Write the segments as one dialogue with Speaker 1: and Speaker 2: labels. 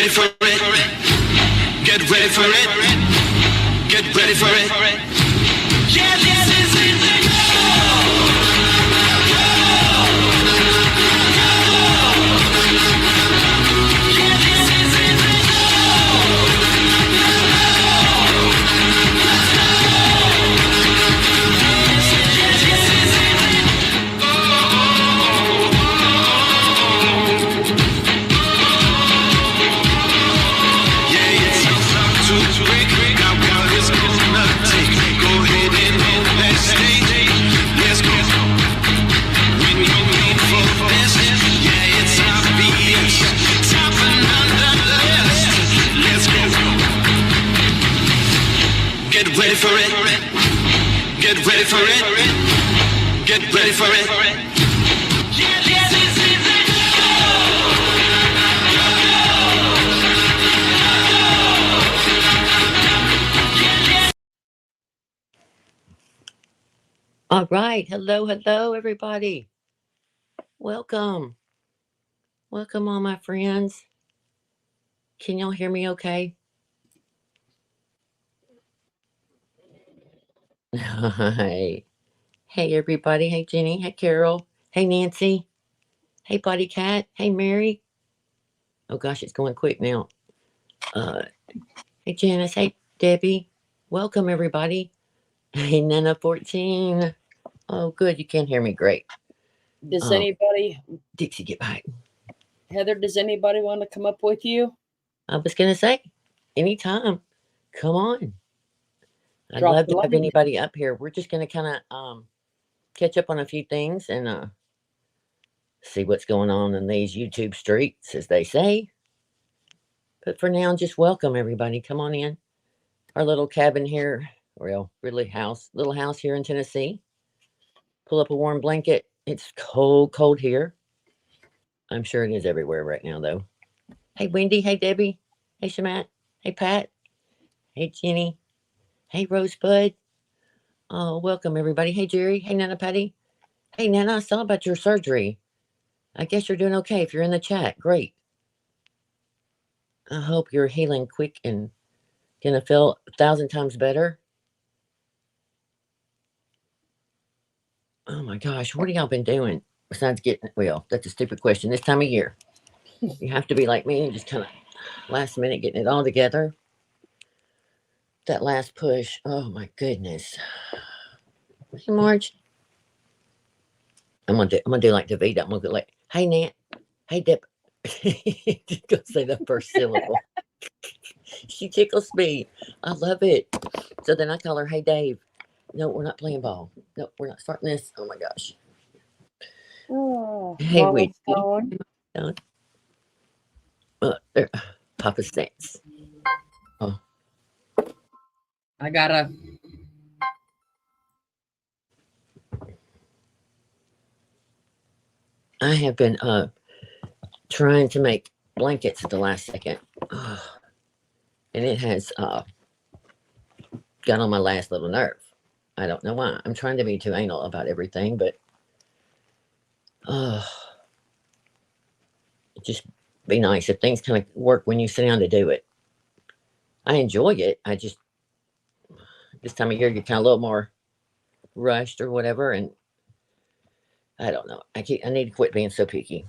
Speaker 1: ready for it. Get ready for it. Get ready for it. Yeah, this is it. Get ready for it. Get ready for it. Get ready for it.
Speaker 2: All right. Hello, everybody. Welcome. Welcome, all my friends. Can y'all hear me okay? Hey. Hey, everybody. Hey, Jenny. Hey, Carol. Hey, Nancy. Hey, Buddy Cat. Hey, Mary. Oh, gosh, it's going quick now. Uh, hey, Janice. Hey, Debbie. Welcome, everybody. Hey, Nana14. Oh, good. You can hear me great.
Speaker 3: Does anybody,
Speaker 2: Dixie, get back.
Speaker 3: Heather, does anybody want to come up with you?
Speaker 2: I was going to say, anytime. Come on. I'd
Speaker 3: Drop
Speaker 2: love
Speaker 3: the
Speaker 2: to have
Speaker 3: line.
Speaker 2: anybody up here. We're just going to kind of catch up on a few things and see what's going on in these YouTube streets, as they say. But for now, just welcome everybody. Come on in. Our little cabin here, well, really little house here in Tennessee. Pull up a warm blanket. It's cold here. I'm sure it is everywhere right now, though. Hey, Wendy. Hey, Debbie. Hey, Shamat. Hey, Pat. Hey, Jenny. Hey, Rosebud. Oh, welcome everybody. Hey, Jerry. Hey, Nana Patty. Hey, Nana, I saw about your surgery. I guess you're doing okay if you're in the chat. Great. I hope you're healing quick and gonna feel 1,000 times better. Oh my gosh, what have y'all been doing besides getting, well, that's a stupid question this time of year. You have to be like me and just kind of last minute getting it all together. That last push. Oh my goodness. Hey, Marge. I'm gonna do like Davida. I'm gonna go like, hey, Nat. Hey, Deb. Just gonna say the first syllable. She tickles me. I love it. So then I call her, hey, Dave. No, we're not playing ball. No, we're not starting this. Oh my gosh.
Speaker 3: Oh,
Speaker 2: Hey,
Speaker 3: Mama
Speaker 2: wait.
Speaker 3: Stone.
Speaker 2: There. Papa Stance. Oh.
Speaker 3: I gotta.
Speaker 2: I have been trying to make blankets at the last second. And it has got on my last little nerve. I don't know why. I'm trying to be too anal about everything, but it just be nice if things kind of work when you sit down to do it. I enjoy it. I just, this time of year, you're kind of a little more rushed or whatever. And I don't know. I need to quit being so picky.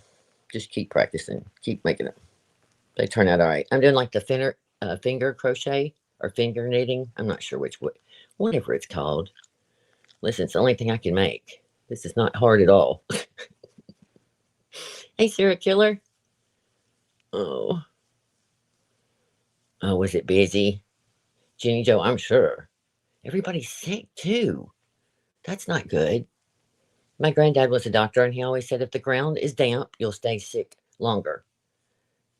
Speaker 2: Just keep practicing. Keep making them. They turn out all right. I'm doing like the finger crochet or finger knitting. I'm not sure whatever it's called. Listen, it's the only thing I can make. This is not hard at all. Hey, Sarah Killer. Oh, was it busy? Jenny Joe, I'm sure. Everybody's sick too. That's not good. My granddad was a doctor and he always said if the ground is damp, you'll stay sick longer.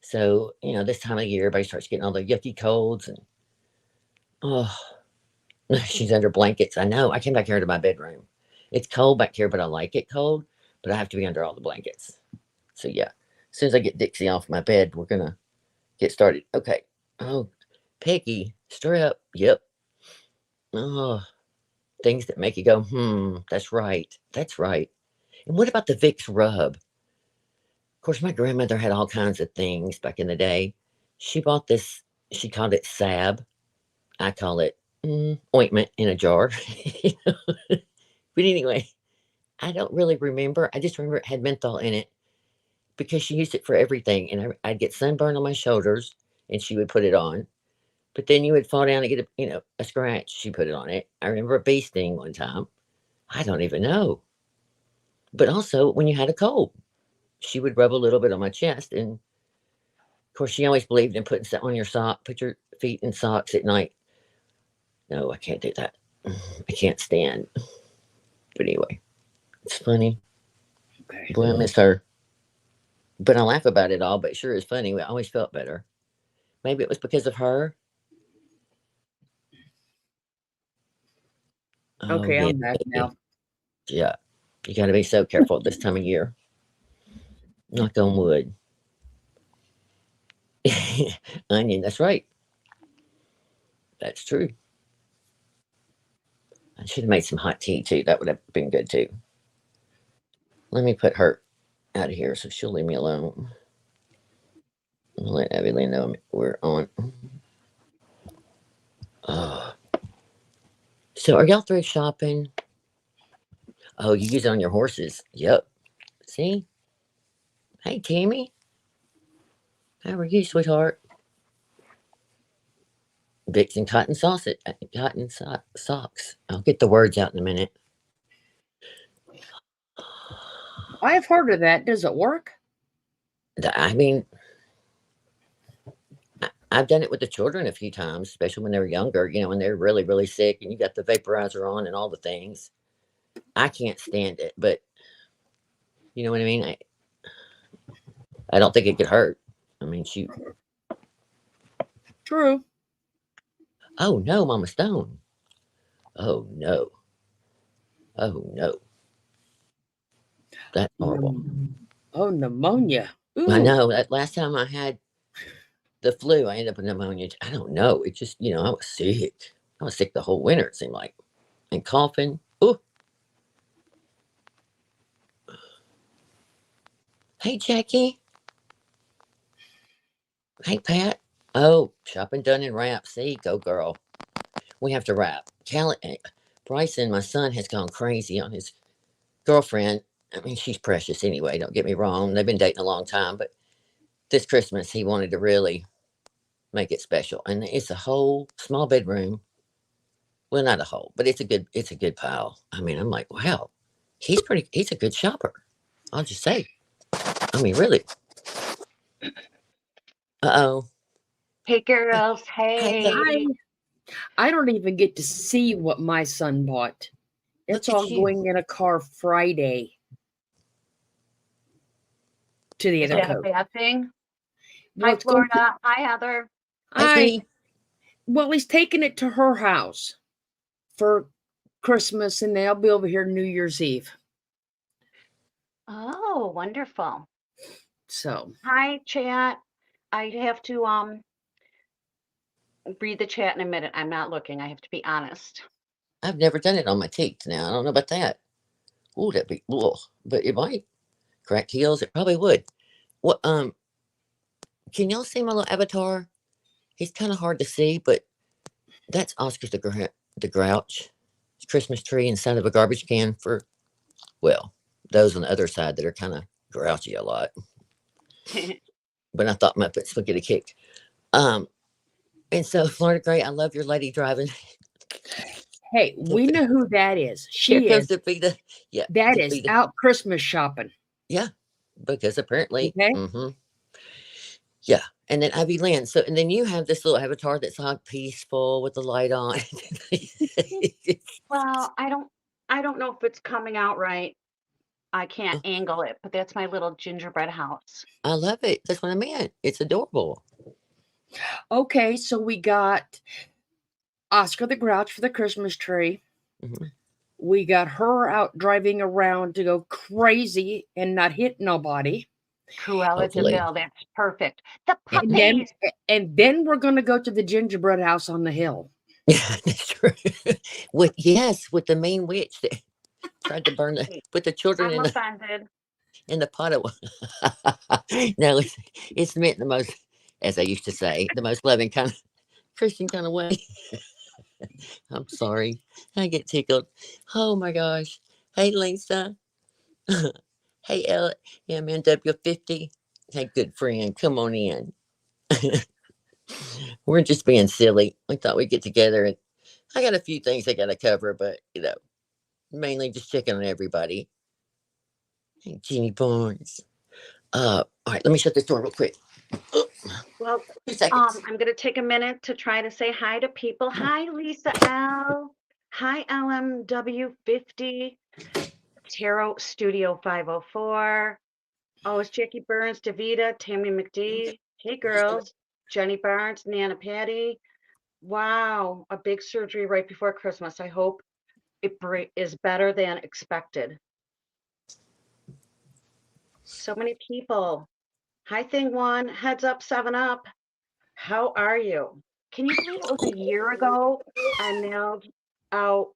Speaker 2: So, this time of year, everybody starts getting all the yucky colds and, she's under blankets. I know. I came back here to my bedroom. It's cold back here, but I like it cold, but I have to be under all the blankets. So, yeah, as soon as I get Dixie off my bed, we're going to get started. Okay. Oh, Peggy, strip. Yep. Oh, things that make you go, that's right. That's right. And what about the Vicks rub? Of course, my grandmother had all kinds of things back in the day. She bought this. She called it salve. I call it ointment in a jar. But anyway, I don't really remember. I just remember it had menthol in it because she used it for everything. And I'd get sunburn on my shoulders, and she would put it on. But then you would fall down and get a scratch. She put it on it. I remember a bee sting one time. I don't even know. But also when you had a cold, she would rub a little bit on my chest. And of course, she always believed in putting on your sock, put your feet in socks at night. No, I can't do that. I can't stand. But anyway, it's funny.
Speaker 3: Okay.
Speaker 2: Boy, I miss her. But I laugh about it all, but it sure is funny. I always felt better. Maybe it was because of her. Oh,
Speaker 3: Okay,
Speaker 2: yeah.
Speaker 3: I'm back now.
Speaker 2: Yeah. You got to be so careful this time of year. Knock on wood. Onion, that's right. That's true. I should have made some hot tea too. That would have been good too. Let me put her out of here so she'll leave me alone. I'll let Abilene know we're on. Oh. So are y'all through shopping? Oh, you use it on your horses. Yep. See? Hey, Tammy. How are you, sweetheart? Vixen cotton sausage, socks. I'll get the words out in a minute.
Speaker 3: I've heard of that. Does it work?
Speaker 2: I mean, I've done it with the children a few times, especially when they were younger, when they're really, really sick and you got the vaporizer on and all the things. I can't stand it, but you know what I mean? I don't think it could hurt. I mean, shoot.
Speaker 3: True.
Speaker 2: Oh, no, Mama Stone. Oh, no. Oh, no. That's horrible.
Speaker 3: Oh, pneumonia. Ooh.
Speaker 2: I know. That last time I had the flu, I ended up with pneumonia. I don't know. It just, I was sick. I was sick the whole winter, it seemed like. And coughing. Ooh. Hey, Jackie. Hey, Pat. Oh, shopping done and wrap. See, go girl. We have to wrap. Bryson, my son, has gone crazy on his girlfriend. I mean, she's precious anyway. Don't get me wrong. They've been dating a long time, but this Christmas he wanted to really make it special, and it's a whole small bedroom. Well, not a whole, but it's a good pile. I mean, I'm like, wow, he's a good shopper. I'll just say. I mean, really. Uh-oh.
Speaker 4: Hey girls, hey.
Speaker 3: Hi. I don't even get to see what my son bought. It's
Speaker 2: Look at
Speaker 3: all
Speaker 2: you.
Speaker 3: going in a car Friday to the
Speaker 4: Is
Speaker 3: other
Speaker 4: that a
Speaker 3: coast.
Speaker 4: bad thing?
Speaker 3: Well,
Speaker 4: Hi
Speaker 3: it's going to-
Speaker 4: Florida. Hi Heather.
Speaker 2: Hey, sweetie.
Speaker 3: well, he's taking it to her house for Christmas, and they'll be over here New Year's Eve.
Speaker 4: Oh, wonderful.
Speaker 3: So
Speaker 4: Hi chat. I have to read the chat in a minute. I'm not looking. I have to be honest.
Speaker 2: I've never done it on my teeth. Now I don't know about that. Ooh, that'd be cool. But it might crack heels. It probably would. What? Can y'all see my little avatar? He's kind of hard to see, but that's Oscar the Grouch. Christmas tree inside of a garbage can for, well, those on the other side that are kind of grouchy a lot. But I thought Muppets would get a kick. And so Florida Gray, I love your lady driving.
Speaker 3: hey, we know who that is.
Speaker 2: Here
Speaker 3: She
Speaker 2: comes
Speaker 3: is.
Speaker 2: the Vita. Yeah.
Speaker 3: That
Speaker 2: the
Speaker 3: is
Speaker 2: Vita.
Speaker 3: out Christmas shopping.
Speaker 2: Yeah. Because apparently.
Speaker 3: Okay.
Speaker 2: Mm-hmm. Yeah. And then Ivy Lynn. So, and then you have this little avatar that's all peaceful with the light on.
Speaker 4: Well, I don't know if it's coming out right. I can't angle it, but that's my little gingerbread house.
Speaker 2: I love it. That's what I meant. It's adorable.
Speaker 3: Okay, so we got Oscar the Grouch for the Christmas tree.
Speaker 2: Mhm.
Speaker 3: We got her out driving around to go crazy and not hit nobody.
Speaker 4: Cruella de
Speaker 2: Hopefully.
Speaker 4: Vil, that's perfect. The
Speaker 3: And then,
Speaker 4: puppies.
Speaker 3: and then we're going to go to the gingerbread house on the hill.
Speaker 2: Yeah, that's true. with the mean witch that tried to put the children
Speaker 4: I'm offended.
Speaker 2: in the pot of. No, it's meant the most as I used to say, the most loving kind of Christian kind of way. I'm sorry. I get tickled. Oh my gosh. Hey, Lisa. Hey, MNW50. Hey, good friend. Come on in. We're just being silly. We thought we'd get together, and I got a few things I got to cover, but, mainly just checking on everybody. Hey, Jeannie Barnes. All right, let me shut this door real quick. Oh,
Speaker 4: Well,
Speaker 2: 2 seconds.
Speaker 4: I'm going to take a minute to try to say hi to people. Hi, Lisa L. Hi, LMW50. Tarot Studio 504. Oh, it's Jackie Burns, Davita, Tammy McD. Hey, girls. Jenny Barnes, Nana Patty. Wow, a big surgery right before Christmas. I hope it is better than expected. So many people. Hi, Thing One. Heads up, 7 Up. How are you? Can you believe it was a year ago I mailed out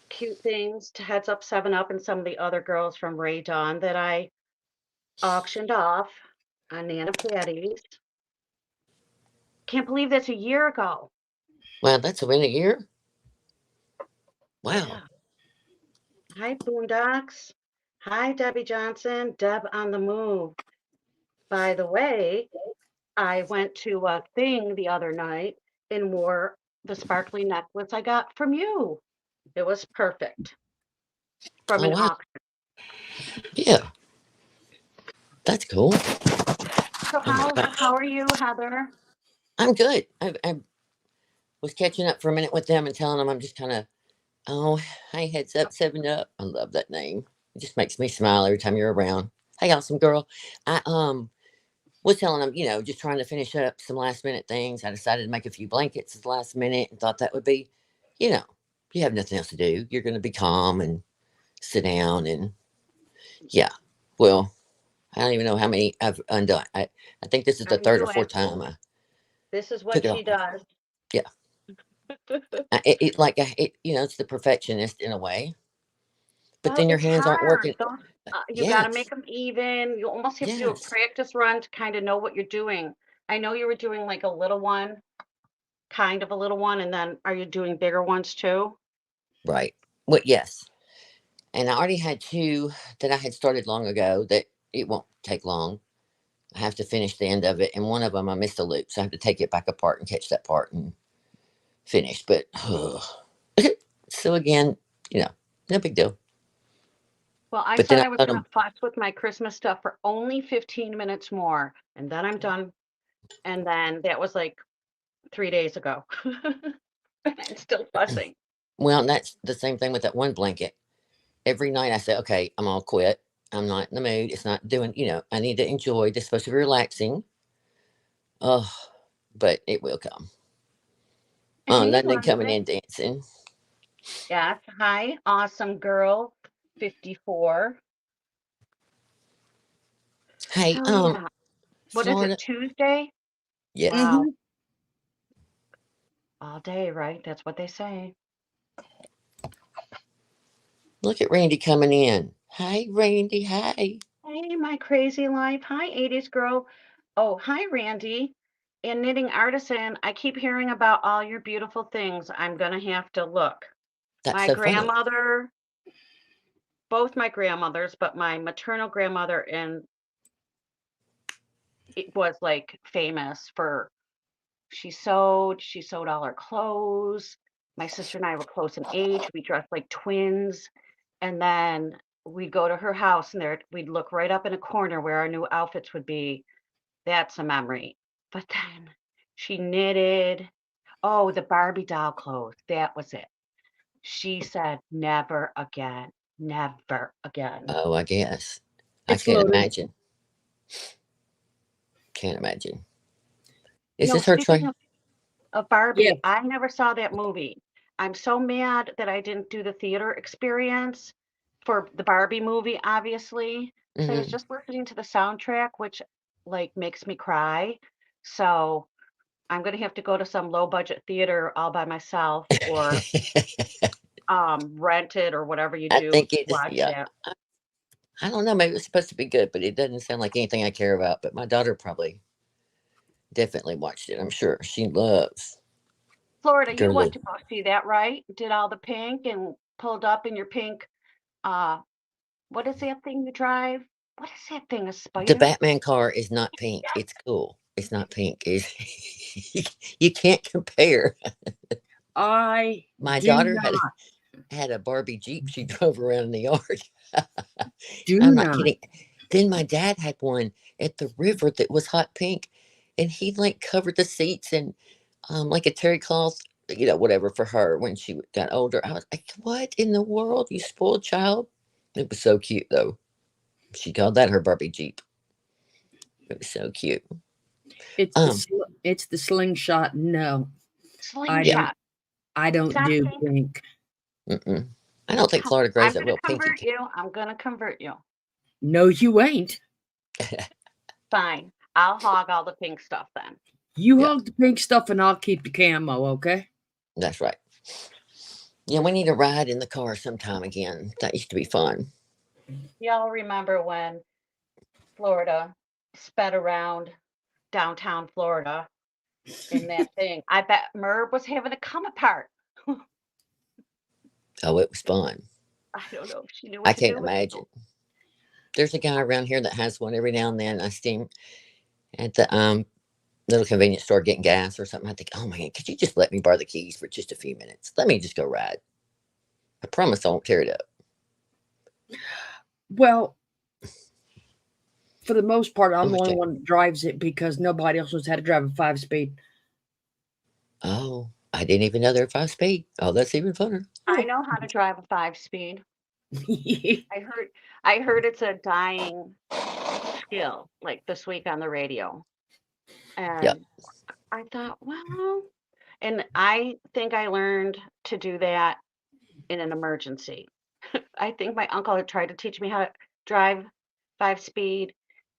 Speaker 4: cute things to Heads Up, 7 Up, and some of the other girls from Ray Dawn that I auctioned off on Nana Patty's. Can't believe that's a year ago.
Speaker 2: Wow, that's been a year. Wow.
Speaker 4: Yeah. Hi, Boondocks. Hi, Debbie Johnson. Deb on the move. By the way, I went to a thing the other night and wore the sparkly necklace I got from you. It was perfect from
Speaker 2: Oh
Speaker 4: an
Speaker 2: wow.
Speaker 4: auction.
Speaker 2: Yeah, that's cool.
Speaker 4: So
Speaker 2: Oh my gosh.
Speaker 4: how are you, Heather?
Speaker 2: I'm good. I was catching up for a minute with them and telling them I'm just kind of, oh, hey, heads up, 7 Up. I love that name. It just makes me smile every time you're around. Hey, awesome girl. I was telling them, just trying to finish up some last minute things. I decided to make a few blankets at the last minute and thought that would be, you know, you have nothing else to do. You're going to be calm and sit down and yeah. Well, I don't even know how many I've undone. I think this is
Speaker 4: I
Speaker 2: the third or
Speaker 4: knew it.
Speaker 2: fourth time I
Speaker 4: This is
Speaker 2: took
Speaker 4: what
Speaker 2: it
Speaker 4: she
Speaker 2: off.
Speaker 4: does.
Speaker 2: Yeah. It's the perfectionist in a way, but
Speaker 4: Well,
Speaker 2: then your
Speaker 4: it's
Speaker 2: hands aren't
Speaker 4: hard.
Speaker 2: working.
Speaker 4: You got to make
Speaker 2: Yes.
Speaker 4: them even. You almost have to do a
Speaker 2: Yes.
Speaker 4: practice run to kind of know what you're doing. I know you were doing like a little one, kind of a little one, and then are you doing bigger ones too?
Speaker 2: Right. Well, yes. And I already had two that I had started long ago that it won't take long. I have to finish the end of it. And one of them I missed a loop. So I have to take it back apart and catch that part and finish. But so again, no big deal.
Speaker 4: Well, I
Speaker 2: But then
Speaker 4: said
Speaker 2: I
Speaker 4: I was
Speaker 2: told
Speaker 4: going
Speaker 2: them,
Speaker 4: to fuss with my Christmas stuff for only 15 minutes more, and then I'm done. And then that was like 3 days ago. I'm still fussing.
Speaker 2: well, and that's the same thing with that one blanket. Every night I say, okay, I'm all quit. I'm not in the mood. It's not doing, I need to enjoy. This is supposed to be relaxing. Oh, but it will come. Oh,
Speaker 4: Hey,
Speaker 2: London coming
Speaker 4: London.
Speaker 2: in dancing.
Speaker 4: Yes. Hi, awesome girl. 54.
Speaker 2: Hey,
Speaker 4: Hell yeah. What is it,
Speaker 2: Florida.
Speaker 4: Tuesday?
Speaker 2: Yes.
Speaker 4: Wow.
Speaker 3: Mm-hmm.
Speaker 4: All day, right? That's what they say.
Speaker 2: Look at Randy coming in. Hey, Randy. Hey.
Speaker 4: Hey, my crazy life. Hi, 80s girl. Oh, hi, Randy. And knitting artisan, I keep hearing about all your beautiful things. I'm gonna have to look.
Speaker 2: That's
Speaker 4: My
Speaker 2: so funny.
Speaker 4: grandmother, both my grandmothers, but my maternal grandmother and it was like famous for she sewed all our clothes. My sister and I were close in age. We dressed like twins. And then we'd go to her house and there we'd look right up in a corner where our new outfits would be. That's a memory. But then she knitted. Oh, the Barbie doll clothes. That was it. She said, never again. Never again.
Speaker 2: Oh, I guess. I
Speaker 3: It's
Speaker 2: can't
Speaker 3: loaded.
Speaker 2: imagine. Can't imagine.
Speaker 4: You
Speaker 2: Is
Speaker 4: know,
Speaker 2: this her
Speaker 4: speaking
Speaker 2: tray?
Speaker 4: of
Speaker 3: Yes.
Speaker 4: Barbie, I never saw that movie. I'm so mad that I didn't do the theater experience for the Barbie movie, obviously. So I was
Speaker 2: Mm-hmm.
Speaker 4: just listening to the soundtrack, which like makes me cry. So I'm gonna have to go to some low budget theater all by myself or rent it or whatever you
Speaker 2: I
Speaker 4: do
Speaker 2: think
Speaker 4: to
Speaker 2: it just,
Speaker 4: watch
Speaker 2: yeah.
Speaker 4: that.
Speaker 2: I don't know. Maybe it's supposed to be good, but it doesn't sound like anything I care about. But my daughter probably Definitely watched it. I'm sure she loves
Speaker 4: Florida, you went
Speaker 2: girly.
Speaker 4: to go see that, right? Did all the pink and pulled up in your pink, uh, what is that thing you drive? What is that thing, a
Speaker 2: The
Speaker 4: spider?
Speaker 2: Batman car is not pink. It's cool. It's not pink. It's, you can't compare.
Speaker 3: I
Speaker 2: My
Speaker 3: do
Speaker 2: daughter
Speaker 3: not,
Speaker 2: had a Barbie Jeep she drove around in the yard.
Speaker 3: do
Speaker 2: I'm not
Speaker 3: not.
Speaker 2: kidding. Then my dad had one at the river that was hot pink, and he like covered the seats and like a terry cloth, whatever for her when she got older. I was like, "What in the world, you spoiled child?" It was so cute though. She called that her Barbie Jeep. It was so cute. Um,
Speaker 3: It's the slingshot. No, I
Speaker 2: yeah,
Speaker 3: don't.
Speaker 4: Slingshot.
Speaker 3: I
Speaker 4: It's
Speaker 3: don't
Speaker 4: not
Speaker 3: do
Speaker 4: pink.
Speaker 3: pink.
Speaker 2: mm-mm. I don't think Florida grows
Speaker 4: I'm
Speaker 2: that
Speaker 4: gonna
Speaker 2: real pinky.
Speaker 4: convert you. I'm gonna convert you.
Speaker 3: No, you ain't.
Speaker 4: Fine. I'll hog all the pink stuff then.
Speaker 3: You
Speaker 2: Yeah,
Speaker 3: hug the pink stuff, and I'll keep the camo. Okay.
Speaker 2: that's right. Yeah, we need a ride in the car sometime again. That used to be fun.
Speaker 4: Y'all remember when Florida sped around downtown Florida in that thing? I bet Merb was having to come apart.
Speaker 2: Oh, it was fun.
Speaker 4: I don't know if she knew
Speaker 2: I
Speaker 4: what to
Speaker 2: can't
Speaker 4: do with
Speaker 2: imagine. There's a guy around here that has one every now and then. I see him at the little convenience store getting gas or something. I think, oh man, could you just let me borrow the keys for just a few minutes? Let me just go ride. I promise I won't tear it up.
Speaker 3: Well, for the most part, I'm the only
Speaker 2: Okay.
Speaker 3: one that drives it because nobody else knows how to drive a 5-speed.
Speaker 2: Oh, I didn't even know they're 5 speed. Oh, that's even funner.
Speaker 4: I
Speaker 2: Oh,
Speaker 4: know how to drive a 5-speed. I heard it's a dying skill, like this week on the radio.
Speaker 2: yeah.
Speaker 4: And I thought, well, and I think I learned to do that in an emergency. I think my uncle had tried to teach me how to drive 5-speed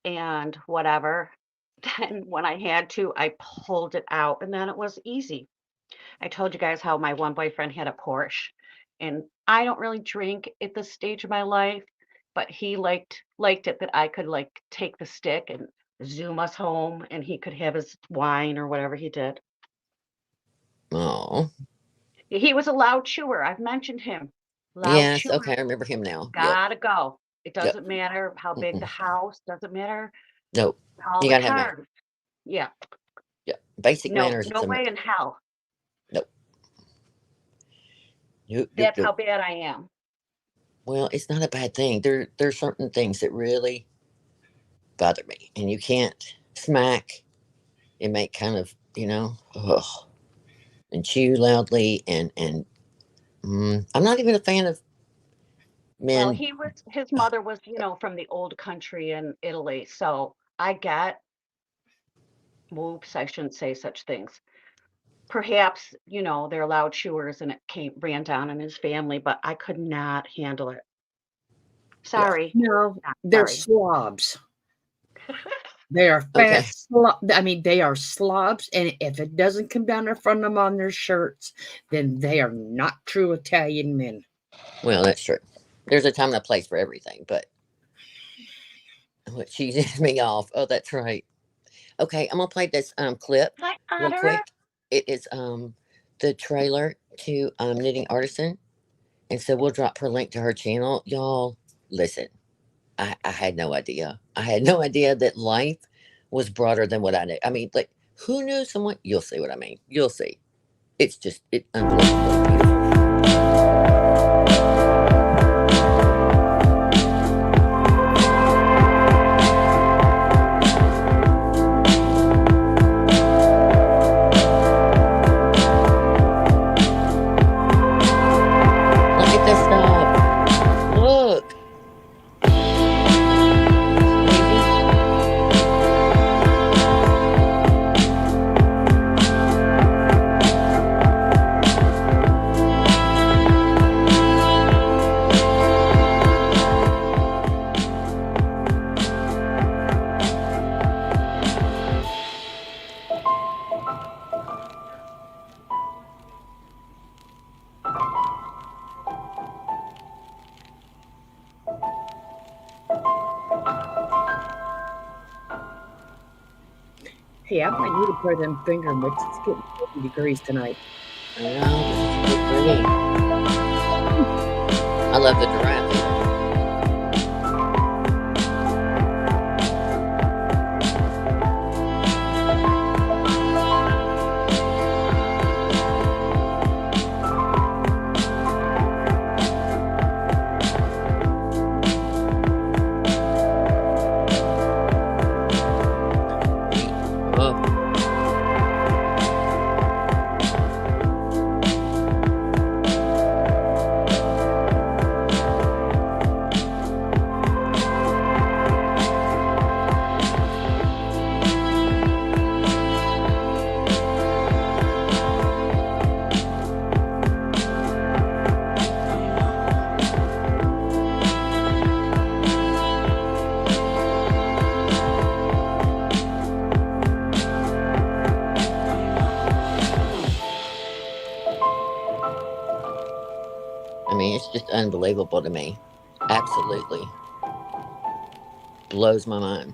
Speaker 4: and whatever. Then when I had to, I pulled it out and then it was easy. I told you guys how my one boyfriend had a Porsche, and I don't really drink at this stage of my life, but he liked it that I could like take the stick and zoom us home and he could have his wine or whatever he did.
Speaker 2: Oh,
Speaker 4: He was a loud chewer. I've mentioned him. Loud
Speaker 2: yes. Okay,
Speaker 4: chewer.
Speaker 2: I remember him now. Yep.
Speaker 4: Gotta go. It
Speaker 2: Yep.
Speaker 4: doesn't matter how big the
Speaker 2: Mm-mm.
Speaker 4: house, doesn't matter
Speaker 2: Nope.
Speaker 4: all
Speaker 2: You
Speaker 4: the
Speaker 2: gotta have manners.
Speaker 4: cars. Yeah.
Speaker 2: Yep. Basic
Speaker 4: No,
Speaker 2: manners is
Speaker 4: no
Speaker 2: a
Speaker 4: way in hell.
Speaker 2: nope. Nope. Nope.
Speaker 4: That's how
Speaker 2: Nope.
Speaker 4: bad I am.
Speaker 2: Well, it's not a bad thing. There's certain things that really bother me, and you can't smack and make kind of ugh, and chew loudly I'm not even a fan of
Speaker 4: Well,
Speaker 2: men.
Speaker 4: his mother was, from the old country in Italy. So I get, whoops, I shouldn't say such things. Perhaps, they're loud chewers and it ran down in his family, but I could not handle it.
Speaker 2: Yeah.
Speaker 4: Sorry.
Speaker 3: No,
Speaker 4: Not
Speaker 3: they're
Speaker 4: sorry.
Speaker 3: slobs. They are
Speaker 2: Okay.
Speaker 3: fat I mean, they are slobs, and if it doesn't come down in front of them on their shirts, then they are not true Italian men.
Speaker 2: Well, that's true. There's a time and a place for everything, but what cheeses me off. Oh, that's right. Okay, I'm gonna play this clip
Speaker 4: Hi,
Speaker 2: real
Speaker 4: Otter.
Speaker 2: quick. It is the trailer to Knitting Artisan, and so we'll drop her link to her channel. Y'all, listen. I had no idea. I had no idea that life was broader than what I knew. I mean, like, who knew someone? You'll see what I mean. You'll see. It's unbelievably beautiful. Look at this stuff. Look. Baby.
Speaker 3: Hey, I might need to pair them finger mitts. It's getting 40 degrees tonight.
Speaker 2: I know, this is too pretty. I love the giraffe. Oh, I mean, it's just unbelievable to me. Absolutely blows my mind.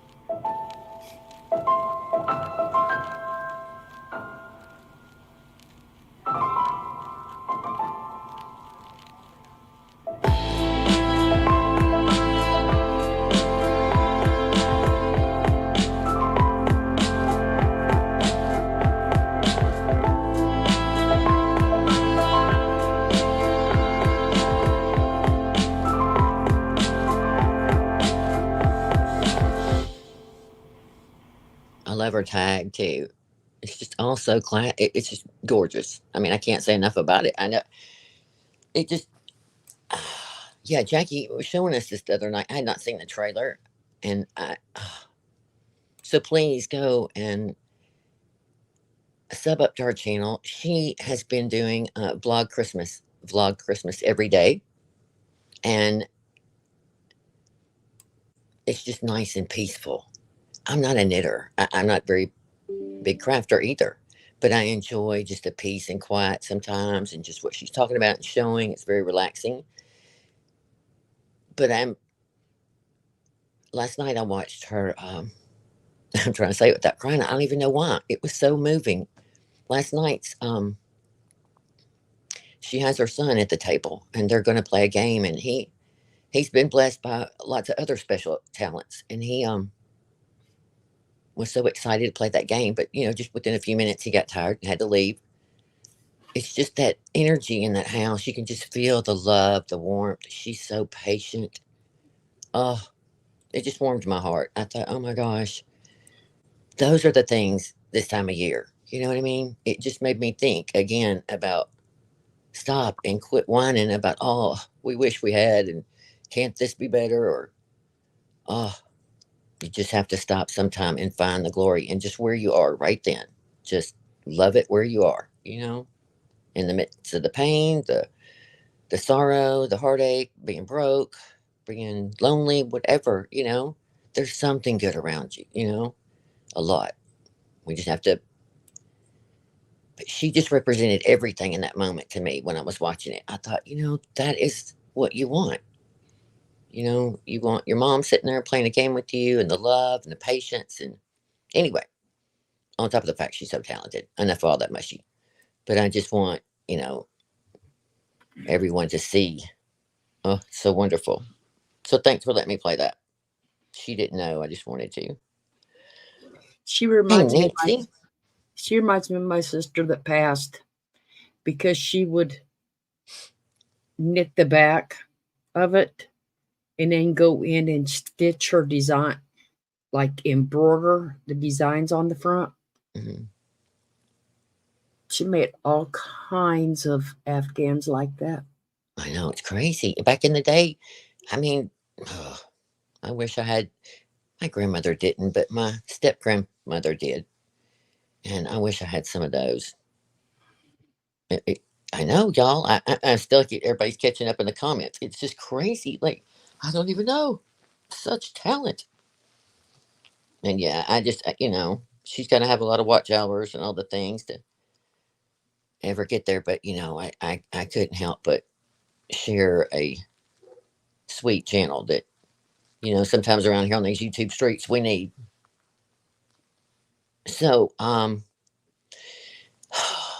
Speaker 2: I love her tag too. It's just all so it's just gorgeous. I mean, I can't say enough about it. I know it just, yeah. Jackie was showing us this the other night. I had not seen the trailer, and so please go and sub up to her channel. She has been doing vlog Christmas every day, and it's just nice and peaceful. I'm not a knitter. I'm not very big crafter either, but I enjoy just the peace and quiet sometimes, and just what she's talking about and showing. It's very relaxing. But last night I watched her. I'm trying to say it without crying. I don't even know why. It was so moving. Last night's she has her son at the table, and they're going to play a game, and he's been blessed by lots of other special talents, and he was so excited to play that game, but just within a few minutes he got tired and had to leave. It's just that energy in that house. You can just feel the love, the warmth. She's so patient. Oh, it just warmed my heart. I thought, oh my gosh, those are the things this time of year. You know what I mean? It just made me think again about stop and quit whining about, oh, we wish we had, and can't this be better? Or, oh, you just have to stop sometime and find the glory in just where you are right then. Just love it where you are, in the midst of the pain, the sorrow, the heartache, being broke, being lonely, whatever, there's something good around you, a lot. We just have to. But she just represented everything in that moment to me when I was watching it. I thought, that is what you want. You want your mom sitting there playing a game with you, and the love and the patience. And anyway, on top of the fact she's so talented, enough of all that mushy. But I just want, everyone to see. Oh, so wonderful. So thanks for letting me play that. She didn't know. I just wanted to.
Speaker 3: She
Speaker 2: Hey,
Speaker 3: reminds me of my
Speaker 2: Nancy.
Speaker 3: she reminds me of my sister that passed because she would knit the back of it and then go in and stitch her design, like embroider the designs on the front.
Speaker 2: Mhm.
Speaker 3: She made all kinds of Afghans like that.
Speaker 2: I know, it's crazy. Back in the day, I mean, I wish I had. My grandmother didn't, but my step grandmother did. And I wish I had some of those. I know, y'all. I still get everybody's catching up in the comments. It's just crazy. Like, I don't even know. Such talent. And yeah, I just, she's got to have a lot of watch hours and all the things to ever get there. But, I couldn't help but share a sweet channel that, sometimes around here on these YouTube streets we need. So,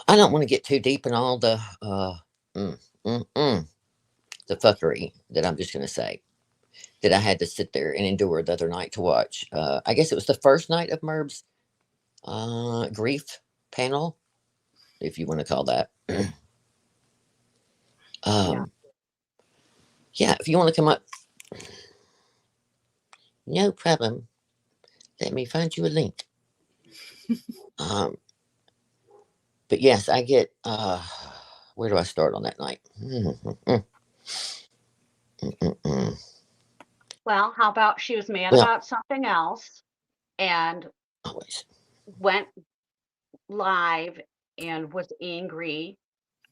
Speaker 2: I don't want to get too deep in all the mm, the fuckery that I'm just going to say that I had to sit there and endure the other night to watch. I guess it was the first night of Merb's grief panel, if you want to call that.
Speaker 4: Yeah.
Speaker 2: Yeah, if you want to come up, no problem. Let me find you a link. Um, but yes, I get. Where do I start on that night?
Speaker 4: Well, how about she was mad
Speaker 2: Well,
Speaker 4: about something else and
Speaker 2: always.
Speaker 4: went live and was angry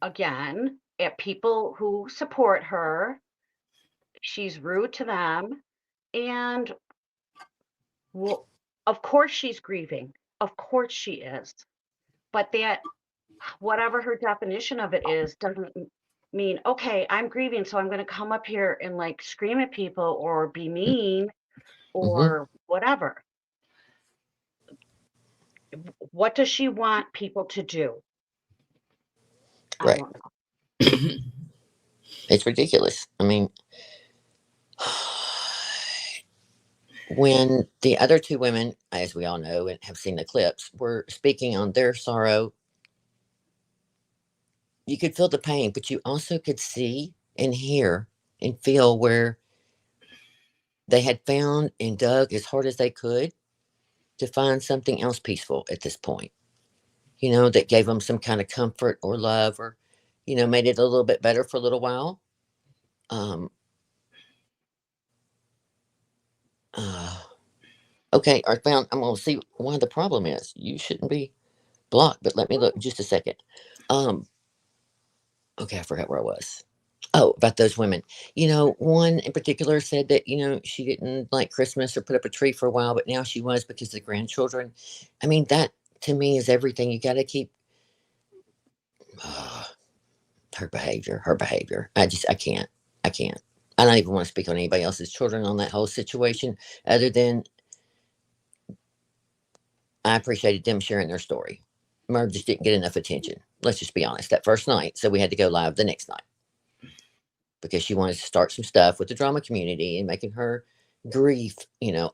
Speaker 4: again at people who support her. She's rude to them. And well, of course she's grieving. Of course she is. But that, whatever her definition of it is, doesn't mean, okay, I'm grieving, so I'm going to come up here and like scream at people or be mean
Speaker 2: Mm-hmm.
Speaker 4: or whatever. What does she want people to do? I
Speaker 2: Right.
Speaker 4: don't know.
Speaker 2: It's ridiculous. I mean, when the other two women, as we all know and have seen the clips, were speaking on their sorrow, you could feel the pain, but you also could see and hear and feel where they had found and dug as hard as they could to find something else peaceful at this point, that gave them some kind of comfort or love or, made it a little bit better for a little while. Um, okay, I'm going to see why the problem is. You shouldn't be blocked, but let me look just a second. Um, okay, I forgot where I was. Oh, about those women. One in particular said that, she didn't like Christmas or put up a tree for a while, but now she was because of the grandchildren. I mean, that to me is everything. You got to keep uh, her behavior, her behavior. I can't. I can't. I don't even want to speak on anybody else's children on that whole situation, other than I appreciated them sharing their story. Merb just didn't get enough attention. Let's just be honest. That first night, so we had to go live the next night because she wanted to start some stuff with the drama community and making her grief,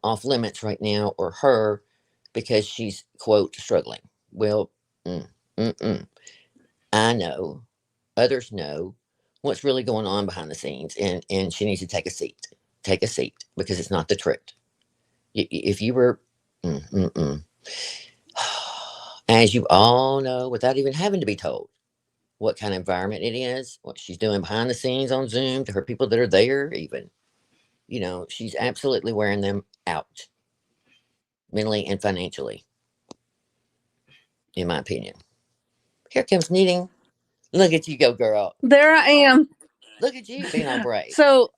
Speaker 2: off limits right now, or her because she's quote struggling. Well, mm, mm, mm. I know, others know what's really going on behind the scenes, and she needs to take a seat because it's not the truth. If you were, mm, mm, mm. As you all know, without even having to be told what kind of environment it is, what she's doing behind the scenes on Zoom to her people that are there, even, she's absolutely wearing them out mentally and financially, in my opinion. Here comes Knitting. Look at you go, girl.
Speaker 5: There I am.
Speaker 2: Look at you being all brave.
Speaker 5: So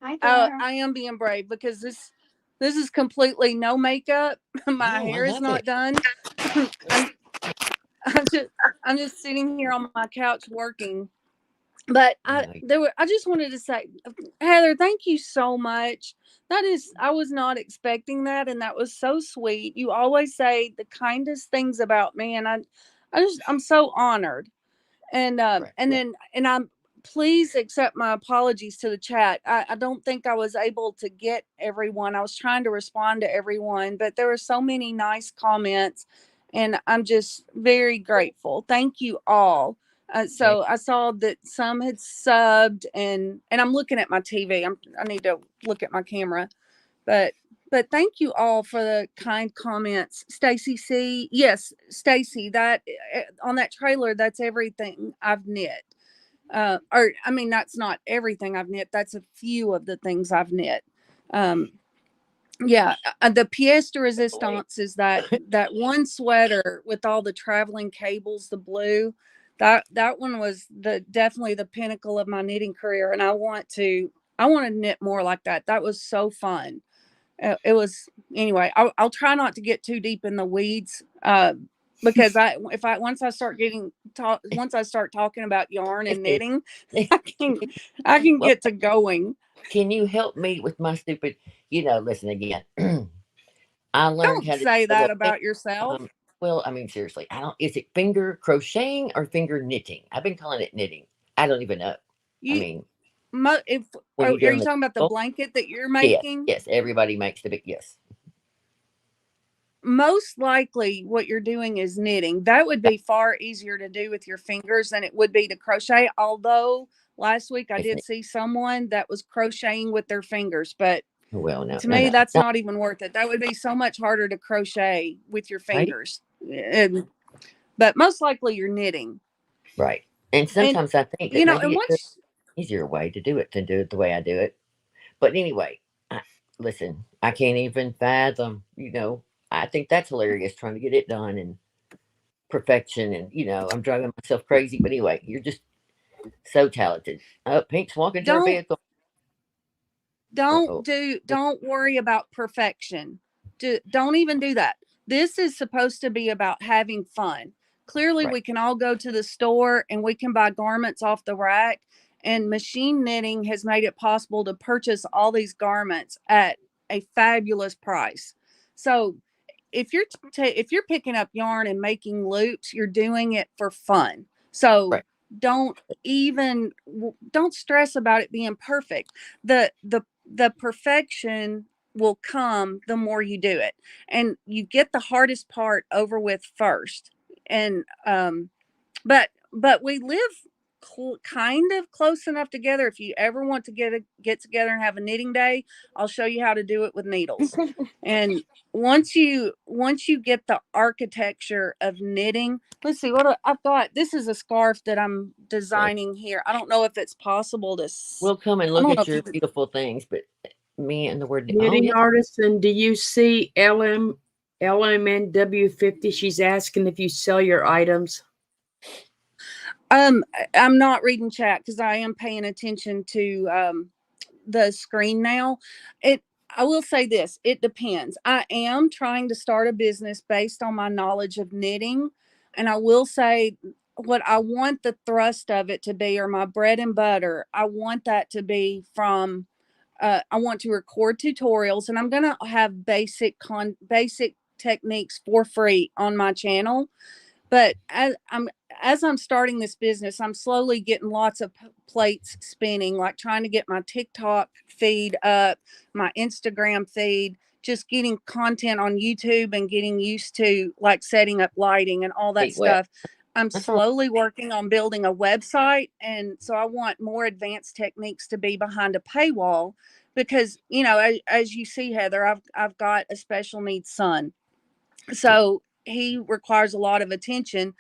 Speaker 4: Hi there.
Speaker 5: I am being brave because this is completely no makeup. My
Speaker 2: Oh, I
Speaker 5: hair is
Speaker 2: love
Speaker 5: not
Speaker 2: it.
Speaker 5: done. I'm, I'm just sitting here on my couch working. But
Speaker 2: Yeah,
Speaker 5: I just wanted to say, Heather, thank you so much. I was not expecting that, and that was so sweet. You always say the kindest things about me, and I'm so honored. And
Speaker 2: right.
Speaker 5: I'm please accept my apologies to the chat. I don't think I was able to get everyone. I was trying to respond to everyone, but there were so many nice comments, and I'm just very grateful. Thank you all.
Speaker 2: Yeah.
Speaker 5: So I saw that some had subbed, and I'm looking at my TV. I need to look at my camera, but thank you all for the kind comments. Stacy C, yes, Stacy, that on that trailer, that's everything I've knit. Or I mean, that's not everything I've knit. That's a few of the things I've knit. Yeah, the pièce de résistance is that one sweater with all the traveling cables, the blue. That one was definitely the pinnacle of my knitting career, and I want to knit more like that. That was so fun. It was anyway. I'll try not to get too deep in the weeds, because once I start talking about yarn and knitting, I can
Speaker 2: Well,
Speaker 5: get to going.
Speaker 2: can you help me with my stupid, listen again. I learned
Speaker 5: Don't
Speaker 2: how to
Speaker 5: say
Speaker 2: do a
Speaker 5: that
Speaker 2: little
Speaker 5: about yourself.
Speaker 2: well, I mean, seriously, I don't. Is it finger crocheting or finger knitting? I've been calling it knitting. I don't even know. I
Speaker 5: You,
Speaker 2: mean,
Speaker 5: if
Speaker 2: when you're
Speaker 5: are
Speaker 2: doing
Speaker 5: you
Speaker 2: the
Speaker 5: talking about the
Speaker 2: quilt,
Speaker 5: blanket that you're
Speaker 2: yes,
Speaker 5: making?
Speaker 2: yes, everybody makes the big yes.
Speaker 5: Most likely what you're doing is knitting. That would be far easier to do with your fingers than it would be to crochet. Although last week I
Speaker 2: It's
Speaker 5: did
Speaker 2: knit.
Speaker 5: see someone that was crocheting with their fingers, but
Speaker 2: Well, no,
Speaker 5: to
Speaker 2: no,
Speaker 5: me
Speaker 2: no,
Speaker 5: that's
Speaker 2: no,
Speaker 5: not even worth it. That would be so much harder to crochet with your
Speaker 2: right,
Speaker 5: fingers. But most likely you're knitting.
Speaker 2: right. And
Speaker 5: And
Speaker 2: sometimes I think that
Speaker 5: you know, and
Speaker 2: maybe it's an
Speaker 5: once
Speaker 2: easier way to do it than do it the way I do it. But anyway, listen, I can't even fathom. I think that's hilarious trying to get it done and perfection, and I'm driving myself crazy. But anyway, you're just so talented. Pink's walking to her
Speaker 5: don't
Speaker 2: vehicle. Uh-oh.
Speaker 5: don't worry about perfection. Don't even do that. This is supposed to be about having fun. Clearly
Speaker 2: Right,
Speaker 5: we can all go to the store and we can buy garments off the rack, and machine knitting has made it possible to purchase all these garments at a fabulous price. So if you're picking up yarn and making loops, you're doing it for fun. So
Speaker 2: right,
Speaker 5: don't even don't stress about it being perfect. The perfection will come the more you do it, and you get the hardest part over with first. And but we live kind of close enough together. If you ever want to get together and have a knitting day, I'll show you how to do it with needles. And once you get the architecture of knitting, let's see what I've got. This is a scarf that I'm
Speaker 2: yes.
Speaker 5: designing here. I don't know if it's possible to.
Speaker 2: We'll come and
Speaker 5: I
Speaker 2: look
Speaker 5: don't know
Speaker 2: at
Speaker 5: if you
Speaker 2: your
Speaker 5: can.
Speaker 2: beautiful things, but me and the word, oh
Speaker 3: Knitting
Speaker 2: yeah,
Speaker 3: artisan, do you see LMNW50? She's asking if you sell your items.
Speaker 5: I'm not reading chat because I am paying attention to the screen now. It I will say this, it depends. I am trying to start a business based on my knowledge of knitting, and I will say what I want the thrust of it to be, or my bread and butter, I want that to be from I want to record tutorials, and I'm going to have basic techniques for free on my channel. But as I'm starting this business, I'm slowly getting lots of plates spinning, like trying to get my TikTok feed up, my Instagram feed, just getting content on YouTube and getting used to like setting up lighting and all that
Speaker 2: well,
Speaker 5: stuff. I'm
Speaker 2: that's all right.
Speaker 5: slowly working on building a website, and so I want more advanced techniques to be behind a paywall because as you see, Heather, I've got a special needs son,
Speaker 2: Yeah,
Speaker 5: so he requires a lot of attention.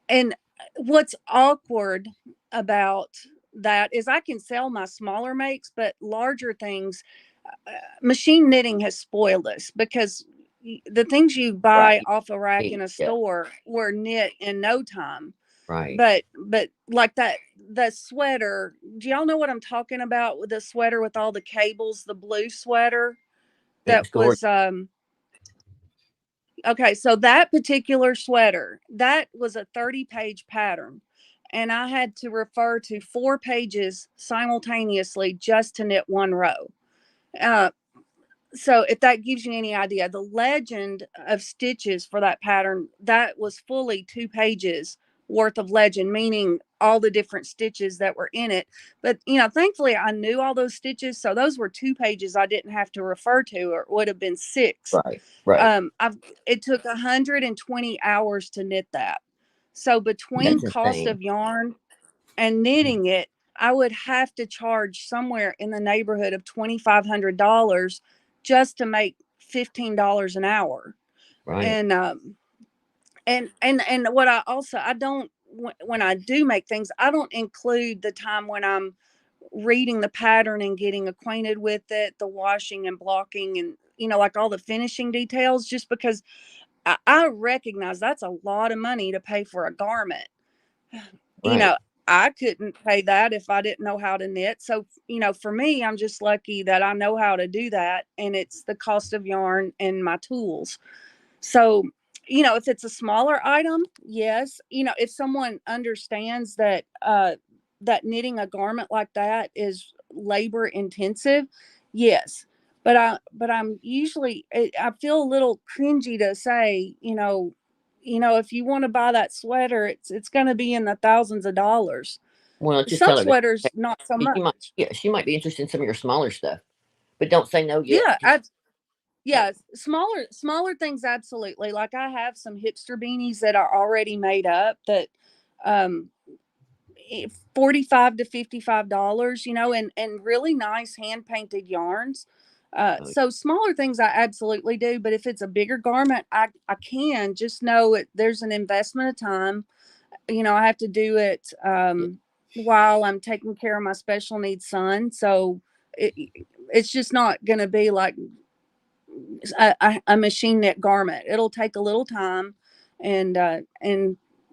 Speaker 5: And what's awkward about that is I can sell my smaller makes, but larger things, machine knitting has spoiled us because the things you buy
Speaker 2: right.
Speaker 5: off a rack in a
Speaker 2: Yeah,
Speaker 5: store were knit in no time.
Speaker 2: right.
Speaker 5: But like that sweater, do y'all know what I'm talking about with the sweater with all the cables, the blue sweater
Speaker 2: It
Speaker 5: that
Speaker 2: was gorgeous.
Speaker 5: was okay, so that particular sweater, that was a 30-page pattern. And I had to refer to 4 pages simultaneously just to knit one row. Uh, so if that gives you any idea, the legend of stitches for that pattern, that was fully 2 pages worth of legend, meaning all the different stitches that were in it. But thankfully I knew all those stitches, so those were 2 pages I didn't have to refer to, or it would have been 6.
Speaker 2: Right, right.
Speaker 5: It took 120 hours to knit that. So between
Speaker 2: That's
Speaker 5: cost
Speaker 2: insane.
Speaker 5: of yarn and knitting it, I would have to charge somewhere in the neighborhood of $2,500 just to make $15 an hour.
Speaker 2: Right,
Speaker 5: And what I don't, when I do make things, I don't include the time when I'm reading the pattern and getting acquainted with it, the washing and blocking, and like all the finishing details, just because I recognize that's a lot of money to pay for a garment. you
Speaker 2: right.
Speaker 5: know, I couldn't pay that if I didn't know how to knit. So, for me, I'm just lucky that I know how to do that. And it's the cost of yarn and my tools. So, if it's a smaller item, yes. If someone understands that knitting a garment like that is labor intensive, yes. but I'm usually, I feel a little cringy to say, if you want to buy that sweater, it's going to be in the thousands of dollars.
Speaker 2: Well, just
Speaker 5: Some
Speaker 2: tell her to,
Speaker 5: sweaters, not so
Speaker 2: she might,
Speaker 5: much.
Speaker 2: yeah, she might be interested in some of your smaller stuff, but don't say no yet.
Speaker 5: Yeah,
Speaker 2: Oh,
Speaker 5: smaller things, absolutely. Like I have some hipster beanies that are already made up that, um, $45 to $55, and really nice hand painted yarns.
Speaker 2: oh,
Speaker 5: So smaller things I absolutely do, but if it's a bigger garment, I can just know there's an investment of time. I have to do it
Speaker 2: yeah.
Speaker 5: while I'm taking care of my special needs son. So it, it's just not going to be like a machine knit garment. It'll take a little time and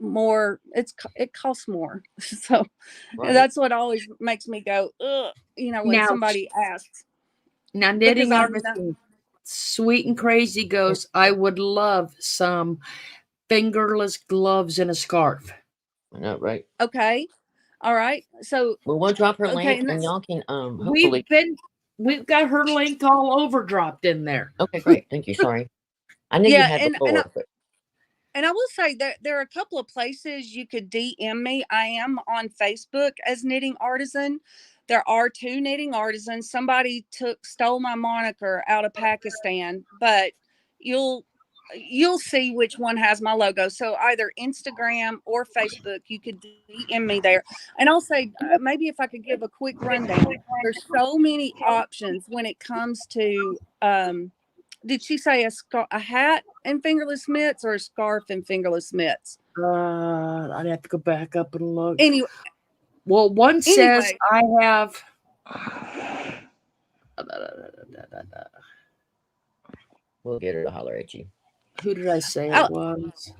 Speaker 5: more. It costs more. So
Speaker 2: Right.
Speaker 5: that's what always makes me go, ugh, when
Speaker 3: Now,
Speaker 5: somebody asks,
Speaker 3: now
Speaker 5: because
Speaker 3: knitting
Speaker 5: I know,
Speaker 3: artist Sweet and Crazy goes, I would love some fingerless gloves and a scarf.
Speaker 2: I know, right?
Speaker 5: okay, all right. So,
Speaker 2: Well, we'll drop her
Speaker 5: okay.
Speaker 2: link
Speaker 5: And
Speaker 2: and
Speaker 5: that's,
Speaker 2: y'all can hopefully.
Speaker 3: We've got her link all over dropped in there.
Speaker 2: Okay, great. Thank you. Sorry. I knew you
Speaker 5: yeah.
Speaker 2: had
Speaker 5: And
Speaker 2: before, but
Speaker 5: I will say that there are a couple of places you could DM me. I am on Facebook as Knitting Artisan. There are two knitting artisans. Somebody stole my moniker out of Pakistan, but you'll you'll see which one has my logo. So either Instagram or Facebook, you could DM me there. And I'll say maybe if I could give a quick rundown. There's so many options when it comes to did she say a hat and fingerless mitts or a scarf and fingerless mitts?
Speaker 3: I'd have to go back up and look.
Speaker 5: Anyway,
Speaker 3: Well, one says
Speaker 5: anyway,
Speaker 3: I have.
Speaker 2: we'll get her to holler at you.
Speaker 3: Who did I say
Speaker 5: I'll,
Speaker 3: it was?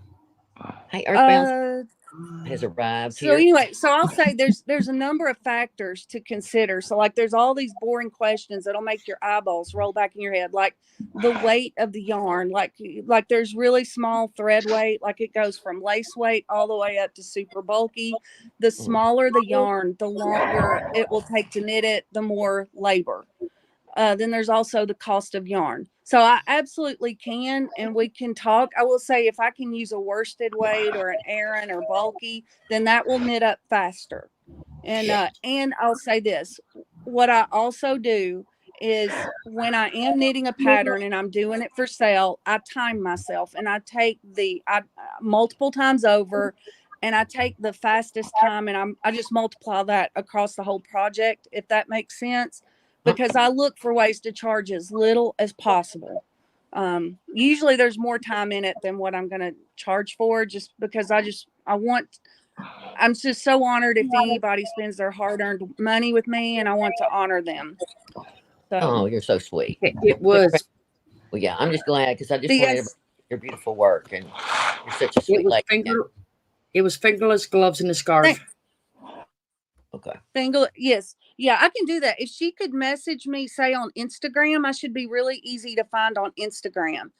Speaker 2: Hey, Earthbound
Speaker 5: uh,
Speaker 2: has arrived
Speaker 5: so
Speaker 2: here.
Speaker 5: anyway, so I'll say there's a number of factors to consider. So like there's all these boring questions that'll make your eyeballs roll back in your head, like the weight of the yarn, like there's really small thread weight, like it goes from lace weight all the way up to super bulky. The
Speaker 2: Mm,
Speaker 5: smaller the yarn, the longer it will take to knit it, the more labor. Then there's also the cost of yarn. So I absolutely can, and we can talk. I will say if I can use a worsted weight or an Aran or bulky, then that will knit up faster. And I'll say this: what I also do is when I am knitting a pattern and I'm doing it for sale, I time myself and I take I multiple times over, and I take the fastest time and I just multiply that across the whole project, if that makes sense,
Speaker 2: huh?
Speaker 5: because I look for ways to charge as little as possible. Usually there's more time in it than what I'm going to charge for, just because I'm just so honored if anybody spends their hard-earned money with me, and I want to honor them. So,
Speaker 2: Oh, you're so sweet.
Speaker 3: It
Speaker 2: Well,
Speaker 3: was.
Speaker 2: yeah, I'm just glad because I just
Speaker 5: but
Speaker 2: wanted everybody
Speaker 5: yes,
Speaker 2: to see your beautiful work, and you're such a
Speaker 3: It
Speaker 2: sweet
Speaker 3: was
Speaker 2: lady. And,
Speaker 3: It was fingerless gloves and a scarf.
Speaker 2: okay.
Speaker 5: yes, yeah, I can do that. If she could message me, say on Instagram, I should be really easy to find on Instagram.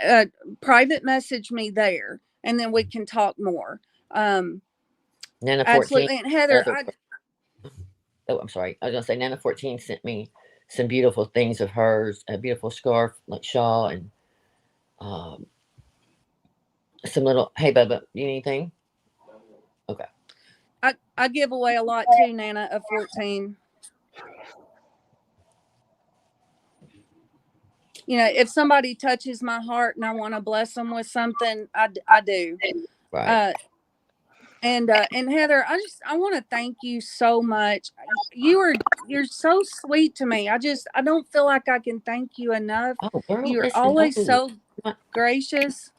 Speaker 5: Uh, Private message me there, and then we can talk more. Um,
Speaker 2: Nana 14.
Speaker 5: Absolutely. And Heather,
Speaker 2: Other. Oh, I'm sorry. I was gonna say Nana 14 sent me some beautiful things of hers, a beautiful scarf, like shawl, and um, some little. Hey, Bubba, you need anything? Okay.
Speaker 5: I give away a lot too, Nana of 14. If somebody touches my heart and I want to bless them with something, I do.
Speaker 2: Right.
Speaker 5: Uh, and Heather, I want to thank you so much. You're so sweet to me. I don't feel like I can thank you enough.
Speaker 2: Oh, girl,
Speaker 5: You're
Speaker 2: listen.
Speaker 5: always
Speaker 2: No,
Speaker 5: so gracious.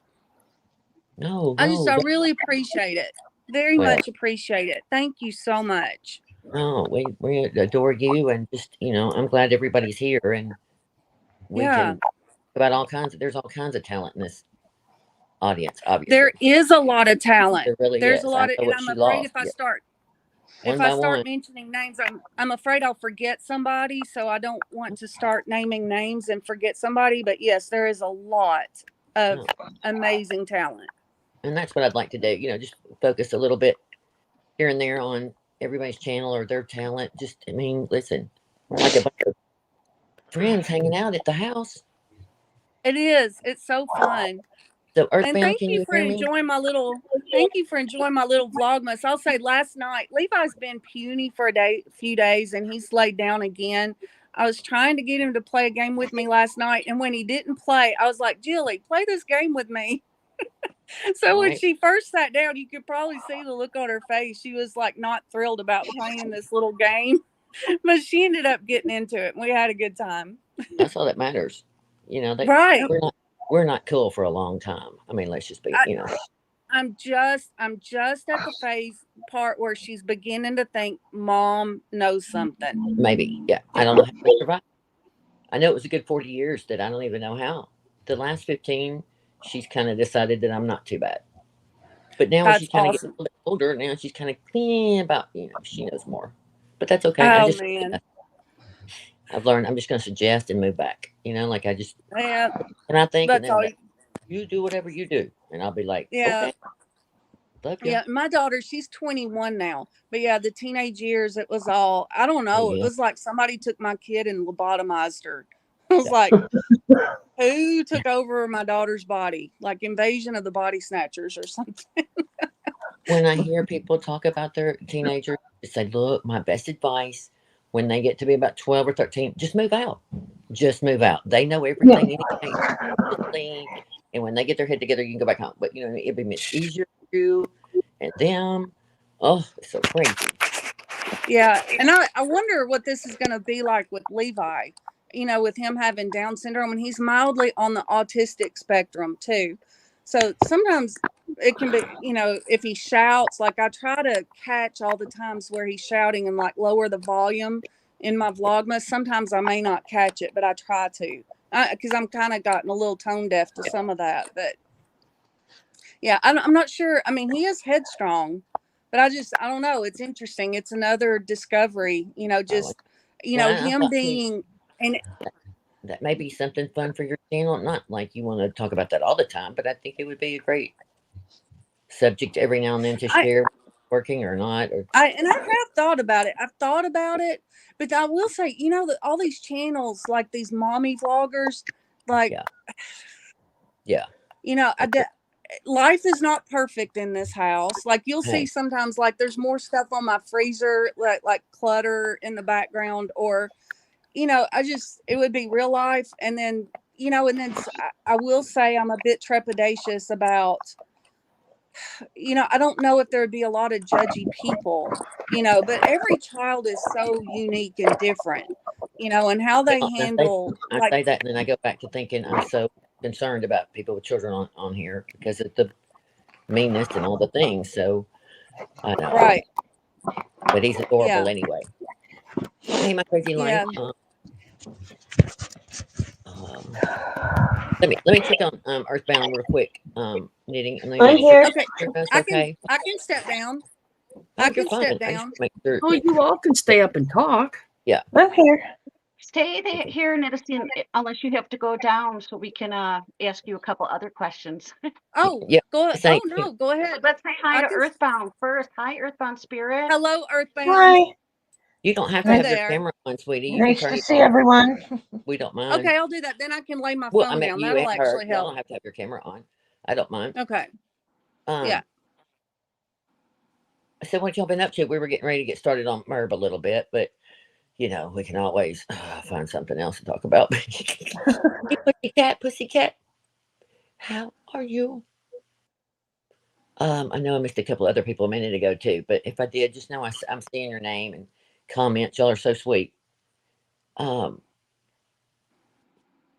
Speaker 2: no,
Speaker 5: I
Speaker 2: no.
Speaker 5: really appreciate it. Very
Speaker 2: Well,
Speaker 5: much appreciate it. Thank you so much.
Speaker 2: no, we adore you, and just I'm glad everybody's here, and we
Speaker 5: Yeah.
Speaker 2: can about all kinds. There's all kinds of talent in this audience,
Speaker 5: There
Speaker 2: obviously.
Speaker 5: is a lot of talent.
Speaker 2: There really
Speaker 5: There's a
Speaker 2: is. I
Speaker 5: lot of,
Speaker 2: know
Speaker 5: and
Speaker 2: what
Speaker 5: I'm
Speaker 2: she
Speaker 5: afraid
Speaker 2: lost. Yeah,
Speaker 5: if
Speaker 2: one
Speaker 5: I
Speaker 2: by
Speaker 5: start
Speaker 2: one.
Speaker 5: mentioning names, I'm afraid I'll forget somebody. So I don't want to start naming names and forget somebody. But yes, there is a lot of
Speaker 2: No,
Speaker 5: amazing talent.
Speaker 2: and that's what I'd like to do. Just focus a little bit here and there on everybody's channel or their talent. Just, I mean, listen, we're like a bunch of friends hanging out at the house.
Speaker 5: It is. It's so fun.
Speaker 2: So
Speaker 5: And
Speaker 2: Earthbound, can you hear me?
Speaker 5: thank you for enjoying my little vlogmas. I'll say last night, Levi's been puny for few days, and he's laid down again. I was trying to get him to play a game with me last night, and when he didn't play, I was like, Jilly, play this game with me. So when
Speaker 2: Right.
Speaker 5: she first sat down, you could probably see the look on her face. She was like not thrilled about playing this little game, but she ended up getting into it. And we had a good time.
Speaker 2: That's all that matters. You know,
Speaker 5: Right.
Speaker 2: we're not cool for a long time. I mean, let's just be,
Speaker 5: I,
Speaker 2: you know.
Speaker 5: I'm just at the phase part where she's beginning to think mom knows something.
Speaker 2: Maybe. Yeah. I don't know how to survive. I know it was a good 40 years that I don't even know how. The last 15, she's kind of decided that I'm not too bad. But now when
Speaker 5: That's
Speaker 2: she's kind of getting
Speaker 5: awesome.
Speaker 2: a little older, now she's kind of clean about, you know, she knows more. But that's okay.
Speaker 5: Oh man.
Speaker 2: I've learned I'm just going to suggest and move back. You know, like I just,
Speaker 5: Yeah,
Speaker 2: and I think, and
Speaker 5: that's
Speaker 2: then
Speaker 5: all.
Speaker 2: you do whatever you do. And I'll be like,
Speaker 5: Yeah.
Speaker 2: okay, love you.
Speaker 5: Yeah, my daughter, she's 21 now. But yeah, the teenage years, it was all, I don't
Speaker 2: Oh,
Speaker 5: know. It
Speaker 2: yeah.
Speaker 5: was like somebody took my kid and lobotomized her. I was
Speaker 2: Yeah.
Speaker 5: like, who took over my daughter's body? Like Invasion of the Body Snatchers or something.
Speaker 2: When I hear people talk about their teenagers, I say, look, my best advice when they get to be about 12 or 13, just move out. Just move out. They know everything anyway. Just leave. And when they get their head together, you can go back home. But, you know, it'd be much easier for you and them. Oh, it's so crazy.
Speaker 5: Yeah. And I wonder what this is going to be like with Levi, you know, with him having Down syndrome. And he's mildly on the autistic spectrum too. So sometimes it can be, you know, if he shouts, like I try to catch all the times where he's shouting and like lower the volume in my vlogmas. Sometimes I may not catch it, but I try to, because I'm kind of gotten a little tone deaf to some of that. But yeah, I'm not sure. I mean, he is headstrong, but I don't know. It's interesting. It's another discovery, you know,
Speaker 2: Oh,
Speaker 5: just, you know,
Speaker 2: well, I
Speaker 5: him
Speaker 2: thought maybe
Speaker 5: being, and
Speaker 2: that may be something fun for your channel. Not like you want to talk about that all the time, but I think it would be a great subject every now and then to
Speaker 5: I,
Speaker 2: share, working or not. Or
Speaker 5: I have thought about it. I've thought about it, but I will say, you know, that all these channels, like these mommy vloggers, like,
Speaker 2: yeah, yeah,
Speaker 5: you know, life is not perfect in this house. Like you'll see
Speaker 2: hey,
Speaker 5: sometimes, like there's more stuff on my freezer, like clutter in the background, or you know, it would be real life. And then, you know, and then I will say I'm a bit trepidatious about, you know, I don't know if there would be a lot of judgy people, you know, but every child is so unique and different, you know, and how they
Speaker 2: well,
Speaker 5: handle,
Speaker 2: I
Speaker 5: like,
Speaker 2: say that, and then I go back to thinking I'm so concerned about people with children on here because of the meanness and all the things. So I know,
Speaker 5: right.
Speaker 2: but he's adorable
Speaker 5: Yeah.
Speaker 2: anyway. Hey, my crazy life.
Speaker 5: Yeah.
Speaker 2: Um, let me check on Earthbound real quick. Knitting. Let me
Speaker 6: I'm
Speaker 2: make sure
Speaker 6: here.
Speaker 5: Okay.
Speaker 2: that's
Speaker 5: I
Speaker 2: okay.
Speaker 5: can step down.
Speaker 2: Oh,
Speaker 5: I
Speaker 2: you're
Speaker 5: can
Speaker 2: fine.
Speaker 5: step
Speaker 2: I just
Speaker 5: down.
Speaker 2: make sure.
Speaker 3: Oh, you all can stay up and talk.
Speaker 2: Yeah.
Speaker 6: I'm here.
Speaker 4: Stay there, here in Edison, unless you have to go down so we can ask you a couple other questions.
Speaker 5: Oh,
Speaker 2: Yeah.
Speaker 5: go.
Speaker 2: Say,
Speaker 5: Oh no, go ahead.
Speaker 4: Let's say hi
Speaker 5: I
Speaker 4: to
Speaker 5: can.
Speaker 4: Earthbound first. Hi, Earthbound Spirit.
Speaker 5: Hello, Earthbound.
Speaker 6: Hi.
Speaker 2: you don't have to
Speaker 5: Hi
Speaker 2: have your
Speaker 6: Nice,
Speaker 5: there.
Speaker 2: camera on, sweetie. You can
Speaker 6: nice
Speaker 2: turn
Speaker 6: to
Speaker 2: it
Speaker 6: see
Speaker 2: off.
Speaker 6: everyone.
Speaker 2: We don't mind.
Speaker 5: Okay, I'll do that. Then I can lay my
Speaker 2: Well, I
Speaker 5: phone
Speaker 2: meant
Speaker 5: down.
Speaker 2: you
Speaker 5: That'll
Speaker 2: and her.
Speaker 5: actually
Speaker 2: Y'all
Speaker 5: help.
Speaker 2: don't have to have your camera on. I don't mind.
Speaker 5: Okay. Yeah.
Speaker 2: Um, so what y'all been up to? We were getting ready to get started on Merb a little bit, but you know we can always find something else to talk about. Hey, pussycat, how are you? I know I missed a couple other people a minute ago too, but if I did, just know I'm seeing your name and comments. Y'all are so sweet. Um,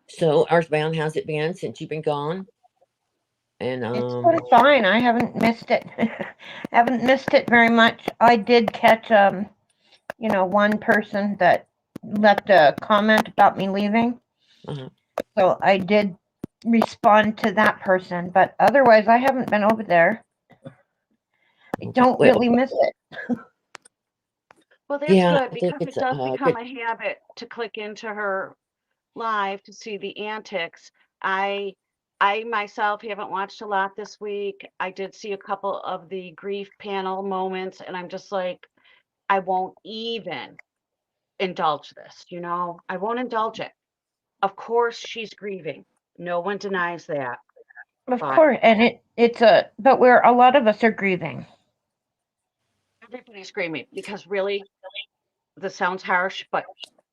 Speaker 2: so Earthbound, how's it been since you've been gone? And
Speaker 6: It's been fine. I haven't missed it. Haven't missed it very much. I did catch one person that left a comment about me leaving.
Speaker 2: uh
Speaker 6: So I did respond to that person, but otherwise I haven't been over there. I don't
Speaker 2: well,
Speaker 6: really miss it.
Speaker 4: Well, that's
Speaker 2: yeah,
Speaker 4: good
Speaker 2: I think
Speaker 4: because
Speaker 2: it's
Speaker 4: it does become
Speaker 2: good.
Speaker 4: a habit to click into her live to see the antics. I I myself haven't watched a lot this week. I did see a couple of the grief panel moments, and I'm just like, I won't even indulge this, you know? I won't indulge it. of course she's grieving. No one denies that.
Speaker 6: Of
Speaker 4: But
Speaker 6: course, and but a lot of us are grieving.
Speaker 4: everybody's screaming because really, this sounds harsh, but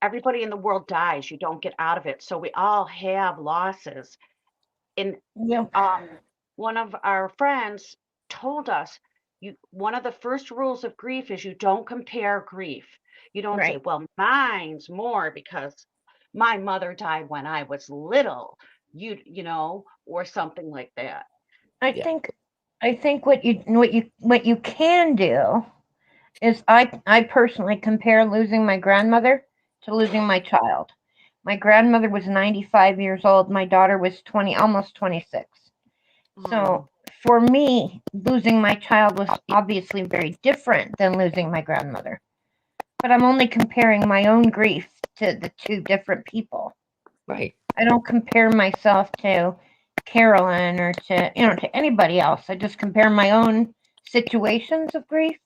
Speaker 4: everybody in the world dies. You don't get out of it. So we all have losses. And
Speaker 6: Yep.
Speaker 4: one of our friends told us one of the first rules of grief is you don't compare grief. You don't say,
Speaker 6: Right.
Speaker 4: well, mine's more because my mother died when I was little, or something like that.
Speaker 6: I
Speaker 2: Yeah.
Speaker 6: think I think what you can do is I personally compare losing my grandmother to losing my child. My grandmother was 95 years old. My daughter was 20, almost 26.
Speaker 4: Oh,
Speaker 6: So for me, losing my child was obviously very different than losing my grandmother. But I'm only comparing my own grief to the two different people.
Speaker 2: Right.
Speaker 6: I don't compare myself to Carolyn or to anybody else. I just compare my own situations of grief,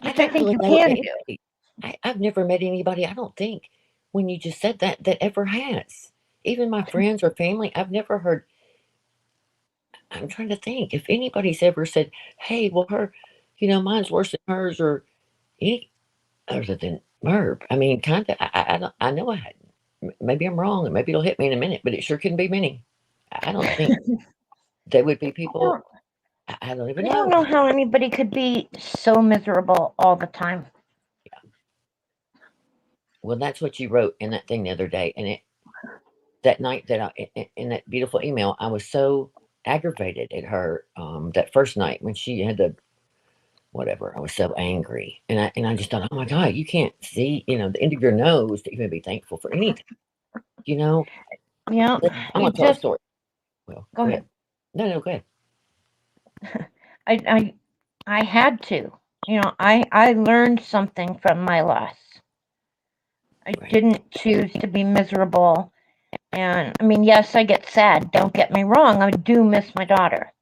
Speaker 2: I
Speaker 6: which I
Speaker 2: don't
Speaker 6: think
Speaker 2: really
Speaker 6: you
Speaker 2: know
Speaker 6: can do.
Speaker 2: anybody. I've never met anybody, I don't think, when you just said that, that ever has. Even my friends or family, I've never heard. I'm trying to think if anybody's ever said, "Hey, well, mine's worse than hers," or any other than Merb. I mean, kind of. I don't. I know I hadn't. Maybe I'm wrong, and maybe it'll hit me in a minute, but it sure couldn't be many. I don't think there would be
Speaker 6: I
Speaker 2: people.
Speaker 6: don't,
Speaker 2: I don't even
Speaker 6: I don't
Speaker 2: know.
Speaker 6: know how anybody could be so miserable all the time.
Speaker 2: Well, that's what you wrote in that thing the other day, and that night that in that beautiful email, I was so aggravated at her that first night when she had the whatever. I was so angry, and I just thought, oh my god, you can't see the end of your nose to even be thankful for anything. You know,
Speaker 6: Yeah,
Speaker 2: I'm
Speaker 6: you
Speaker 2: gonna tell a
Speaker 6: just
Speaker 2: story. Well,
Speaker 6: go
Speaker 2: go
Speaker 6: ahead.
Speaker 2: ahead. No, go ahead.
Speaker 6: I I had to. I learned something from my loss. I
Speaker 2: Right.
Speaker 6: didn't choose to be miserable. And I mean, yes, I get sad. Don't get me wrong. I do miss my daughter.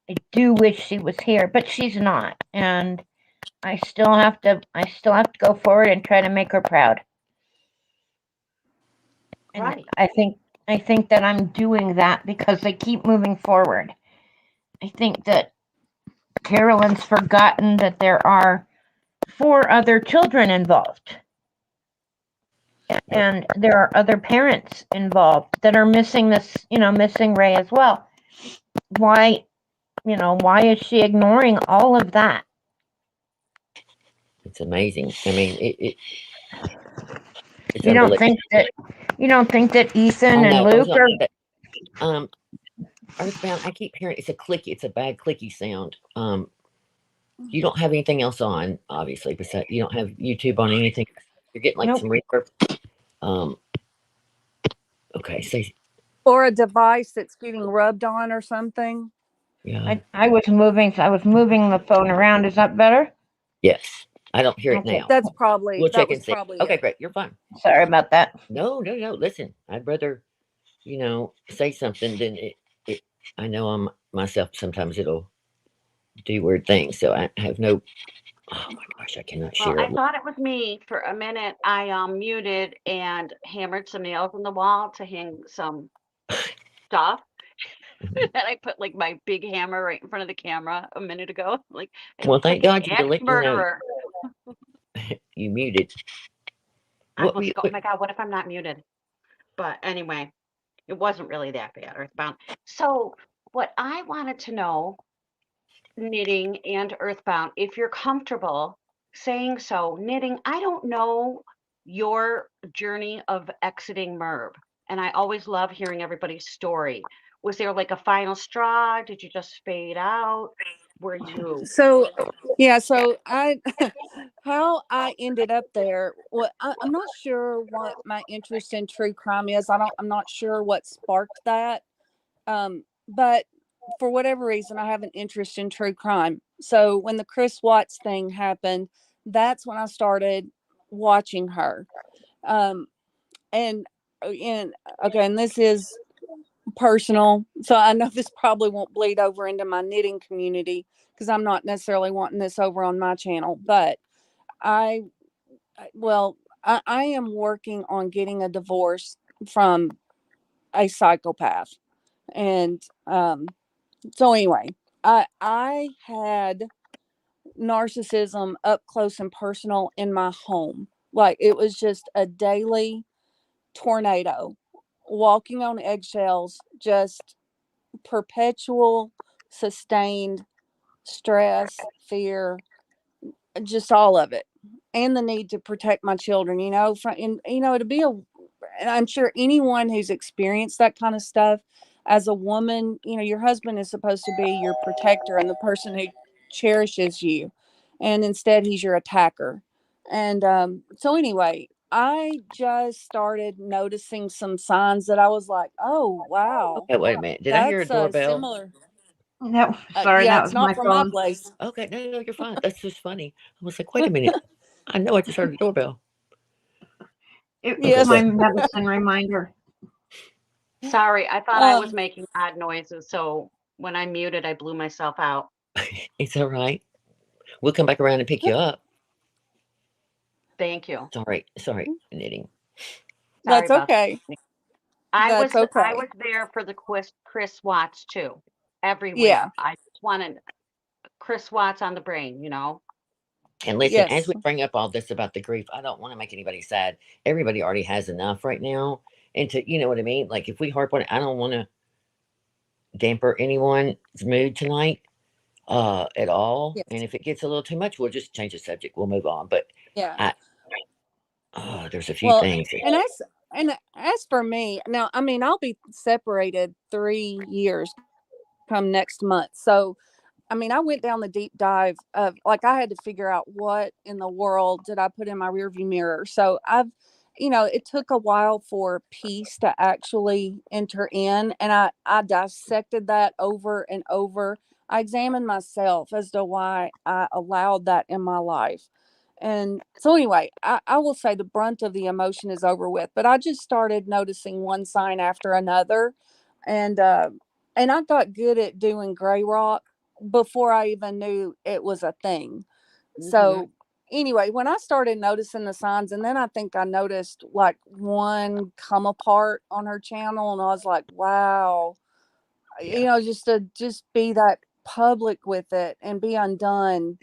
Speaker 6: I do wish she was here, but she's not. And I still have to go forward and try to make her proud. And
Speaker 4: right.
Speaker 6: I think that I'm doing that because I keep moving forward. I think that Carolyn's forgotten that there are 4 other children involved.
Speaker 2: Right.
Speaker 6: And there are other parents involved that are missing Ray as well. Why is she ignoring all of that?
Speaker 2: It's amazing. I mean, it's
Speaker 6: You don't
Speaker 2: unbelievable.
Speaker 6: think that you don't think that Ethan
Speaker 2: I
Speaker 6: and
Speaker 2: know. I was
Speaker 6: Luke
Speaker 2: going
Speaker 6: are
Speaker 2: to say that. Earthbound. I keep hearing it's a clicky. It's a bad clicky sound. You don't have anything else on, obviously. Besides, you don't have YouTube on anything. You're getting like
Speaker 6: nope.
Speaker 2: some reverb. Um. Okay. Say
Speaker 5: Or a device that's getting rubbed on or something.
Speaker 2: yeah.
Speaker 6: I was moving the phone around. Is that better?
Speaker 2: Yes. I don't hear it
Speaker 6: Okay.
Speaker 2: now.
Speaker 5: That
Speaker 2: We'll check
Speaker 5: was
Speaker 2: and see.
Speaker 5: probably
Speaker 2: Okay,
Speaker 5: it.
Speaker 2: great. You're fine.
Speaker 6: Sorry about that.
Speaker 2: No, no, no. Listen, I'd rather, say something than it. I know I'm myself. Sometimes it'll do weird things. So I have no. Oh my gosh, I cannot
Speaker 4: Well,
Speaker 2: share
Speaker 4: I
Speaker 2: it.
Speaker 4: thought it was me for a minute. I muted and hammered some nails on the wall to hang some stuff.
Speaker 2: Mhm.
Speaker 4: And I put like my big hammer right in front of the camera a minute ago. Like I
Speaker 2: Well,
Speaker 4: look
Speaker 2: thank
Speaker 4: like an
Speaker 2: God you
Speaker 4: axe
Speaker 2: delete.
Speaker 4: murderer.
Speaker 2: You muted.
Speaker 4: I
Speaker 2: What were
Speaker 4: was
Speaker 2: you?
Speaker 4: oh my God, what if I'm not muted? But anyway, it wasn't really that bad, Earthbound. So what I wanted to know, knitting and Earthbound, if you're comfortable saying so, knitting, I don't know your journey of exiting Merb. And I always love hearing everybody's story. Was there like a final straw? Did you just fade out? Were you
Speaker 5: So, yeah, so I, how I ended up there, well, I'm not sure what my interest in true crime is. I'm not sure what sparked that. But for whatever reason, I have an interest in true crime. So when the Chris Watts thing happened, that's when I started watching her. Um, and okay, and this is personal, so I know this probably won't bleed over into my knitting community because I'm not necessarily wanting this over on my channel. But I, well, I am working on getting a divorce from a psychopath. And so anyway, I had narcissism up close and personal in my home. Like it was just a daily tornado, walking on eggshells, just perpetual, sustained stress, fear, just all of it. And the need to protect my children, from, and, to be and I'm sure anyone who's experienced that kind of stuff as a woman, your husband is supposed to be your protector and the person who cherishes you. And instead, he's your attacker. And so, anyway, I just started noticing some signs that I was like, oh, wow,
Speaker 2: Okay, wait a minute. Did I hear a
Speaker 5: that's
Speaker 2: doorbell?
Speaker 5: similar.
Speaker 6: No, sorry,
Speaker 5: Yeah,
Speaker 6: that
Speaker 5: it's
Speaker 6: was my
Speaker 5: not from my
Speaker 6: phone.
Speaker 5: place.
Speaker 2: Okay, no, you're fine. That's just funny. I was like, wait a minute. I know I just heard a doorbell. Okay,
Speaker 6: It's my
Speaker 5: Yes.
Speaker 2: but
Speaker 6: medicine reminder.
Speaker 4: Sorry, I thought I was
Speaker 5: Um,
Speaker 4: making odd noises, so when I muted, I blew myself out.
Speaker 2: it's all right. We'll come back around and pick you up.
Speaker 4: Thank you.
Speaker 2: Sorry, knitting.
Speaker 4: Sorry
Speaker 5: that's
Speaker 4: about
Speaker 5: okay.
Speaker 4: that.
Speaker 5: That's
Speaker 4: I
Speaker 5: okay.
Speaker 4: was there for the Chris Watts too.
Speaker 5: Yeah.
Speaker 4: Everywhere. I just wanted Chris Watts on the brain,
Speaker 2: And listen, as
Speaker 5: Yes.
Speaker 2: we bring up all this about the grief, I don't want to make anybody sad. Everybody already has enough right now. And you know what I mean? Like if we harp on it, I don't want to damper anyone's mood tonight at all. And
Speaker 5: Yes.
Speaker 2: if it gets a little too much, we'll just change the subject. We'll move on. But
Speaker 5: Yeah.
Speaker 2: I there's a few
Speaker 5: Well,
Speaker 2: things.
Speaker 5: and as for me, now, I mean, I'll be separated 3 years come next month. So, I mean, I went down the deep dive of, like, I had to figure out what in the world did I put in my rearview mirror. So it took a while for peace to actually enter in, and I dissected that over and over. I examined myself as to why I allowed that in my life. And so anyway, I will say the brunt of the emotion is over with, but I just started noticing one sign after another. And I got good at doing gray rock before I even knew it was a thing.
Speaker 4: hmm
Speaker 5: So anyway, when I started noticing the signs, and then I think I noticed like one come apart on her channel, and I was like, wow,
Speaker 2: Yeah.
Speaker 5: just to just be that public with it and be undone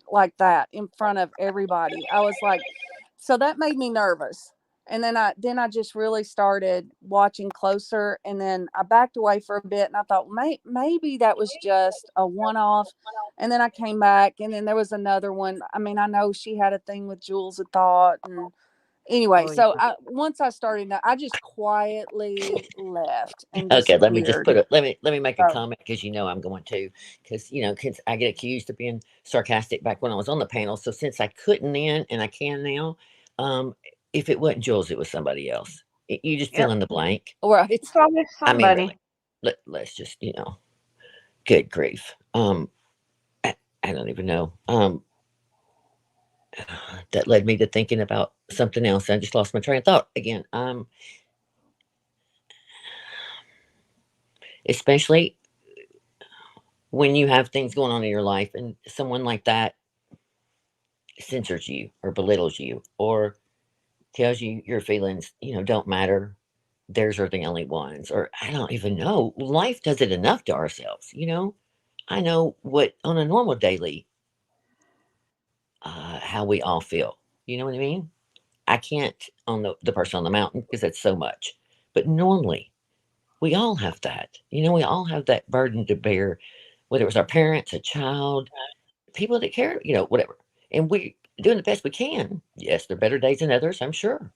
Speaker 5: like that in front of everybody. I was like, so that made me nervous. And then I just really started watching closer, and then I backed away for a bit, and I thought maybe that was just a one off. And then I came back, and then there was another one. I mean, I know she had a thing with Jules of Thought, and anyway,
Speaker 4: Oh
Speaker 5: so
Speaker 4: yeah.
Speaker 5: once I started, I just quietly left and
Speaker 2: Okay, let me just
Speaker 5: disappeared.
Speaker 2: let me make a
Speaker 5: So
Speaker 2: comment because I'm going to, because 'cause I get accused of being sarcastic back when I was on the panel. So since I couldn't then and I can now, um, if it wasn't Jules, it was somebody else. You just fill
Speaker 6: Yep,
Speaker 2: in the blank.
Speaker 5: right.
Speaker 6: it's always
Speaker 2: I mean,
Speaker 6: somebody.
Speaker 2: really, let's just good grief. I don't even know. That led me to thinking about something else. I just lost my train of thought again. Especially when you have things going on in your life and someone like that censors you or belittles you or tells you your feelings, don't matter. Theirs are the only ones. Or I don't even know. Life does it enough to ourselves. I know what on a normal daily, how we all feel. You know what I mean? I can't on the person on the mountain because that's so much. But normally, we all have that. We all have that burden to bear, whether it was our parents, a child, people that care, whatever. And we doing the best we can. Yes, there are better days than others, I'm sure.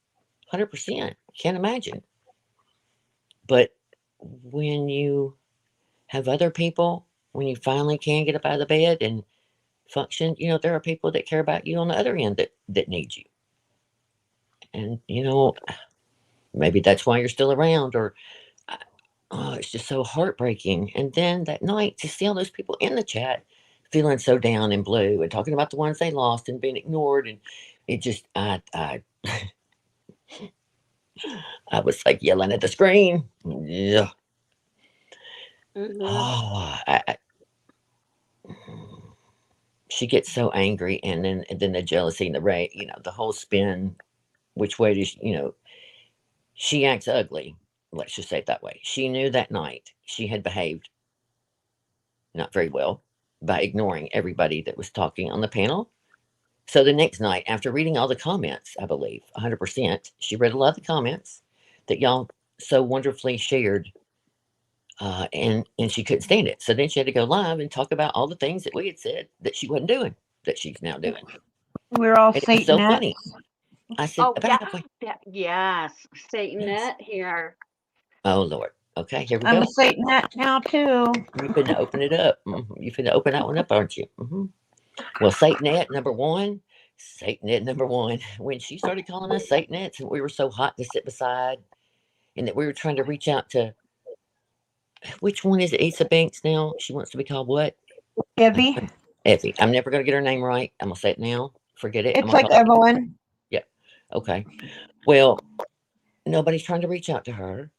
Speaker 2: 100%. Can't imagine. But when you have other people, when you finally can get up out of the bed and function, there are people that care about you on the other end that need you. And, maybe that's why you're still around or oh, it's just so heartbreaking. And then that night to see all those people in the chat feeling so down and blue and talking about the ones they lost and being ignored. And it just, I was like yelling at the screen. Yeah.
Speaker 4: hmm
Speaker 2: Oh, she gets so angry. And then the jealousy and the rage, the whole spin. which way does she acts ugly. Let's just say it that way. She knew that night she had behaved not very well by ignoring everybody that was talking on the panel. So the next night, after reading all the comments, I believe 100%, she read a lot of the comments that y'all so wonderfully shared, and she couldn't stand it. So then she had to go live and talk about all the things that we had said that she wasn't doing, that she's now doing.
Speaker 6: We're all
Speaker 2: And it was so
Speaker 6: Satanettes.
Speaker 2: funny. I said,
Speaker 4: Oh,
Speaker 2: about
Speaker 4: yeah.
Speaker 2: halfway.
Speaker 4: Yes.
Speaker 2: Yes.
Speaker 4: Satanette here.
Speaker 2: Oh, Lord. Okay, here we
Speaker 6: I'm
Speaker 2: go.
Speaker 6: a Satanette now too.
Speaker 2: You finna open it up. You finna open that one up, aren't you? Well, Satanette number one. Satanette number one. When she started calling us Satanettes and we were so hot to sit beside, and that we were trying to reach out to, which one is it? Asa Banks now? She wants to be called what?
Speaker 6: Evie.
Speaker 2: Effie. I'm never going to get her name right. I'm going to say it now. Forget it. I'm
Speaker 6: It's
Speaker 2: going to
Speaker 6: like
Speaker 2: call her.
Speaker 6: Evelyn.
Speaker 2: Yeah. Okay. Well, nobody's trying to reach out to her.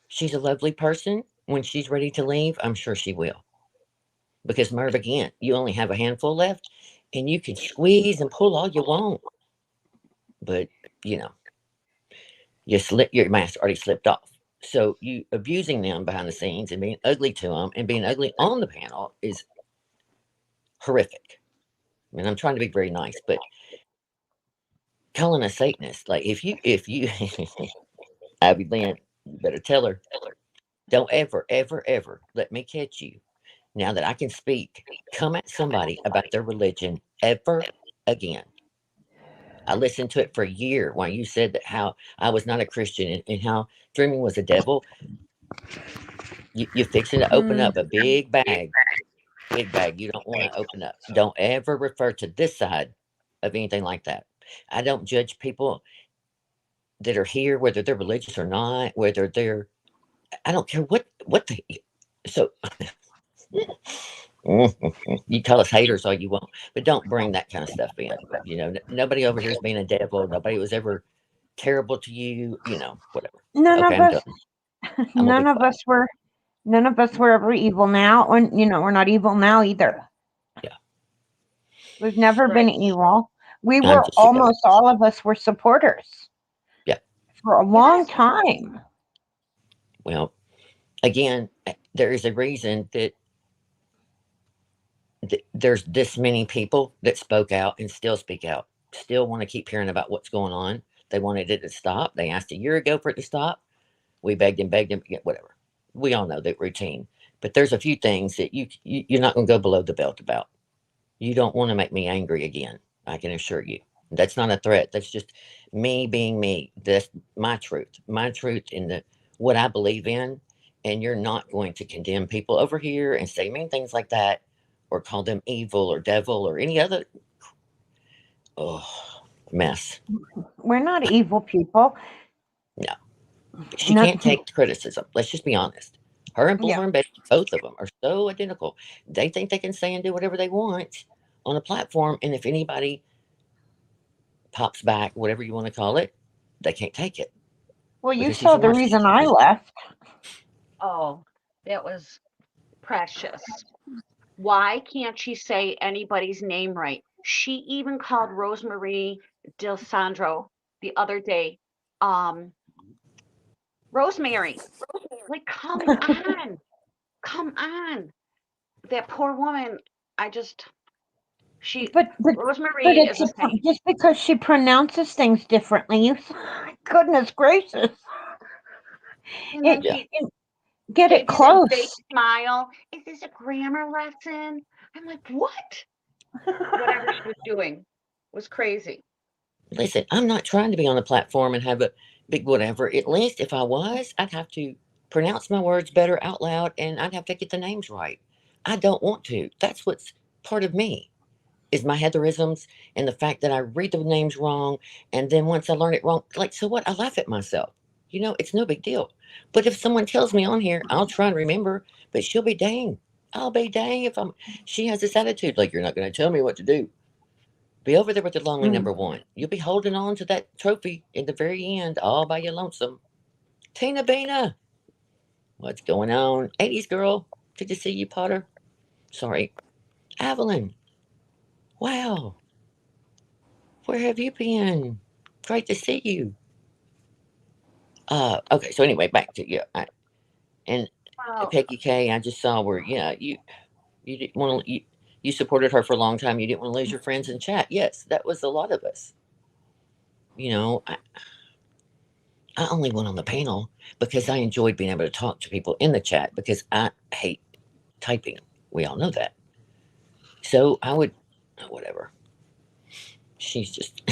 Speaker 2: She's a lovely person. When she's ready to leave, I'm sure she will. Because Merv, again, you only have a handful left, and you can squeeze and pull all you want. But, your mask already slipped off. So you abusing them behind the scenes and being ugly to them and being ugly on the panel is horrific. I mean, I'm trying to be very nice, but calling a Satanist, like if you, Abby Lynn, you better tell her, don't ever, ever, ever let me catch you now that I can speak, come at somebody about their religion ever again. I listened to it for a year while you said that how I was not a Christian and how dreaming was a devil. You're fixing to open up a big bag you don't want to open up. Don't ever refer to this side of anything like that. I don't judge people that are here, whether they're religious or not, whether they're, I don't care what they, so you call us haters all you want, but don't bring that kind of stuff in. Nobody over here is being a devil. Nobody was ever terrible to you, whatever.
Speaker 6: None
Speaker 2: Okay,
Speaker 6: of
Speaker 2: I'm
Speaker 6: us.
Speaker 2: done. I'm gonna be
Speaker 6: None of
Speaker 2: quiet.
Speaker 6: us were. None of us were ever evil now, and we're not evil now either.
Speaker 2: Yeah.
Speaker 6: We've never been
Speaker 4: Right.
Speaker 6: evil. We
Speaker 2: I'm
Speaker 6: were
Speaker 2: just sick of it.
Speaker 6: almost all of us were supporters.
Speaker 2: Yeah.
Speaker 6: For a long
Speaker 4: Yes.
Speaker 6: time.
Speaker 2: Well, again, there is a reason that there's this many people that spoke out and still speak out, still want to keep hearing about what's going on. They wanted it to stop. They asked a year ago for it to stop. We begged and whatever. We all know that routine. But there's a few things that you're not going to go below the belt about. You don't want to make me angry again. I can assure you. That's not a threat. That's just me being me. That's my truth. My truth in what I believe in. And you're not going to condemn people over here and say mean things like that, or call them evil or devil or any other mess.
Speaker 6: We're not evil people.
Speaker 2: No, she
Speaker 6: Not,
Speaker 2: can't take the criticism. Let's just be honest. Her and
Speaker 6: yeah.
Speaker 2: Bullhorn Betty, both of them, are so identical. They think they can say and do whatever they want on a platform, and if anybody pops back, whatever you want to call it, they can't take it
Speaker 6: Well, you
Speaker 2: because she's
Speaker 6: saw
Speaker 2: a
Speaker 6: the reason
Speaker 2: narcissist.
Speaker 6: I left.
Speaker 4: Oh, that was precious. Why can't she say anybody's name right? She even called Rosemary Del Sandro the other day. Rosemary, like, come on. Come on. That poor woman. I just, she,
Speaker 6: But
Speaker 4: Rosemary is
Speaker 6: it's
Speaker 4: a saint.
Speaker 6: just because she pronounces things differently. Goodness gracious.
Speaker 4: And then
Speaker 6: It,
Speaker 2: Yeah.
Speaker 4: she
Speaker 6: get it
Speaker 4: gave you that
Speaker 6: close.
Speaker 4: fake smile. Is this a grammar lesson? I'm like, what? Whatever she was doing was crazy.
Speaker 2: Listen, I'm not trying to be on the platform and have a big whatever. At least if I was, I'd have to pronounce my words better out loud and I'd have to get the names right. I don't want to. That's what's part of me is my heatherisms and the fact that I read the names wrong. And then once I learn it wrong, like, so what? I laugh at myself. It's no big deal. But if someone tells me on here, I'll try and remember, but she'll be dang. I'll be dang if she has this attitude like, you're not going to tell me what to do. Be over there with the lonely number one. You'll be holding on to that trophy in the very end, all by your lonesome. Tina Bina, what's going on? 80s girl, good to see you, Potter. Sorry. Evelyn, wow, where have you been? Great to see you. Okay, so anyway, back to you. And
Speaker 4: Well,
Speaker 2: Peggy K, I just saw where you didn't want to you supported her for a long time. You didn't want to lose your friends in chat. Yes, that was a lot of us. You know, I only went on the panel because I enjoyed being able to talk to people in the chat because I hate typing. We all know that. So I would, whatever. She's just,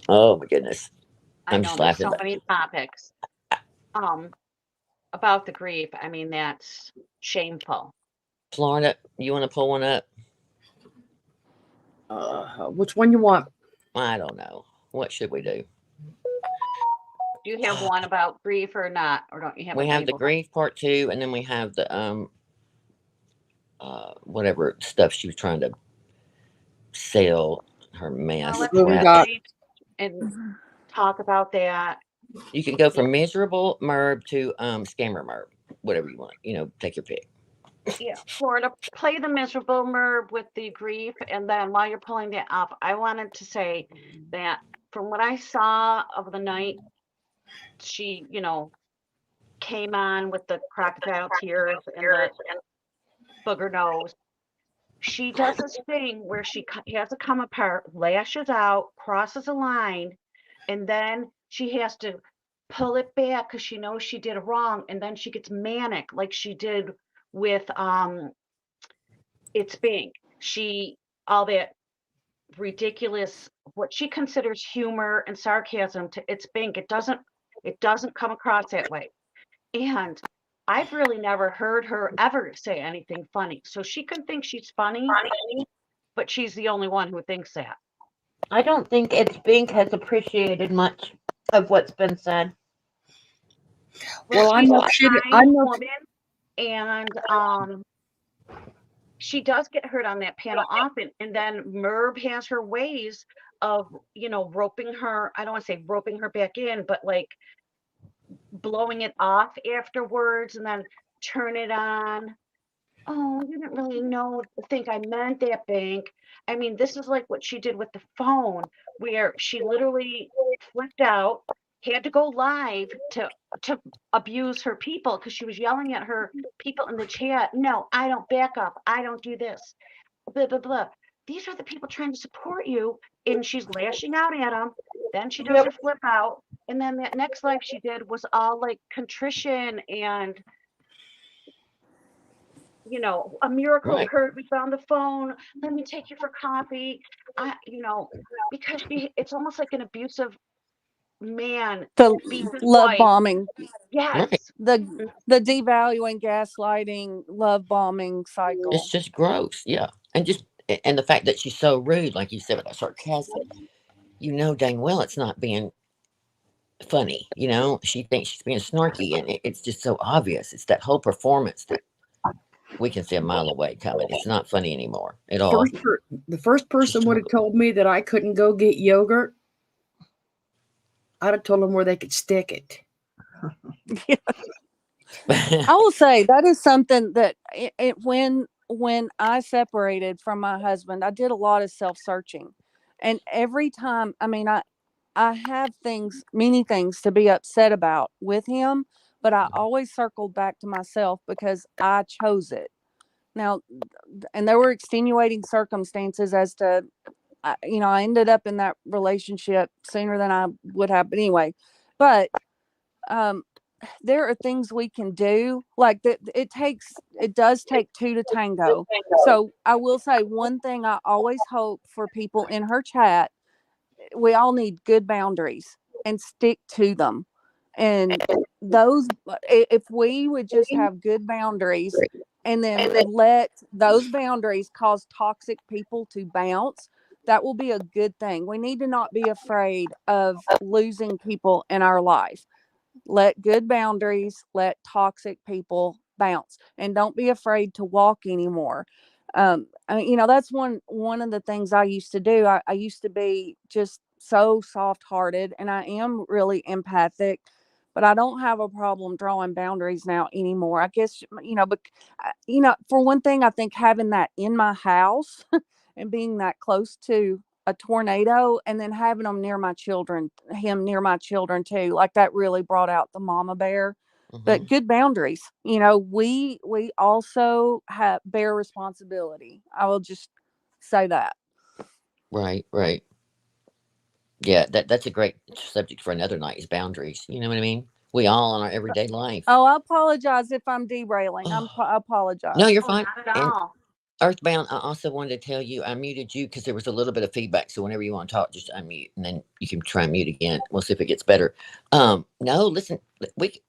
Speaker 2: oh my goodness.
Speaker 4: I
Speaker 2: I'm
Speaker 4: know
Speaker 2: just
Speaker 4: there's
Speaker 2: laughing.
Speaker 4: so many topics. About the grief. I mean, that's shameful.
Speaker 2: Florida, you want to pull one up?
Speaker 3: Which one you want?
Speaker 2: I don't know. What should we do?
Speaker 4: Do you have one about grief or not? Or don't you have
Speaker 2: We
Speaker 4: a
Speaker 2: have the
Speaker 4: grief one?
Speaker 2: grief part 2, and then we have the whatever stuff she was trying to sell, her mess
Speaker 4: Let's
Speaker 3: What we
Speaker 4: do
Speaker 2: crap.
Speaker 3: got?
Speaker 4: grief and talk about that.
Speaker 2: You can go from miserable Merb to scammer Merb, whatever you want. Take your pick.
Speaker 4: Yeah, Florida, play the miserable Merb with the grief. And then while you're pulling that up, I wanted to say that from what I saw of the night, she, came on with the crocodile tears and the booger nose. She does this thing where she has to come apart, lashes out, crosses a line, and then she has to pull it back because she knows she did wrong, and then she gets manic like she did with It's Pink. She all that ridiculous what she considers humor and sarcasm to It's Pink. It doesn't come across that way. And I've really never heard her ever say anything funny. So she can think she's funny, but she's the only one who thinks that.
Speaker 6: I don't think It's Bink has appreciated much of what's been said.
Speaker 3: Well, I
Speaker 4: She's
Speaker 3: know
Speaker 4: a
Speaker 3: she. I
Speaker 4: kind
Speaker 3: know.
Speaker 4: woman, and she does get hurt on that panel often. And then Merb has her ways of, roping her. I don't want to say roping her back in, but like blowing it off afterwards and then turn it on. Oh, you didn't really think I meant that, Bank. I mean, this is like what she did with the phone, where she literally flipped out, had to go live to abuse her people because she was yelling at her people in the chat. No, I don't back up. I don't do this. Blah blah blah. These are the people trying to support you, and she's lashing out at them. Then she does
Speaker 6: Yep.
Speaker 4: her flip out, and then that next live she did was all like contrition and a miracle
Speaker 2: Right.
Speaker 4: occurred. We found the phone. Let me take you for coffee. Because it's almost like an abusive man
Speaker 5: The
Speaker 4: beats his
Speaker 5: love
Speaker 4: wife.
Speaker 5: bombing,
Speaker 4: Yes.
Speaker 2: Right.
Speaker 5: the devaluing, gaslighting, love bombing cycle.
Speaker 2: It's just gross. Yeah. And the fact that she's so rude, like you said, with that sarcasm, dang well it's not being funny. She thinks she's being snarky, and it's just so obvious. It's that whole performance that we can see a mile away coming. It's not funny anymore at all.
Speaker 3: The first person would have told me that I couldn't go get yogurt. I'd have told them where they could stick it.
Speaker 5: I will say that is something that when I separated from my husband, I did a lot of self-searching, and every time, I mean, I have many things to be upset about with him, but I always circled back to myself because I chose it. Now, and there were extenuating circumstances as to, I ended up in that relationship sooner than I would have. But anyway, but there are things we can do, like that. It does take two to tango. So I will say one thing I always hope for people in her chat: we all need good boundaries and stick to them. And if we would just have good boundaries and then let those boundaries cause toxic people to bounce, that will be a good thing. We need to not be afraid of losing people in our life. Let good boundaries, let toxic people bounce, and don't be afraid to walk anymore. That's one of the things I used to do. I used to be just so soft-hearted, and I am really empathic, but I don't have a problem drawing boundaries now anymore. I guess, but for one thing, I think having that in my house and being that close to a tornado and then having him near my children too. Like that really brought out the mama bear. But good boundaries. You know, we also bear responsibility. I will just say that.
Speaker 2: Right, right. Yeah, that's a great subject for another night is boundaries. You know what I mean? We all in our everyday life.
Speaker 5: Oh, I apologize if I'm derailing. I apologize.
Speaker 2: No, you're
Speaker 4: Oh,
Speaker 2: fine.
Speaker 4: not at
Speaker 2: And
Speaker 4: all.
Speaker 2: Earthbound, I also wanted to tell you I muted you because there was a little bit of feedback. So whenever you want to talk, just unmute and then you can try and mute again. We'll see if it gets better. No, listen, we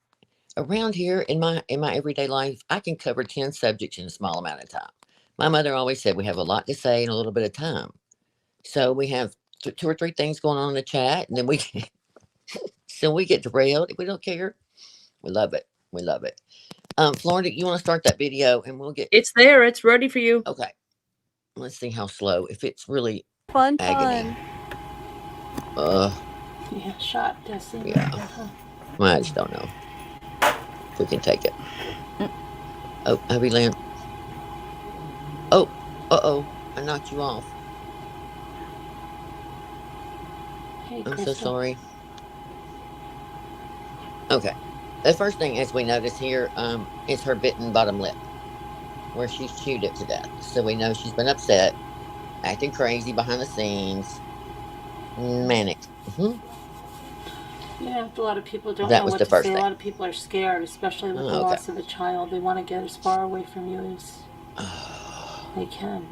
Speaker 2: around here in my everyday life, I can cover 10 subjects in a small amount of time. My mother always said we have a lot to say in a little bit of time. So we have two or three things going on in the chat, and then so we get derailed. We don't care. We love it. We love it. Florida, you want to start that video, and we'll get.
Speaker 3: It's there. It's ready for you.
Speaker 2: Okay. Let's see how slow. If it's really
Speaker 5: Fun.
Speaker 2: agony.
Speaker 7: Yeah, shot Destiny.
Speaker 2: Yeah. I just don't know if we can take it. Oh, heavy land. Oh, I knocked you off.
Speaker 7: Hey,
Speaker 2: I'm so
Speaker 7: Crystal.
Speaker 2: sorry. Okay. The first thing, as we notice here, is her bitten bottom lip, where she's chewed it to death. So we know she's been upset, acting crazy behind the scenes, manic.
Speaker 7: Yeah, a lot of people don't
Speaker 2: That
Speaker 7: know
Speaker 2: was
Speaker 7: what
Speaker 2: the
Speaker 7: to
Speaker 2: first
Speaker 7: say. A
Speaker 2: thing.
Speaker 7: lot of people are scared, especially with the
Speaker 2: Oh, okay.
Speaker 7: loss of a child. They want to get as far away from you as they can.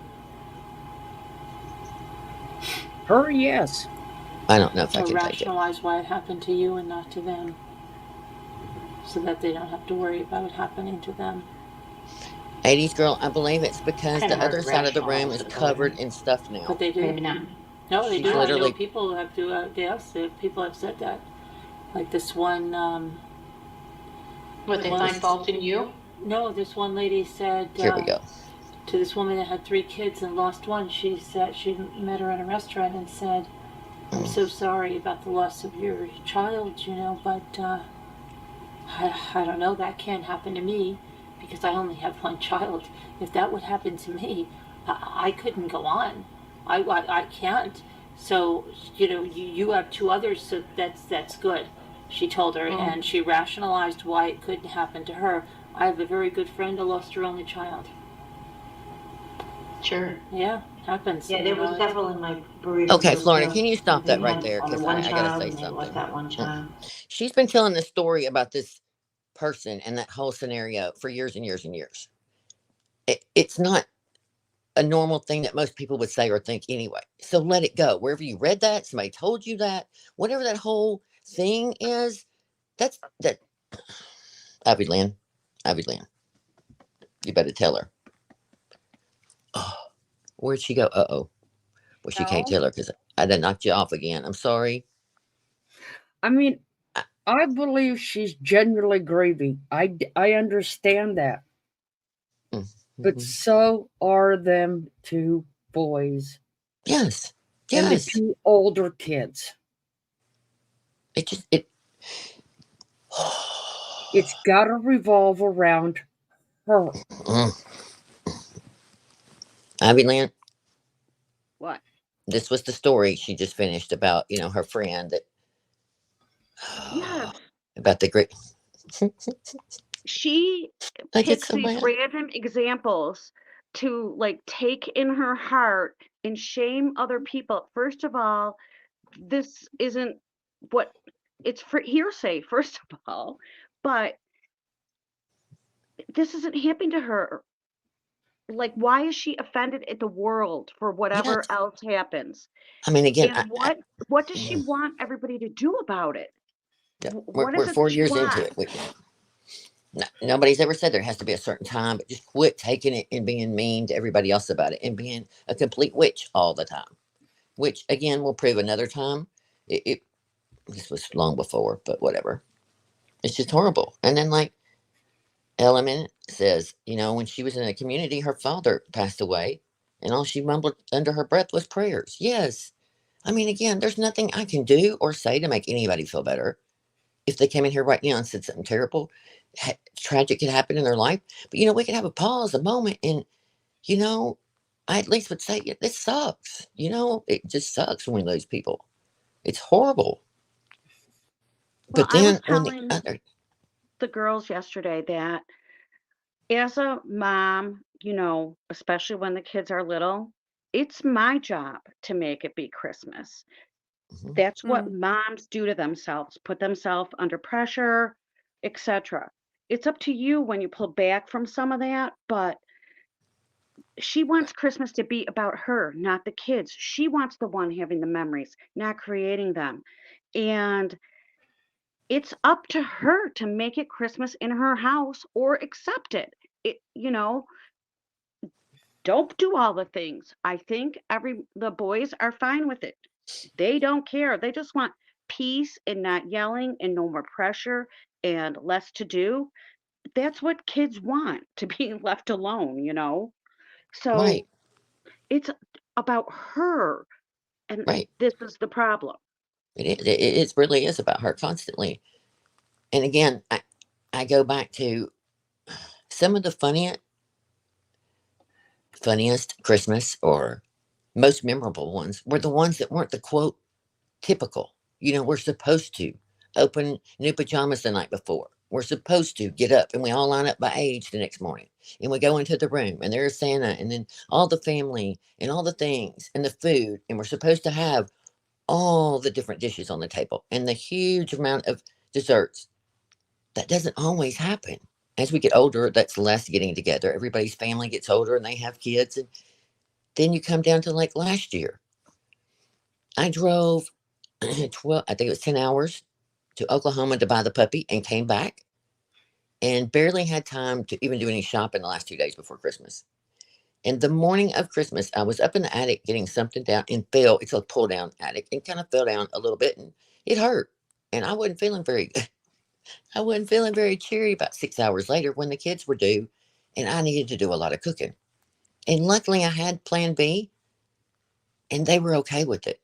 Speaker 3: Her, yes.
Speaker 2: I don't know if I
Speaker 7: Or
Speaker 2: can take it.
Speaker 7: rationalize why it happened to you and not to them, so that they don't have to worry about it happening to them.
Speaker 2: 80s girl, I believe it's because
Speaker 8: Kinda
Speaker 2: the
Speaker 8: hard
Speaker 2: other
Speaker 8: to
Speaker 2: side of the room
Speaker 8: rationalize
Speaker 2: is
Speaker 8: it, though,
Speaker 2: covered
Speaker 8: isn't
Speaker 2: in stuff now.
Speaker 7: But they do.
Speaker 8: Maybe not.
Speaker 7: No, they
Speaker 2: She's
Speaker 7: do. I know
Speaker 2: literally-
Speaker 7: people have to. Yes, people have said that. Like this one.
Speaker 8: What, they
Speaker 7: Well,
Speaker 8: find
Speaker 7: this-
Speaker 8: fault in you?
Speaker 7: No, this one lady said.
Speaker 2: Here we go.
Speaker 7: To this woman that had 3 kids and lost one, she said she met her in a restaurant and said, "I'm so sorry about the loss of your child, you know, but I don't know, that can't happen to me because I only have one child. If that would happen to me, I couldn't go on. I can't. So, you know, you have 2 others, so that's good," she told her, and she rationalized why it couldn't happen to her. I have a very good friend who lost her only child.
Speaker 8: Sure.
Speaker 7: Yeah, happens.
Speaker 8: Yeah, there
Speaker 7: you
Speaker 8: was
Speaker 7: know.
Speaker 8: several in my bereavement
Speaker 2: Okay,
Speaker 8: group,
Speaker 2: Florida,
Speaker 8: too.
Speaker 2: can you stop
Speaker 8: They
Speaker 2: that right
Speaker 8: had
Speaker 2: there?
Speaker 8: only
Speaker 2: Because
Speaker 8: one
Speaker 2: I gotta
Speaker 8: child,
Speaker 2: say
Speaker 8: and they lost
Speaker 2: something.
Speaker 8: that one child.
Speaker 2: She's been telling this story about this person and that whole scenario for years and years and years. It's not a normal thing that most people would say or think anyway. So let it go. Wherever you read that, somebody told you that, whatever that whole thing is, that's that. Ivy Lynn, you better tell her. Oh, where'd she go? Well, she can't
Speaker 5: No.
Speaker 2: tell her because I done knocked you off again. I'm sorry.
Speaker 3: I mean, I believe she's genuinely grieving. I understand that. But so are them 2 boys
Speaker 2: Yes.
Speaker 3: and the
Speaker 2: Yes.
Speaker 3: 2 older kids. It's got to revolve around her.
Speaker 2: Ivy Lynn,
Speaker 4: What?
Speaker 2: this was the story she just finished about, her friend that
Speaker 4: Yes.
Speaker 2: about the great.
Speaker 4: She
Speaker 2: I get
Speaker 4: picks
Speaker 2: so
Speaker 4: these
Speaker 2: mad.
Speaker 4: random examples to like take in her heart and shame other people. First of all, this isn't what it's for hearsay, first of all, but this isn't happening to her. Like, why is she offended at the world for whatever
Speaker 2: Yes.
Speaker 4: else happens?
Speaker 2: I mean, again,
Speaker 4: And what does she want everybody to do about it? What is
Speaker 2: we're
Speaker 4: it
Speaker 2: 4
Speaker 4: that she
Speaker 2: years into it.
Speaker 4: wants?
Speaker 2: Nobody's ever said there has to be a certain time, but just quit taking it and being mean to everybody else about it and being a complete witch all the time. Which again, we'll prove another time. This was long before, but whatever. It's just horrible. And then, like Element says, when she was in a community, her father passed away, and all she mumbled under her breath was prayers. Yes. I mean, again, there's nothing I can do or say to make anybody feel better. If they came in here right now and said something terrible, tragic could happen in their life. But, we could have a pause, a moment, and, I at least would say, yeah, this sucks. It just sucks when we lose people. It's horrible.
Speaker 4: Well,
Speaker 2: But
Speaker 4: I was
Speaker 2: then when the
Speaker 4: telling
Speaker 2: other,
Speaker 4: the girls yesterday that as a mom, especially when the kids are little, it's my job to make it be Christmas.
Speaker 2: Mhm.
Speaker 4: That's what
Speaker 5: Mm.
Speaker 4: moms do to themselves, put themselves under pressure, etc. It's up to you when you pull back from some of that, but she wants Christmas to be about her, not the kids. She wants the one having the memories, not creating them. And it's up to her to make it Christmas in her house or accept it. Don't do all the things. I think the boys are fine with it. They don't care. They just want peace and not yelling and no more pressure and less to do. That's what kids want, to be left alone.
Speaker 2: right,
Speaker 4: So it's about her, and
Speaker 2: right.
Speaker 4: this is the problem.
Speaker 2: It really is about her constantly. And again, I go back to some of the funniest Christmas or most memorable ones were the ones that weren't the quote typical. We're supposed to open new pajamas the night before. We're supposed to get up and we all line up by age the next morning. And we go into the room and there's Santa and then all the family and all the things and the food. And we're supposed to have all the different dishes on the table and the huge amount of desserts. That doesn't always happen. As we get older, that's less getting together. Everybody's family gets older and they have kids. And then you come down to like last year. I drove 12, I think it was 10 hours to Oklahoma to buy the puppy and came back and barely had time to even do any shopping the last 2 days before Christmas. And the morning of Christmas, I was up in the attic getting something down and fell. It's a pull down attic and kind of fell down a little bit and it hurt. And I wasn't feeling very I wasn't feeling very cheery about 6 hours later when the kids were due and I needed to do a lot of cooking. And luckily I had plan B and they were okay with it.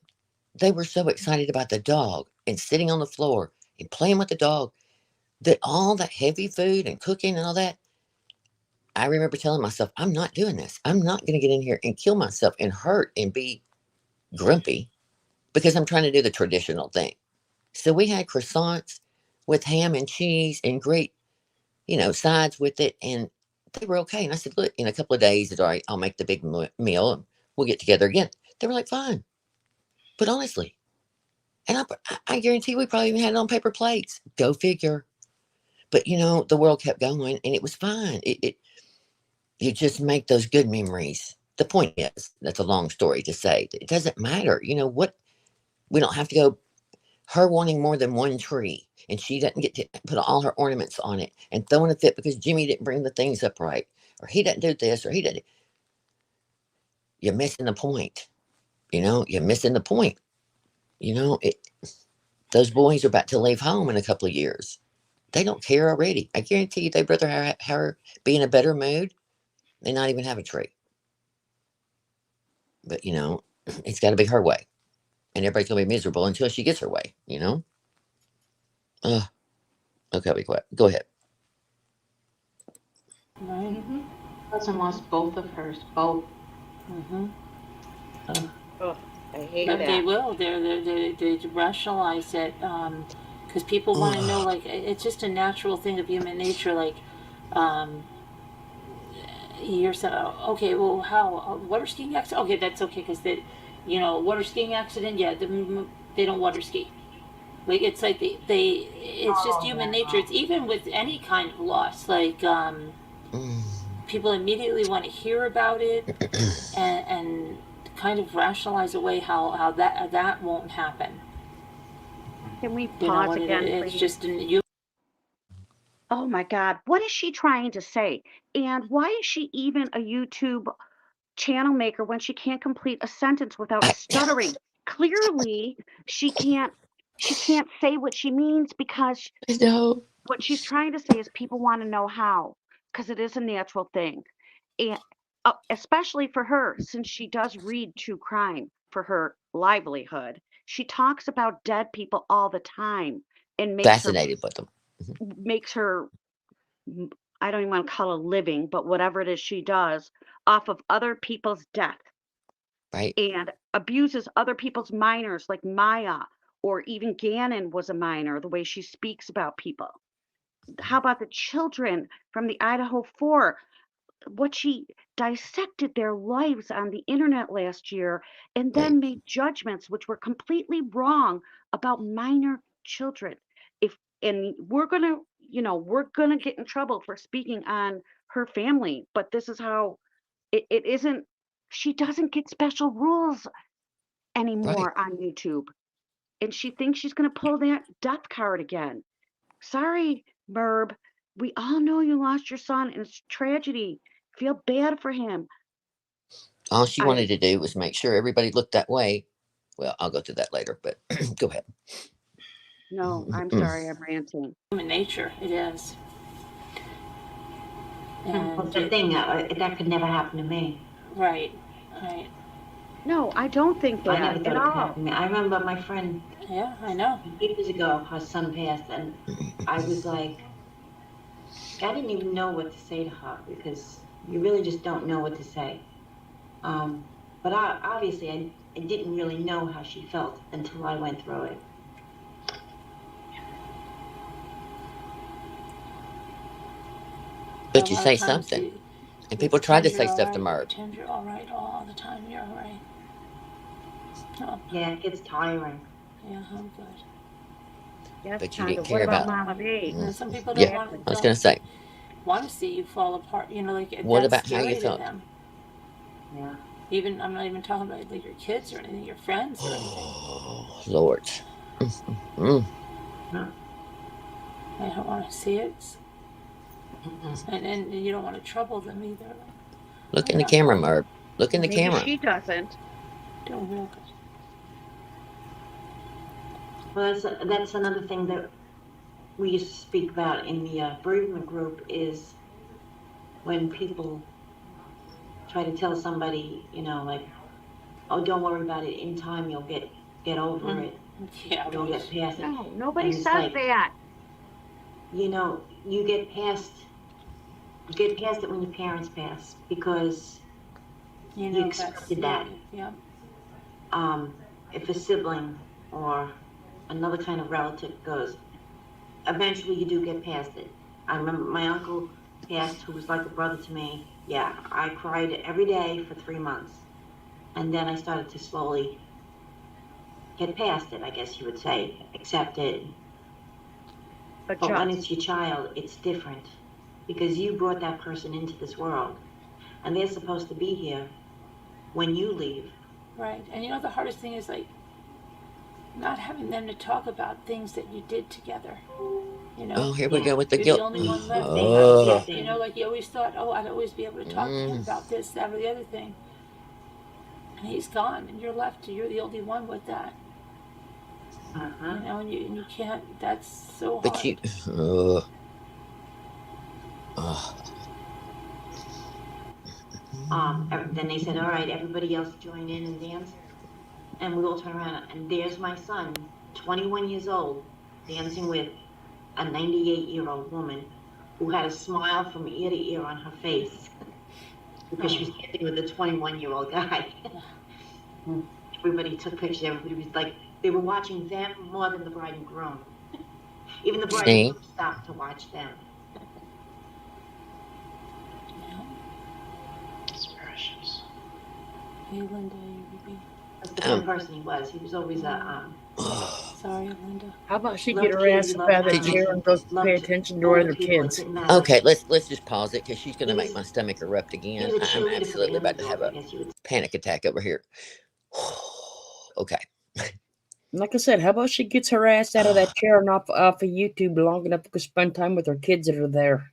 Speaker 2: They were so excited about the dog and sitting on the floor and playing with the dog that all that heavy food and cooking and all that, I remember telling myself, I'm not doing this. I'm not going to get in here and kill myself and hurt and be grumpy because I'm trying to do the traditional thing. So we had croissants with ham and cheese and great, sides with it. And they were okay. And I said, look, in a couple of days, it's all right. I'll make the big meal and we'll get together again. They were like, fine. But honestly, and I guarantee we probably even had it on paper plates. Go figure. But the world kept going and it was fine. You just make those good memories. The point is, that's a long story to say. It doesn't matter. What? We don't have to go. Her wanting more than one tree, and she doesn't get to put all her ornaments on it and throwing a fit because Jimmy didn't bring the things up right, or he doesn't do this, or he doesn't. You're missing the point. You're missing the point. Those boys are about to leave home in a couple of years. They don't care already. I guarantee you, they'd rather have her be in a better mood than not even have a tree. But it's got to be her way, and everybody's gonna be miserable until she gets her way. Uh, okay, be quiet. Go ahead.
Speaker 7: Right?
Speaker 8: Cousin lost both of hers, both.
Speaker 7: Mm-hmm.
Speaker 4: Oh, I hate
Speaker 7: But they
Speaker 4: that.
Speaker 7: will. They rationalize it because people want to know. Like it's just a natural thing of human nature. Like um, you're saying, oh, okay, well, how water skiing accident? Okay, that's okay because water skiing accident. Yeah, they don't water ski. Like it's like it's just human nature. It's even with any kind of loss. Like
Speaker 2: Mm.
Speaker 7: people immediately want to hear about it and kind of rationalize away how that won't happen.
Speaker 4: Can we
Speaker 7: You know
Speaker 4: pause
Speaker 7: what
Speaker 4: again,
Speaker 7: it's
Speaker 4: please?
Speaker 7: just you.
Speaker 4: Oh my God, what is she trying to say? And why is she even a YouTube channel maker when she can't complete a sentence without
Speaker 2: I,
Speaker 4: stuttering? Clearly, she can't say what she means because
Speaker 2: I know.
Speaker 4: what she's trying to say is people want to know how, because it is a natural thing. And especially for her, since she does read true crime for her livelihood, she talks about dead people all the time and
Speaker 2: Fascinated with them.
Speaker 4: makes her I don't even want to call it living, but whatever it is she does, off of other people's death
Speaker 2: Right.
Speaker 4: and abuses other people's minors, like Maya, or even Gannon was a minor, the way she speaks about people. How about the children from the Idaho 4? What she dissected their lives on the internet last year and
Speaker 2: Right.
Speaker 4: then made judgments which were completely wrong about minor children. If and we're gonna, we're gonna get in trouble for speaking on her family, but this is how it isn't. She doesn't get special rules
Speaker 2: Right.
Speaker 4: anymore on YouTube, and she thinks she's gonna pull that death card again. Sorry, Merb. We all know you lost your son and it's a tragedy. Feel bad for him.
Speaker 2: All she
Speaker 4: I
Speaker 2: wanted to do was make sure everybody looked that way. Well, I'll go through that later, but go ahead.
Speaker 4: No, I'm sorry, I'm ranting.
Speaker 7: Human nature, it is.
Speaker 8: Well,
Speaker 7: And
Speaker 8: the thing, that could never happen to me.
Speaker 7: right.
Speaker 4: No, I don't think
Speaker 8: I never
Speaker 4: that
Speaker 8: thought
Speaker 4: at
Speaker 8: it could
Speaker 4: all.
Speaker 8: happen to me. I remember my friend
Speaker 7: Yeah, I know.
Speaker 8: years ago, her son passed, and I was like, I didn't even know what to say to her because you really just don't know what to say. But obviously, I didn't really know how she felt until I went through it.
Speaker 2: But
Speaker 7: A
Speaker 2: you
Speaker 7: lot
Speaker 2: say
Speaker 7: of times
Speaker 2: something,
Speaker 7: you
Speaker 2: and people try to
Speaker 7: pretend
Speaker 2: say
Speaker 7: you're
Speaker 2: stuff to
Speaker 7: all right,
Speaker 2: Merb.
Speaker 7: pretend you're all right all the time. You're all right. Oh,
Speaker 8: Yeah, it gets tiring.
Speaker 7: yeah, I'm good.
Speaker 4: Yes,
Speaker 2: But you
Speaker 4: Tonda.
Speaker 2: didn't
Speaker 4: What
Speaker 2: care
Speaker 4: about
Speaker 2: about.
Speaker 4: Mama V?
Speaker 7: And some people don't
Speaker 2: Yeah,
Speaker 4: Exactly.
Speaker 2: I was gonna say.
Speaker 7: want to see you fall apart. Like
Speaker 2: What
Speaker 7: that's
Speaker 2: about how you
Speaker 7: scary to
Speaker 2: felt?
Speaker 7: them.
Speaker 8: Yeah.
Speaker 7: Even I'm not even talking about like your kids or anything, your friends or anything.
Speaker 2: Oh, Lord. Mm.
Speaker 7: They don't want to see it,
Speaker 8: Mm-mm.
Speaker 7: and you don't want to trouble them either.
Speaker 2: Look in the camera, Merb. Look in the
Speaker 4: Maybe
Speaker 2: camera.
Speaker 4: she doesn't.
Speaker 7: Doing real good.
Speaker 8: Well, that's another thing that we used to speak about in the bereavement group is when people try to tell somebody, like, oh, don't worry about it. In time, you'll get over it.
Speaker 7: Yeah,
Speaker 8: You'll get past it.
Speaker 4: No, nobody
Speaker 8: And it's
Speaker 4: says
Speaker 8: like,
Speaker 4: that.
Speaker 8: you get past it when your parents pass because
Speaker 7: you
Speaker 8: you
Speaker 7: know
Speaker 8: expected that.
Speaker 7: Yeah.
Speaker 8: If a sibling or another kind of relative goes, eventually you do get past it. I remember my uncle passed, who was like a brother to me. Yeah, I cried every day for 3 months. And then I started to slowly get past it, I guess you would say, accept it. But when it's your child, it's different because you brought that person into this world and they're supposed to be here when you leave.
Speaker 7: Right. And the hardest thing is like not having them to talk about things that you did together.
Speaker 2: Oh, here we go with the
Speaker 7: You're
Speaker 2: guilt.
Speaker 7: the only one left.
Speaker 2: Oh.
Speaker 7: Like you always thought, oh, I'd always be able to talk to him about this, that, or the other thing. And he's gone, and you're left. You're the only one with that. And you can't. That's so
Speaker 2: But
Speaker 7: hard.
Speaker 2: you.
Speaker 8: Then they said, all right, everybody else join in and dance. And we all turn around, and there's my son, 21 years old, dancing with a 98-year-old woman who had a smile from ear to ear on her face because she was dancing with a 21-year-old guy. Everybody took pictures. Everybody was like, they were watching them more than the bride and groom. Even the bride and groom stopped to watch them.
Speaker 1: It's precious.
Speaker 7: Hey, Linda, you
Speaker 8: That's the kind of person he was. He was always
Speaker 7: sorry, Linda.
Speaker 3: How about she
Speaker 8: Love
Speaker 3: get her
Speaker 8: kids,
Speaker 3: ass up
Speaker 8: love
Speaker 3: out of the
Speaker 8: animals,
Speaker 3: chair and go
Speaker 8: love
Speaker 3: pay attention to
Speaker 8: older
Speaker 3: other
Speaker 8: people. It
Speaker 3: kids?
Speaker 8: didn't matter.
Speaker 2: Okay, let's just pause it because she's gonna
Speaker 8: He
Speaker 2: make
Speaker 8: was-
Speaker 2: my stomach erupt
Speaker 8: He
Speaker 2: again.
Speaker 8: was a
Speaker 2: I'm
Speaker 8: cheerleader for the
Speaker 2: absolutely about to have
Speaker 8: underdog, I
Speaker 2: a
Speaker 8: guess you would say.
Speaker 2: panic attack over here. Okay.
Speaker 3: Like I said, how about she gets her ass out of that chair and off of YouTube long enough to spend time with her kids that are there?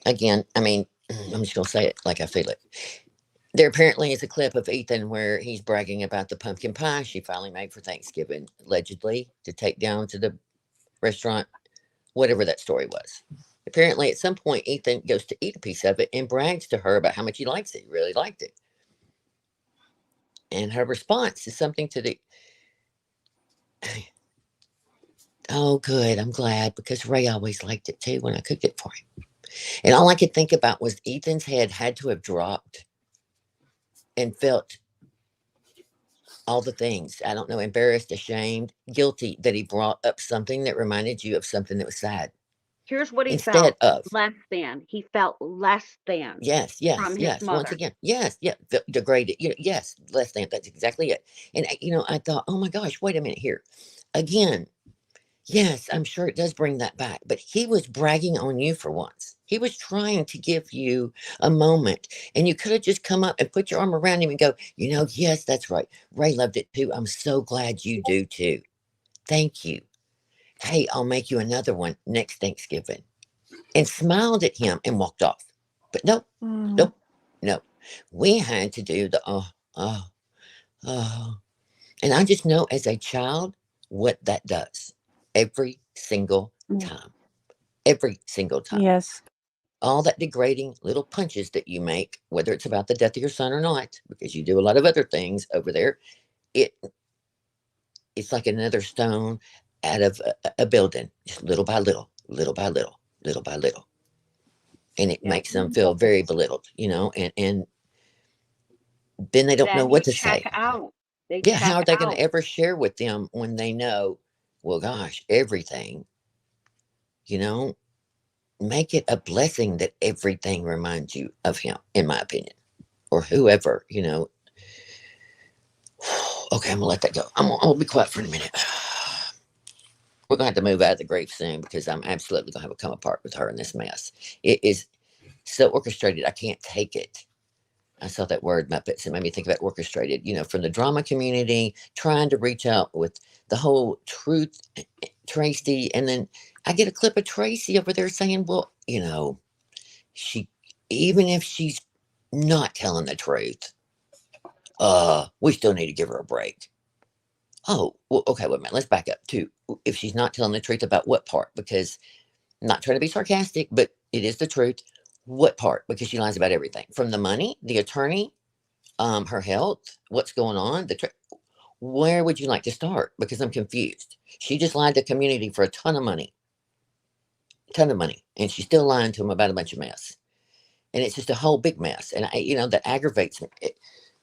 Speaker 2: Again, I mean, I'm just gonna say it like I feel it. There apparently is a clip of Ethan where he's bragging about the pumpkin pie she finally made for Thanksgiving, allegedly to take down to the restaurant, whatever that story was. Apparently, at some point, Ethan goes to eat a piece of it and brags to her about how much he likes it. He really liked it. And her response is something to the, oh, good, I'm glad, because Ray always liked it too when I cooked it for him. And all I could think about was Ethan's head had to have dropped and felt all the things. I don't know, embarrassed, ashamed, guilty that he brought up something that reminded you of something that was sad.
Speaker 4: Here's what he
Speaker 2: Instead
Speaker 4: felt,
Speaker 2: of,
Speaker 4: less than. He felt less than
Speaker 2: yes, yes,
Speaker 4: from his
Speaker 2: yes. Once
Speaker 4: mother.
Speaker 2: again, yes, yeah, degraded. Yes, less than. That's exactly it. And I thought, oh my gosh, wait a minute here. Again, yes, I'm sure it does bring that back. But he was bragging on you for once. He was trying to give you a moment, and you could have just come up and put your arm around him and go, yes, that's right. Ray loved it too. I'm so glad you do too. Thank you. Hey, I'll make you another one next Thanksgiving. And smiled at him and walked off. But nope,
Speaker 5: Mm.
Speaker 2: nope, no. We had to do the oh, oh. And I just know as a child what that does every single
Speaker 5: Mm.
Speaker 2: time. Every single time.
Speaker 5: Yes.
Speaker 2: All that degrading little punches that you make, whether it's about the death of your son or not, because you do a lot of other things over there, it it's like another stone out of a building, just little by little, little by little, little by little. And it
Speaker 4: Yep.
Speaker 2: makes them feel very belittled, and then they don't know
Speaker 4: Then
Speaker 2: what
Speaker 4: they
Speaker 2: to
Speaker 4: check
Speaker 2: say.
Speaker 4: out. They
Speaker 2: Yeah, how
Speaker 4: check
Speaker 2: are they going to
Speaker 4: out.
Speaker 2: ever share with them when they know, well, gosh, everything, you know, make it a blessing that everything reminds you of him, in my opinion, or whoever, Okay, I'm going to let that go. I'm gonna be quiet for a minute. We're going to have to move out of the grave soon because I'm absolutely going to have a come apart with her in this mess. It is so orchestrated. I can't take it. I saw that word Muppets. It made me think about orchestrated, from the drama community, trying to reach out with the whole truth, Tracy. And then I get a clip of Tracy over there saying, well, she, even if she's not telling the truth, we still need to give her a break. Oh, well, okay, wait a minute. Let's back up too. If she's not telling the truth about what part? Because I'm not trying to be sarcastic, but it is the truth. What part? Because she lies about everything from the money, the attorney, her health, what's going on. Where would you like to start? Because I'm confused. She just lied to the community for a ton of money, and she's still lying to them about a bunch of mess. And it's just a whole big mess, and that aggravates me.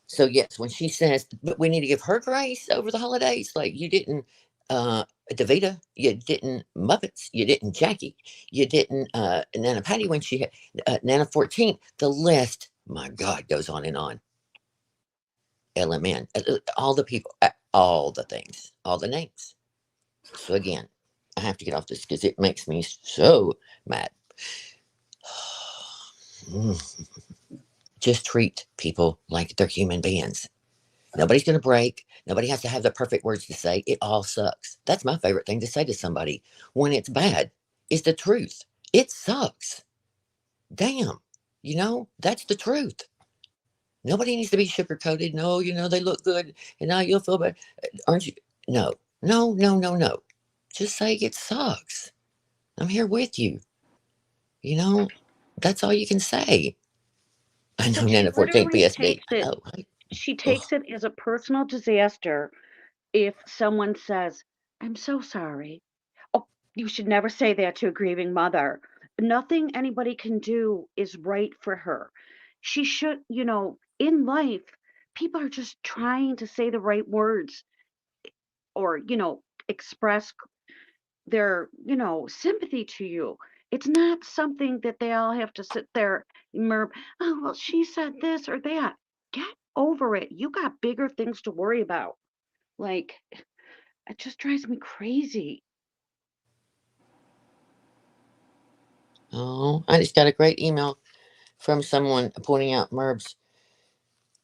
Speaker 2: So yes, when she says, but we need to give her grace over the holidays, like you didn't, Davita, you didn't Muppets, you didn't Jackie, you didn't Nana Patty when she had Nana 14. The list, my God, goes on and on. LMN, all the people, all the things, all the names. So again, I have to get off this because it makes me so mad. Just treat people like they're human beings. Nobody's going to break. Nobody has to have the perfect words to say. It all sucks. That's my favorite thing to say to somebody when it's bad is the truth. It sucks. Damn. That's the truth. Nobody needs to be sugar coated. No, they look good and now you'll feel bad. Aren't you? No, no, no, no, no. Just say it sucks. I'm here with you. That's all you can say. I know
Speaker 4: But she
Speaker 2: Nana 14
Speaker 4: literally
Speaker 2: PSD.
Speaker 4: takes
Speaker 2: I
Speaker 4: it.
Speaker 2: know. Right?
Speaker 4: She
Speaker 2: Ugh.
Speaker 4: takes it as a personal disaster if someone says, "I'm so sorry." Oh, you should never say that to a grieving mother. Nothing anybody can do is right for her. She should, in life, people are just trying to say the right words or, express their, sympathy to you. It's not something that they all have to sit there, Merb, oh, well, she said this or that. Get over it. You got bigger things to worry about. Like, it just drives me crazy.
Speaker 2: Oh, I just got a great email from someone pointing out Merb's.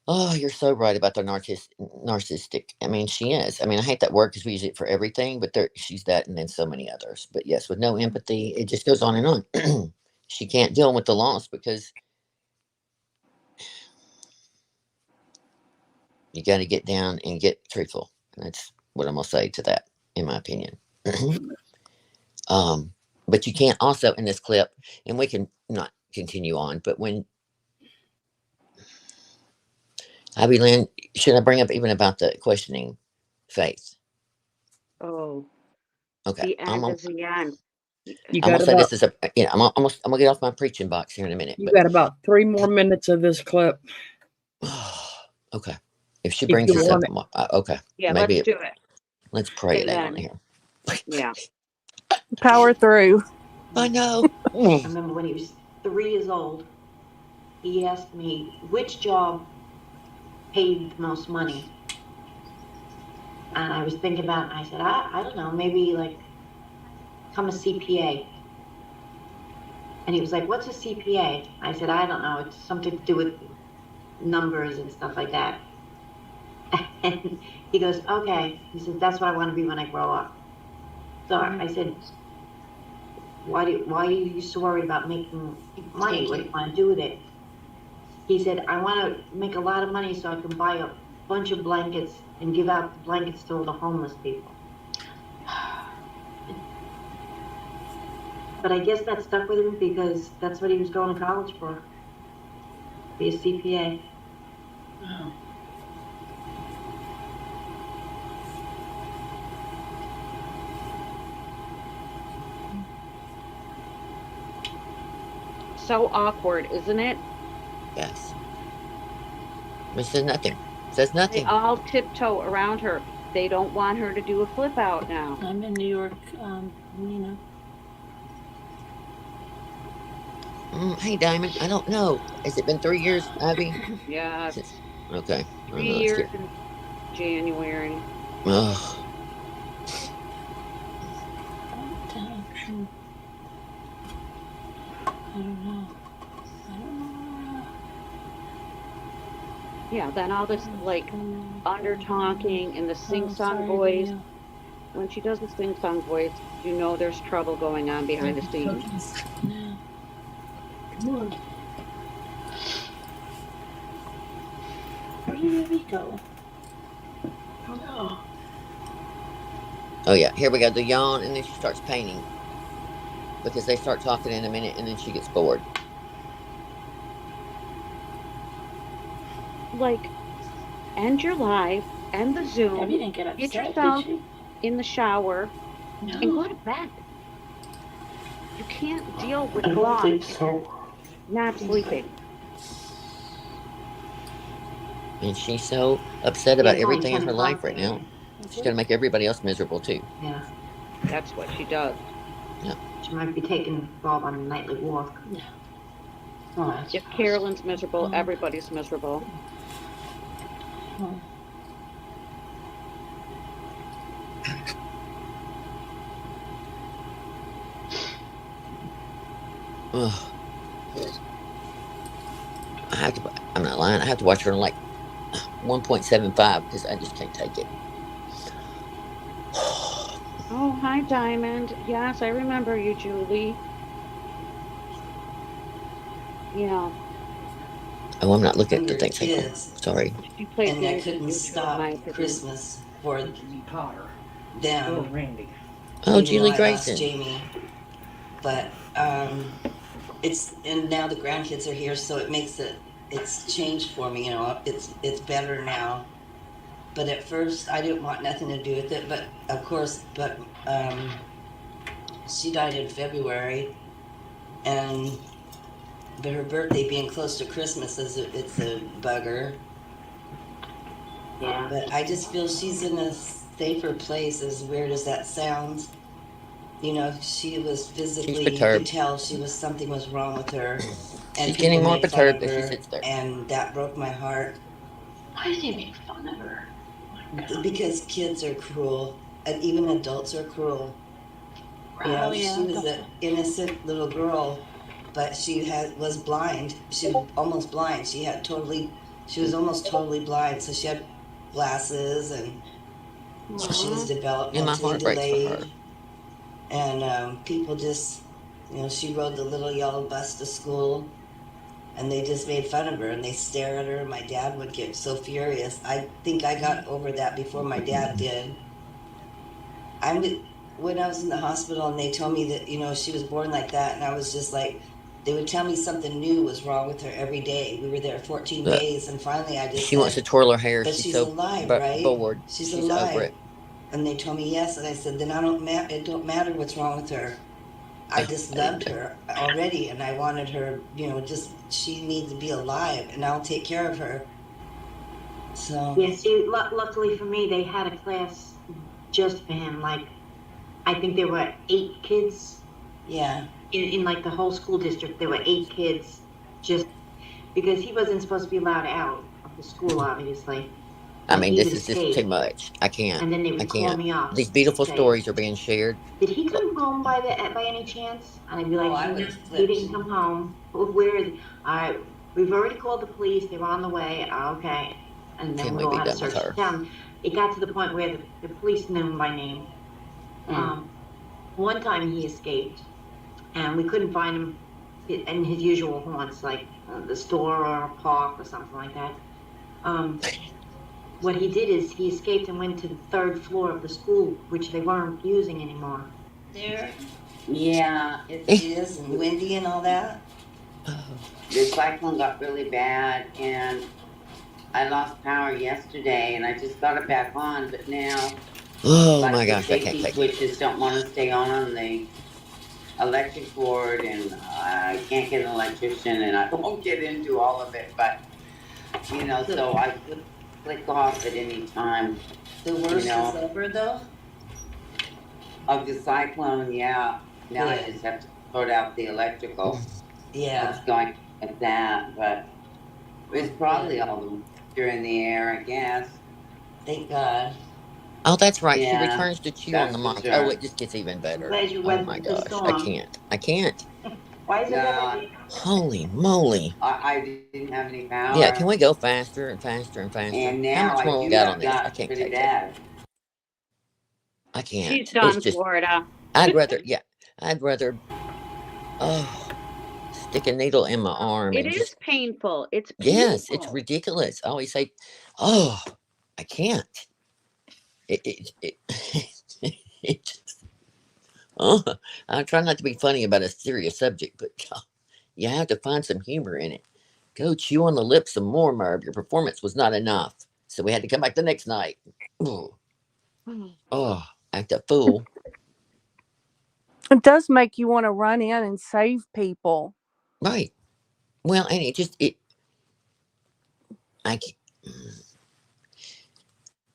Speaker 2: Oh, you're so right about the narcissistic. I mean, she is. I mean, I hate that word because we use it for everything, but she's that, and then so many others. But yes, with no empathy, it just goes on and on. She can't deal with the loss because you got to get down and get truthful. And that's what I'm gonna say to that, in my opinion. um, but you can't also in this clip, and we can not continue on. But when Abby Lynn, should I bring up even about the questioning faith?
Speaker 4: Oh,
Speaker 2: Okay,
Speaker 4: the end is the end.
Speaker 3: You
Speaker 2: I'm
Speaker 3: got
Speaker 2: gonna say
Speaker 3: about
Speaker 2: this is a, I'm gonna get off my preaching box here in a minute.
Speaker 3: you
Speaker 2: But
Speaker 3: got about 3 more minutes of this clip
Speaker 2: okay, if she
Speaker 3: if
Speaker 2: brings
Speaker 3: you
Speaker 2: this up,
Speaker 3: want it.
Speaker 2: okay,
Speaker 4: Yeah,
Speaker 2: maybe
Speaker 4: let's do it.
Speaker 2: let's pray it
Speaker 4: And
Speaker 2: ain't on
Speaker 4: then,
Speaker 2: here.
Speaker 4: yeah.
Speaker 5: Power through.
Speaker 2: I know.
Speaker 8: I remember when he was 3 years old, he asked me which job paid the most money. And I was thinking about it, and I said, I don't know, maybe like become a CPA. And he was like, what's a CPA? I said, I don't know, it's something to do with numbers and stuff like that. And he goes, okay. He says, that's what I want to be when I grow up. So I said, why are you so worried about making money? What do you want to do with it? He said, I want to make a lot of money so I can buy a bunch of blankets and give out the blankets to all the homeless people. But I guess that stuck with him because that's what he was going to college for. Be a CPA.
Speaker 7: Wow.
Speaker 4: So awkward, isn't it?
Speaker 2: Yes. It says nothing. Says
Speaker 4: They
Speaker 2: nothing.
Speaker 4: all tiptoe around her. They don't want her to do a flip out now.
Speaker 7: I'm in New York, Nina.
Speaker 2: Hey, Diamond. I don't know. Has it been 3 years, Ivy?
Speaker 4: Yeah,
Speaker 2: Since- Okay.
Speaker 4: 3
Speaker 2: let's
Speaker 4: years
Speaker 2: get-
Speaker 4: in January.
Speaker 2: Ugh.
Speaker 7: I don't know.
Speaker 4: Yeah, then all this like under talking and the sing song
Speaker 7: sorry,
Speaker 4: voice.
Speaker 7: Leo.
Speaker 4: When she does the sing song voice, you know there's trouble going on behind the scenes.
Speaker 7: No. Come on. Where did we go? Oh no.
Speaker 2: Oh yeah. Here we go. The yawn, and then she starts painting because they start talking in a minute, and then she gets bored.
Speaker 4: Like, end your life, end the Zoom,
Speaker 7: Abby didn't get
Speaker 4: get
Speaker 7: upset,
Speaker 4: yourself
Speaker 7: did
Speaker 4: in the shower,
Speaker 7: she?
Speaker 4: and go to bed. You can't deal with thoughts not sleeping.
Speaker 2: And she's so upset about
Speaker 8: It's only
Speaker 2: everything in
Speaker 8: 10
Speaker 2: her life
Speaker 8: o'clock
Speaker 2: right now.
Speaker 8: anyway.
Speaker 2: She's gonna make everybody else miserable too.
Speaker 8: Yeah.
Speaker 4: That's what she does.
Speaker 8: She might be taking Bob on a nightly walk.
Speaker 7: Yeah.
Speaker 8: Oh, that's
Speaker 4: If Carolyn's miserable, everybody's miserable.
Speaker 7: Oh.
Speaker 2: Ugh. I'm not lying. I have to watch her on like 1.75 because I just can't take it.
Speaker 4: Oh, hi, Diamond. Yes, I remember you, Julie. Yeah,
Speaker 2: Oh, I'm not looking at
Speaker 9: We
Speaker 2: the
Speaker 9: were
Speaker 2: things. Hang on.
Speaker 9: kids,
Speaker 2: Sorry.
Speaker 4: she plays
Speaker 9: and I
Speaker 4: music
Speaker 9: couldn't
Speaker 4: too,
Speaker 9: stop
Speaker 4: in my opinion.
Speaker 9: Christmas for
Speaker 3: Potter.
Speaker 9: them,
Speaker 3: Randy.
Speaker 2: Oh,
Speaker 9: even
Speaker 2: Julie
Speaker 9: though I lost
Speaker 2: Grayson.
Speaker 9: Jamie. But it's, and now the grandkids are here, so it's changed for me. You know, it's better now. But at first, I didn't want nothing to do with it. But of course, she died in February, and but her birthday being close to Christmas it's a bugger.
Speaker 8: Yeah.
Speaker 9: But I just feel she's in a safer place, as weird as that sounds. You know, she was physically, you could
Speaker 2: perturbed.
Speaker 9: tell something was wrong with her. And
Speaker 2: She's getting
Speaker 9: people
Speaker 2: more
Speaker 9: made fun of
Speaker 2: perturbed as she
Speaker 9: her,
Speaker 2: sits there.
Speaker 9: and that broke my heart.
Speaker 7: Why is he making fun of her?
Speaker 9: Because kids are cruel, and even adults are cruel. You know, she was an innocent little girl, but she was blind. She was almost blind. She was almost totally blind. So she had glasses, and she was
Speaker 2: And my
Speaker 9: developmentally
Speaker 2: heart breaks for her.
Speaker 9: delayed. And people just, you know, she rode the little yellow bus to school, and they just made fun of her, and they stare at her. And my dad would get so furious. I think I got over that before my dad did. When I was in the hospital, and they told me that, you know, she was born like that, and I was just like, they would tell me something new was wrong with her every day. We were there 14
Speaker 2: But
Speaker 9: days, and finally I just
Speaker 2: she wants to
Speaker 9: said,
Speaker 2: twirl her hair.
Speaker 9: but
Speaker 2: She's
Speaker 9: she's
Speaker 2: so
Speaker 9: alive, right?
Speaker 2: bored.
Speaker 9: She's
Speaker 2: She's over
Speaker 9: alive.
Speaker 2: it.
Speaker 9: And they told me yes, and I said, then it don't matter what's wrong with her. I just loved her already, and I wanted her, just she needs to be alive, and I'll take care of her. So
Speaker 8: Yeah, see, luckily for me, they had a class just for him. Like, I think there were 8 kids
Speaker 9: yeah,
Speaker 8: in like the whole school district. There were 8 kids just because he wasn't supposed to be allowed out of the school, obviously.
Speaker 2: I
Speaker 8: But
Speaker 2: mean,
Speaker 8: he
Speaker 2: this
Speaker 8: would
Speaker 2: is just too
Speaker 8: escape.
Speaker 2: much. I can't.
Speaker 8: And then they
Speaker 2: I
Speaker 8: would call
Speaker 2: can't.
Speaker 8: me up
Speaker 2: These
Speaker 8: and
Speaker 2: beautiful
Speaker 8: say,
Speaker 2: stories are being shared.
Speaker 8: "Did he come home by any chance?" And I'd be
Speaker 9: Oh,
Speaker 8: like,
Speaker 9: I
Speaker 8: "No,
Speaker 9: would've
Speaker 8: he
Speaker 9: flipped.
Speaker 8: didn't come home. Where is he? All right, we've already called the police. They're on the way. Okay." And then
Speaker 2: Can
Speaker 8: we
Speaker 2: we
Speaker 8: all
Speaker 2: be
Speaker 8: had to
Speaker 2: done with
Speaker 8: search
Speaker 2: her?
Speaker 8: him down. It got to the point where the police knew him by name. One time he escaped, and we couldn't find him in his usual haunts, like the store or a park or something like that. What he did is he escaped and went to the 3rd floor of the school, which they weren't using anymore.
Speaker 9: there
Speaker 10: Yeah,
Speaker 9: it is, and windy and all that.
Speaker 10: the cyclone got really bad, and I lost power yesterday, and I just got it back on, but now,
Speaker 2: Oh
Speaker 10: like,
Speaker 2: my
Speaker 10: the
Speaker 2: gosh, I can't
Speaker 10: safety
Speaker 2: take it.
Speaker 10: switches don't want to stay on the electric board, and I can't get an electrician, and I won't get into all of it, but, so I could click off at any time
Speaker 9: The worst
Speaker 10: know.
Speaker 9: is over, though.
Speaker 10: of the cyclone, yeah. Now I
Speaker 9: Good.
Speaker 10: just have to sort out the electrical,
Speaker 9: Yeah,
Speaker 10: what's going with that, but it's probably all the moisture in the air, I guess.
Speaker 9: thank God.
Speaker 2: Oh, that's right. She
Speaker 10: Yeah,
Speaker 2: returns to chew on
Speaker 10: that's
Speaker 2: the
Speaker 10: for
Speaker 2: moms. Oh,
Speaker 10: sure.
Speaker 2: it just gets even
Speaker 8: I'm
Speaker 2: better.
Speaker 8: glad you
Speaker 2: Oh my
Speaker 8: weathered the
Speaker 2: gosh, I
Speaker 8: storm.
Speaker 2: can't. I can't.
Speaker 8: Why is it
Speaker 10: No,
Speaker 8: that?
Speaker 2: Holy moly!
Speaker 10: I didn't have any
Speaker 2: Yeah,
Speaker 10: power,
Speaker 2: can we go faster and faster and faster?
Speaker 10: and
Speaker 2: How
Speaker 10: now
Speaker 2: much
Speaker 10: I
Speaker 2: more we
Speaker 10: do
Speaker 2: got
Speaker 10: have
Speaker 2: on this? I
Speaker 10: got
Speaker 2: can't
Speaker 10: pretty
Speaker 2: take it.
Speaker 10: bad.
Speaker 2: I
Speaker 4: She's
Speaker 2: can't. It's
Speaker 4: done,
Speaker 2: just.
Speaker 4: Florida.
Speaker 2: I'd rather. Yeah, I'd rather. Oh, stick a needle in my arm
Speaker 4: It
Speaker 2: and
Speaker 4: is
Speaker 2: just.
Speaker 4: painful. It's
Speaker 2: Yes, it's
Speaker 4: painful.
Speaker 2: ridiculous. I always say, "Oh, I can't." It it just. Oh, I try not to be funny about a serious subject, but God, you have to find some humor in it. Go chew on the lips some more, Merb. Your performance was not enough, so we had to come back the next night. Ooh. Oh, act a fool.
Speaker 5: It does make you want to run in and save people.
Speaker 2: Right. Well, and it just it. I can't,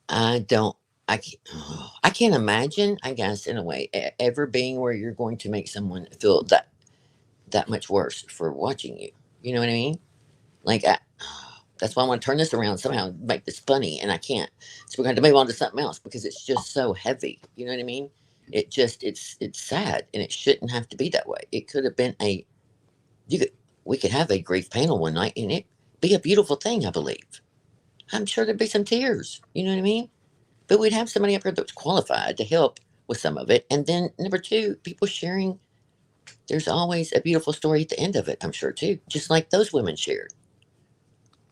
Speaker 2: I don't. I can't imagine. I guess in a way, ever being where you're going to make someone feel that much worse for watching you. You know what I mean? Like that's why I want to turn this around somehow, make this funny, and I can't. So we're going to move on to something else because it's just so heavy. You know what I mean? It's sad, and it shouldn't have to be that way. It could have been a you could we could have a grief panel one night, and it be a beautiful thing. I believe. I'm sure there'd be some tears. You know what I mean? But we'd have somebody up here that's qualified to help with some of it, and then number two, people sharing. There's always a beautiful story at the end of it. I'm sure too, just like those women shared.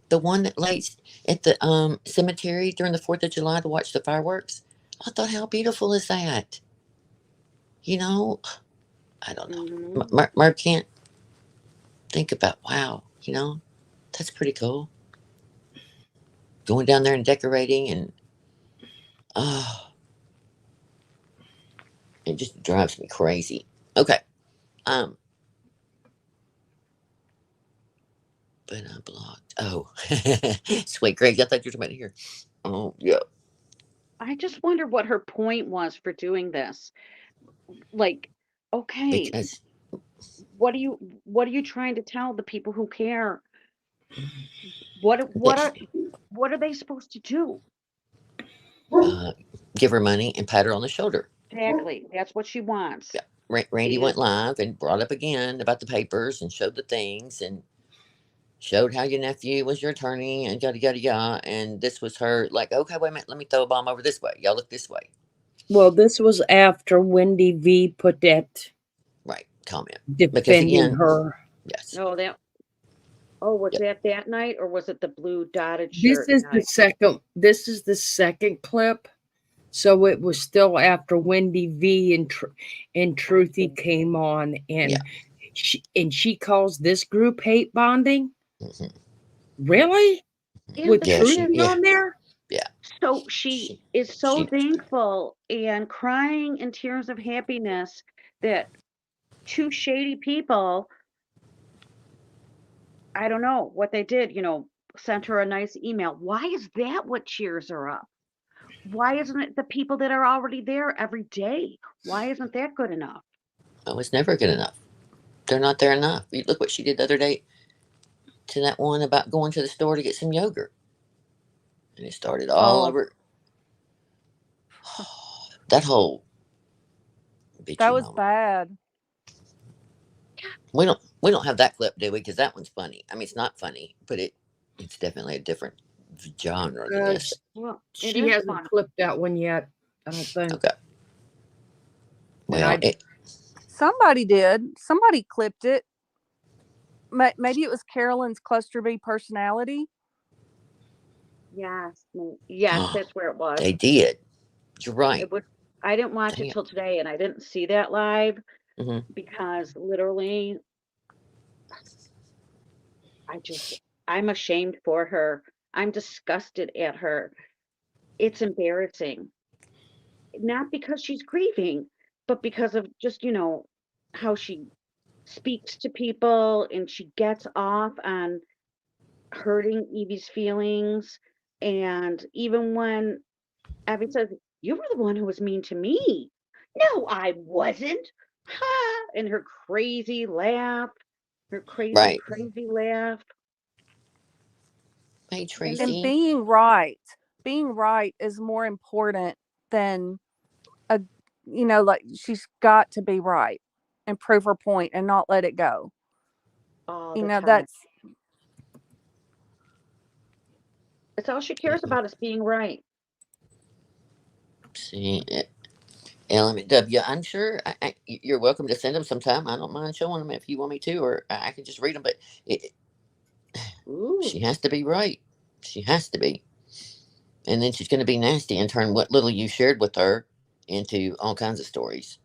Speaker 2: The one that lays at the cemetery during the 4th of July to watch the fireworks. I thought, how beautiful is that? You know, I don't know.
Speaker 4: Mhm.
Speaker 2: Merb can't think about, wow, that's pretty cool. Going down there and decorating, and oh, it just drives me crazy. Okay. Um, but I blocked. Oh, sweet Greg, I thought you were talking about here. Oh, yeah.
Speaker 4: I just wonder what her point was for doing this. Like, okay,
Speaker 2: Because,
Speaker 4: what are you trying to tell the people who care? What what
Speaker 2: yes,
Speaker 4: are what are they supposed to do?
Speaker 2: uh, give her money and pat her on the shoulder.
Speaker 4: Exactly. That's what she wants.
Speaker 2: Yeah. Randy
Speaker 4: And
Speaker 2: went live and brought up again about the papers and showed the things and showed how your nephew was your attorney and yada yada yada. And this was her like, okay, wait a minute, let me throw a bomb over this way. Y'all look this way.
Speaker 3: Well, this was after Wendy V put that
Speaker 2: Right. Comment. Because
Speaker 3: defending
Speaker 2: again,
Speaker 3: her.
Speaker 2: yes.
Speaker 4: was
Speaker 2: Yep.
Speaker 4: that night or was it the blue dotted
Speaker 3: This
Speaker 4: shirt
Speaker 3: is the
Speaker 4: night?
Speaker 3: second. This is the second clip. So it was still after Wendy V and Truthy came on,
Speaker 2: Yeah.
Speaker 3: and she calls this group hate bonding.
Speaker 2: Hmm.
Speaker 3: Really?
Speaker 4: And
Speaker 3: With
Speaker 4: the
Speaker 2: Yeah.
Speaker 4: thing
Speaker 3: Truthy
Speaker 4: is,
Speaker 2: Yeah.
Speaker 3: on there?
Speaker 2: Yeah.
Speaker 4: so she
Speaker 2: She,
Speaker 4: is so
Speaker 2: she,
Speaker 4: thankful and crying in tears of happiness that two shady people, I don't know what they did, sent her a nice email. Why is that what cheers her up? Why isn't it the people that are already there every day? Why isn't that good enough?
Speaker 2: Oh, it's never good enough. They're not there enough. Look what she did the other day to that one about going to the store to get some yogurt. And it started all
Speaker 5: Oh,
Speaker 2: over that whole
Speaker 5: that
Speaker 2: bitchy
Speaker 5: was
Speaker 2: moment.
Speaker 5: bad.
Speaker 2: We don't have that clip, do we? Because that one's funny. I mean, it's not funny, but it's definitely a different genre than this.
Speaker 4: Well, it
Speaker 3: She
Speaker 4: is
Speaker 3: hasn't
Speaker 4: fun.
Speaker 3: clipped that one yet, I don't think.
Speaker 2: Okay.
Speaker 3: And
Speaker 2: Well,
Speaker 5: Somebody did. Somebody clipped it. Maybe it was Carolyn's cluster B personality.
Speaker 4: Yes, yes, that's where it was.
Speaker 2: they did. You're right.
Speaker 4: It was. I didn't watch it
Speaker 2: Damn.
Speaker 4: till today, and I didn't see that live
Speaker 2: Hmm.
Speaker 4: because literally, I just, I'm ashamed for her. I'm disgusted at her. It's embarrassing. Not because she's grieving, but because of just, how she speaks to people and she gets off on hurting Evie's feelings. And even when Abby says, "You were the one who was mean to me." No, I wasn't. Ha! And her crazy,
Speaker 2: Right.
Speaker 4: crazy laugh.
Speaker 2: Hey,
Speaker 4: And
Speaker 5: And
Speaker 2: Tracy.
Speaker 5: being right is more important than a, like she's got to be right and prove her point and not let it go.
Speaker 4: all the time.
Speaker 5: That's
Speaker 4: It's all she cares about is being right.
Speaker 2: See, LMW. I'm sure you're welcome to send them sometime. I don't mind showing them if you want me to, or I can just read them. But she
Speaker 4: Ooh.
Speaker 2: has to be right. She has to be. And then she's going to be nasty and turn what little you shared with her into all kinds of stories.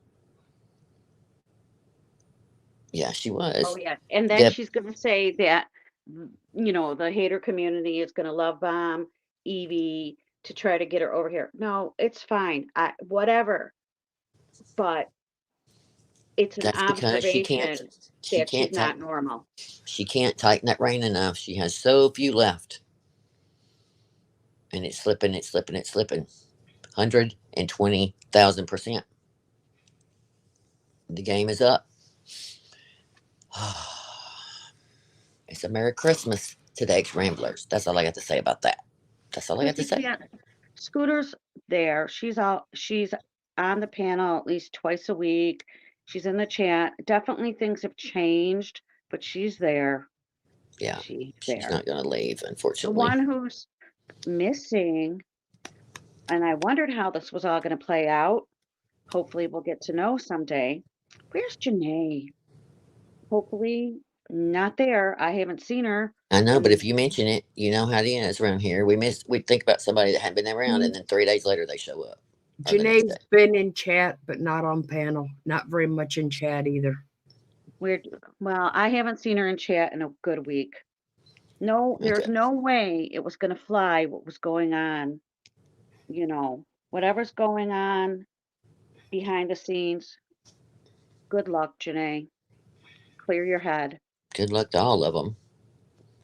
Speaker 2: Yeah, she
Speaker 4: Oh
Speaker 2: was.
Speaker 4: yeah. And then
Speaker 2: Deb,
Speaker 4: she's gonna say that, the hater community is gonna love bomb Evie to try to get her over here. No, it's fine. Whatever. But it's an
Speaker 2: that's because
Speaker 4: observation
Speaker 2: she
Speaker 4: that she's
Speaker 2: can't
Speaker 4: not normal.
Speaker 2: she can't tighten that rein enough. She has so few left, and it's slipping, it's slipping, it's slipping. 120,000%. The game is up. It's a Merry Christmas to the ex Ramblers. That's all I got to say about that. That's all I got
Speaker 4: But
Speaker 2: to
Speaker 4: you
Speaker 2: say.
Speaker 4: can't. Scooter's there. She's on the panel at least twice a week. She's in the chat. Definitely things have changed, but she's there.
Speaker 2: Yeah,
Speaker 4: She's
Speaker 2: she's
Speaker 4: there.
Speaker 2: not going to leave,
Speaker 4: The
Speaker 2: unfortunately.
Speaker 4: one who's missing, and I wondered how this was all going to play out. Hopefully, we'll get to know someday. Where's Janae? Hopefully, not there. I haven't seen her.
Speaker 2: I know, but
Speaker 4: And
Speaker 2: if you mention it, you know how it is around here. We think about somebody that hadn't been around, and then 3 days later they show up, or the next
Speaker 3: Janae's
Speaker 2: day.
Speaker 3: been in chat, but not on panel. Not very much in chat either.
Speaker 4: well, I haven't seen her in chat in a good week. No,
Speaker 2: Okay,
Speaker 4: there's no way it was going to fly what was going on. Whatever's going on behind the scenes. Good luck, Janae. Clear your head.
Speaker 2: good luck to all of them.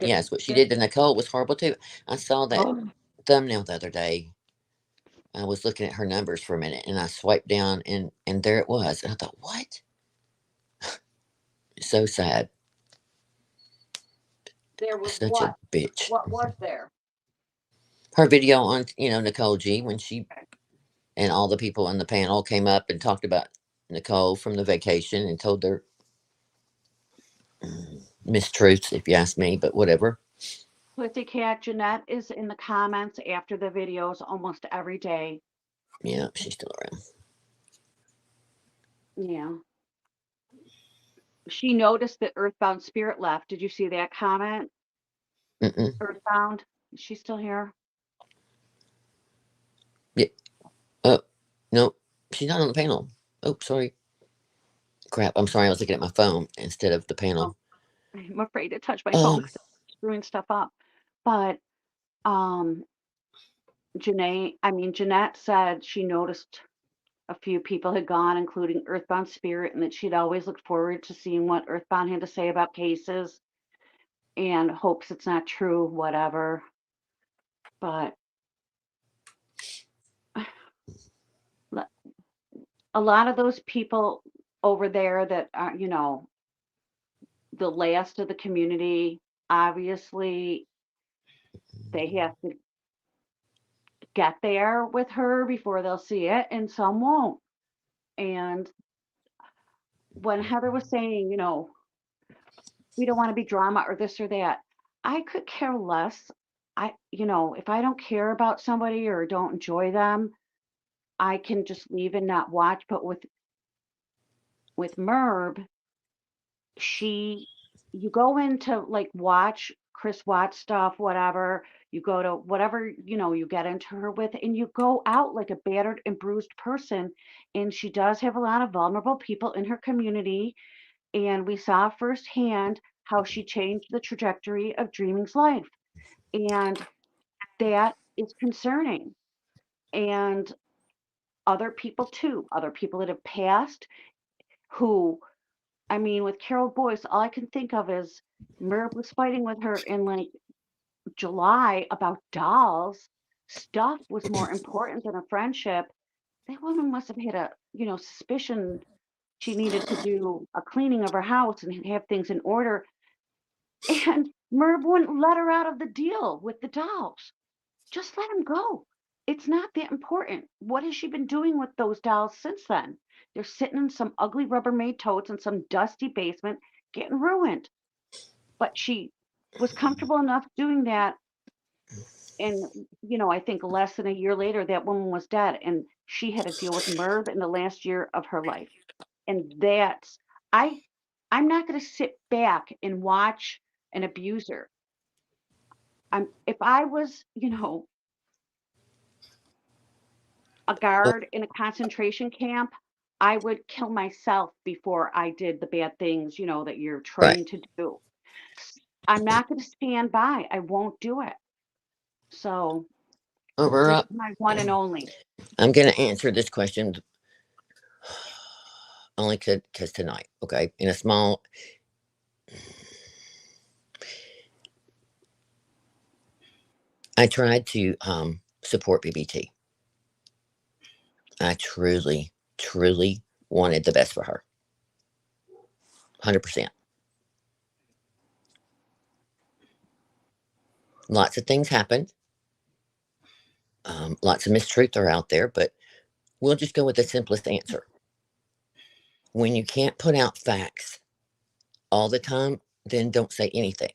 Speaker 4: Th-
Speaker 2: Yes, what she
Speaker 4: th-
Speaker 2: did to Nicole was horrible too. I saw that
Speaker 4: Oh,
Speaker 2: thumbnail the other day. I was looking at her numbers for a minute, and I swiped down, and there it was. And I thought, what? So sad.
Speaker 4: there was
Speaker 2: Such a
Speaker 4: what?
Speaker 2: bitch.
Speaker 4: What was there?
Speaker 2: Her video on Nicole G, when she and all the people on the panel came up and talked about Nicole from the vacation and told their mistruths, if you ask me, but whatever.
Speaker 4: Pussycat Jeanette is in the comments after the videos almost every day.
Speaker 2: Yeah, she's still around.
Speaker 4: Yeah. She noticed that Earthbound Spirit left. Did you see that comment?
Speaker 2: Mm-mm.
Speaker 4: Earthbound? Is she still here?
Speaker 2: Yeah. Oh, no, she's not on the panel. Oh, sorry. Crap. I'm sorry. I was looking at my phone instead of the
Speaker 4: Oh,
Speaker 2: panel.
Speaker 4: I'm afraid to touch my phone
Speaker 2: Um,
Speaker 4: because it's screwing stuff up. But um Jeanette said she noticed a few people had gone, including Earthbound Spirit, and that she'd always looked forward to seeing what Earthbound had to say about cases and hopes it's not true, whatever. But a lot of those people over there that are, the last of the community, obviously, they have to get there with her before they'll see it, and some won't. And when Heather was saying, we don't want to be drama or this or that, I could care less. If I don't care about somebody or don't enjoy them, I can just leave and not watch. But with Merb, you go in to like watch Chris Watts stuff, whatever. You go to whatever, you get into her with, and you go out like a battered and bruised person. And she does have a lot of vulnerable people in her community. And we saw firsthand how she changed the trajectory of Dreaming's life. And that is concerning. And other people too, other people that have passed who, I mean, with Carol Boyce, all I can think of is Merb was fighting with her in like July about dolls. Stuff was more important than a friendship. That woman must have had a, suspicion she needed to do a cleaning of her house and have things in order. And Merb wouldn't let her out of the deal with the dolls. Just let him go. It's not that important. What has she been doing with those dolls since then? They're sitting in some ugly Rubbermaid totes in some dusty basement getting ruined. But she was comfortable enough doing that. And, I think less than a year later, that woman was dead. And she had to deal with Merv in the last year of her life. And I'm not going to sit back and watch an abuser. If I was, a guard in a concentration camp, I would kill myself before I did the bad things, that you're
Speaker 2: Right.
Speaker 4: trained to do. I'm not going to stand by. I won't do it. So
Speaker 2: We're
Speaker 4: this
Speaker 2: up.
Speaker 4: is my one and only.
Speaker 2: I'm going to answer this question only because tonight, okay? In a small. I tried to support BBT. I truly, truly wanted the best for her. 100%. Lots of things happened. Lots of mistruth are out there, but we'll just go with the simplest answer. When you can't put out facts all the time, then don't say anything.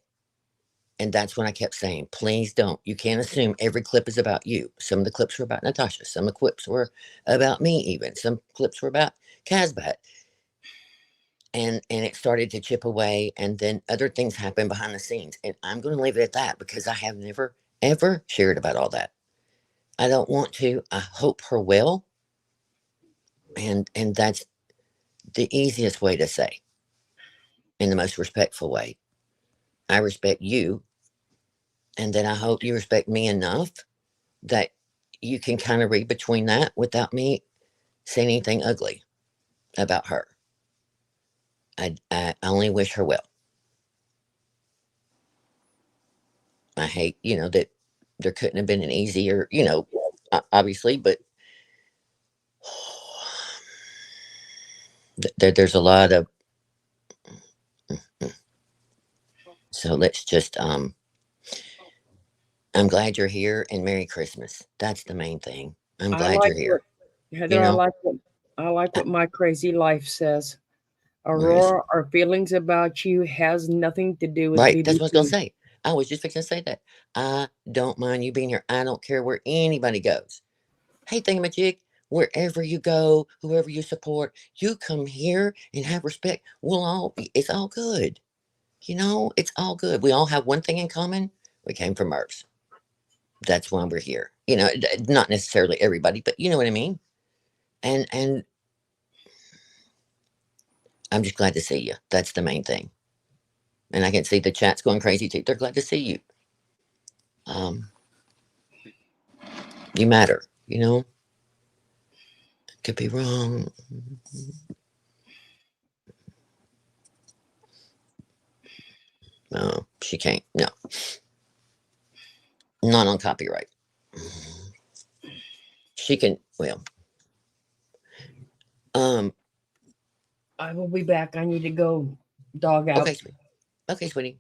Speaker 2: And that's when I kept saying, please don't. You can't assume every clip is about you. Some of the clips were about Natasha. Some of the clips were about me even. Some clips were about Casbat. And it started to chip away. And then other things happened behind the scenes. And I'm going to leave it at that because I have never, ever shared about all that. I don't want to. I hope her well. And that's the easiest way to say, in the most respectful way. I respect you. And then I hope you respect me enough that you can kind of read between that without me saying anything ugly about her. I only wish her well. I hate, that there couldn't have been an easier, obviously, but there's a lot of. So let's just, I'm glad you're here and Merry Christmas. That's the main thing. I'm glad you're here.
Speaker 3: Heather, I like what My Crazy Life says.
Speaker 2: Where is it?
Speaker 3: Aurora, our feelings about you has nothing to do with
Speaker 2: Right,
Speaker 3: BBT.
Speaker 2: that's what I was going to say. I was just fixing to say that. I don't mind you being here. I don't care where anybody goes. Hey, thingamajig, wherever you go, whoever you support, you come here and have respect. It's all good. It's all good. We all have one thing in common. We came from Merbs. That's why we're here. Not necessarily everybody, but you know what I mean? And I'm just glad to see you. That's the main thing. And I can see the chat's going crazy too. They're glad to see you. You matter, Could be wrong. No, she can't. No, not on copyright. She can. Well,
Speaker 3: I will be back. I need to go dog out.
Speaker 2: okay, sweetie. Okay, sweetie.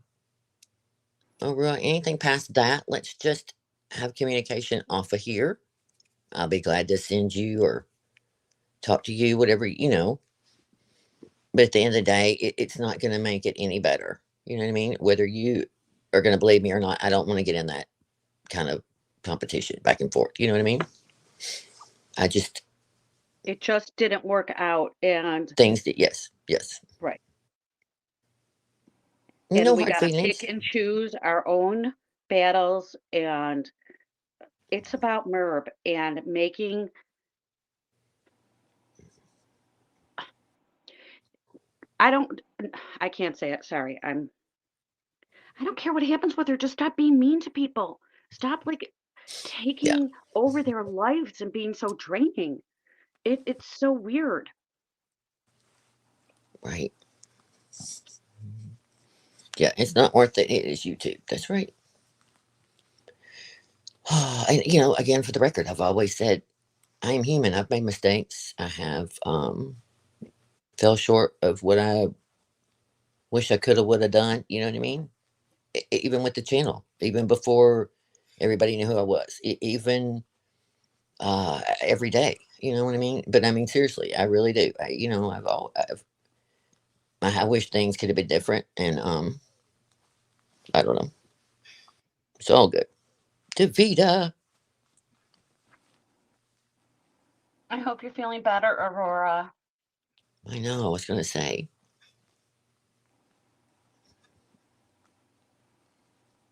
Speaker 2: All right. Anything past that, let's just have communication off of here. I'll be glad to send you or talk to you, whatever, But at the end of the day, it's not going to make it any better. You know what I mean? Whether you are going to believe me or not, I don't want to get in that kind of competition back and forth. You know what I mean?
Speaker 4: It just didn't work out, and
Speaker 2: Things that, yes.
Speaker 4: right.
Speaker 2: No
Speaker 4: And we
Speaker 2: hard
Speaker 4: gotta
Speaker 2: feelings.
Speaker 4: pick and choose our own battles, and it's about Merb and making. I can't say it. Sorry. I don't care what happens with her. Just stop being mean to people. Stop
Speaker 2: Yeah,
Speaker 4: taking over their lives and being so draining. It's so weird.
Speaker 2: right. Yeah, it's not worth it. It is YouTube. That's right. And again, for the record, I've always said I am human. I've made mistakes. I have fell short of what I wish I could have would have done. You know what I mean? Even with the channel, even before everybody knew who I was, even every day. You know what I mean? But I mean, seriously, I really do. I wish things could have been different, and I don't know. It's all good. Davita.
Speaker 4: I hope you're feeling better, Aurora.
Speaker 2: I know. I was gonna say.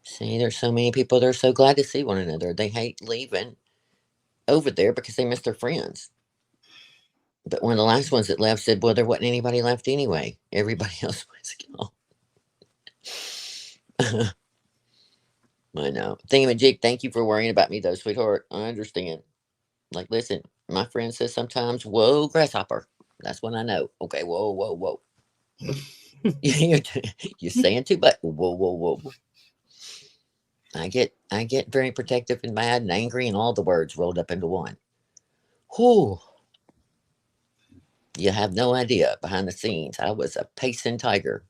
Speaker 2: See, there's so many people. They're so glad to see one another. They hate leaving over there because they miss their friends. But one of the last ones that left said, "Well, there wasn't anybody left anyway. Everybody else was gone." I know. Thingamajig, thank you for worrying about me, though, sweetheart. I understand. Like, listen, my friend says sometimes, "Whoa, grasshopper." That's when I know. Okay, whoa, whoa, whoa. You're saying too much. Whoa, whoa, whoa. I get very protective and mad and angry and all the words rolled up into one. Whew. You have no idea behind the scenes. I was a pacing tiger.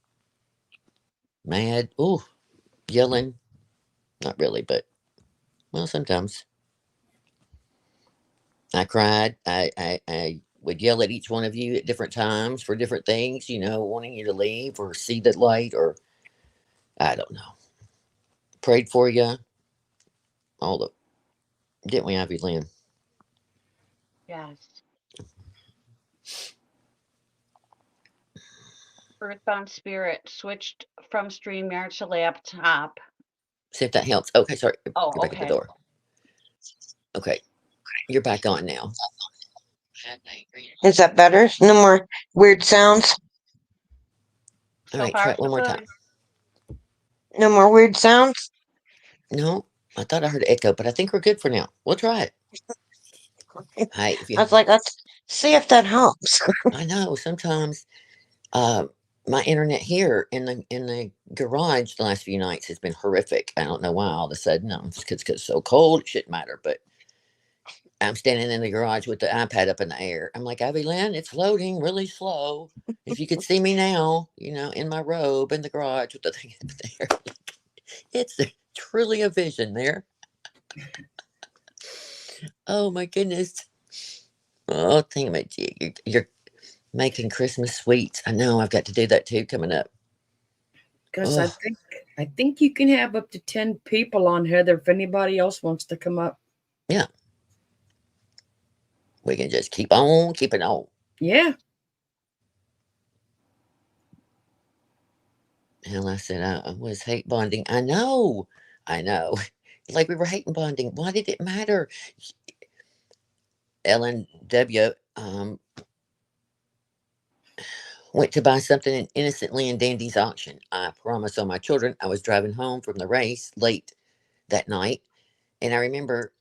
Speaker 2: Mad. Ooh. Yelling. Not really, but well, sometimes. I cried. I would yell at each one of you at different times for different things, wanting you to leave or see the light or I don't know. Prayed for you. All the didn't we, Ivy Lynn?
Speaker 4: Yes. Earthbound Spirit switched from StreamYard to laptop.
Speaker 2: See if that helps. Okay, sorry.
Speaker 4: Oh,
Speaker 2: Go back at the
Speaker 4: okay.
Speaker 2: door. Okay. You're back on now.
Speaker 6: Is that better? No more weird sounds?
Speaker 2: All
Speaker 4: So
Speaker 2: right, try
Speaker 4: far,
Speaker 2: it
Speaker 4: so
Speaker 2: one more
Speaker 4: good.
Speaker 2: time.
Speaker 6: No more weird sounds?
Speaker 2: No, I thought I heard echo, but I think we're good for now. We'll try it. Hey, if you
Speaker 6: I was like, let's see if that helps.
Speaker 2: I know sometimes my internet here in the garage the last few nights has been horrific. I don't know why all of a sudden. Because it's so cold, it shouldn't matter. But I'm standing in the garage with the iPad up in the air. I'm like, Ivy Lynn, it's loading really slow. If you could see me now, in my robe in the garage with the thing up there, it's truly a vision there. Oh my goodness. Oh, thingamajig. You're making Christmas sweets. I know I've got to do that too coming up.
Speaker 3: Because
Speaker 2: Oh,
Speaker 3: I think you can have up to 10 people on, Heather, if anybody else wants to come up.
Speaker 2: yeah. We can just keep on keeping on.
Speaker 3: Yeah.
Speaker 2: Hell, I said I was hate bonding. I know. Like we were hating bonding. Why did it matter? Ellen W. Went to buy something innocently in Dandy's auction. I promise on my children, I was driving home from the race late that night, and I remember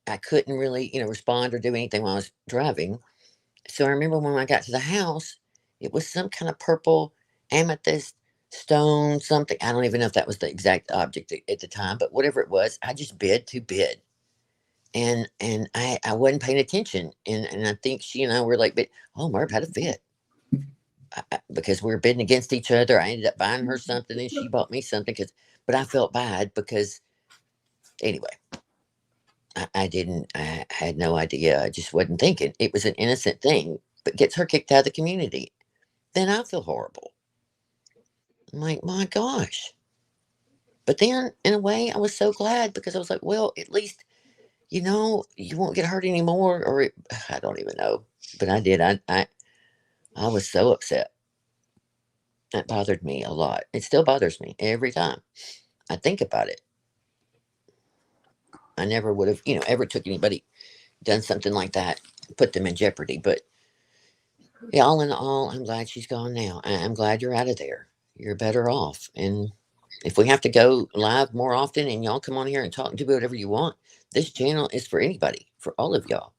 Speaker 2: I couldn't really, respond or do anything while I was driving. So I remember when I got to the house, it was some kind of purple amethyst stone, something. I don't even know if that was the exact object at the time, but whatever it was, I just bid to bid. And I wasn't paying attention. And I think she and I were like, but oh, Merb had a fit. Because we were bidding against each other. I ended up buying her something and she bought me something. But I felt bad because, anyway, I had no idea. I just wasn't thinking. It was an innocent thing, but gets her kicked out of the community. Then I feel horrible. I'm like, my gosh. But then, in a way, I was so glad because I was like, well, at least, you won't get hurt anymore. I don't even know. But I did. I was so upset. That bothered me a lot. It still bothers me every time I think about it. I never would have, ever took anybody, done something like that, put them in jeopardy. But yeah, all in all, I'm glad she's gone now. I'm glad you're out of there. You're better off. And if we have to go live more often and y'all come on here and talk and do whatever you want, this channel is for anybody, for all of y'all.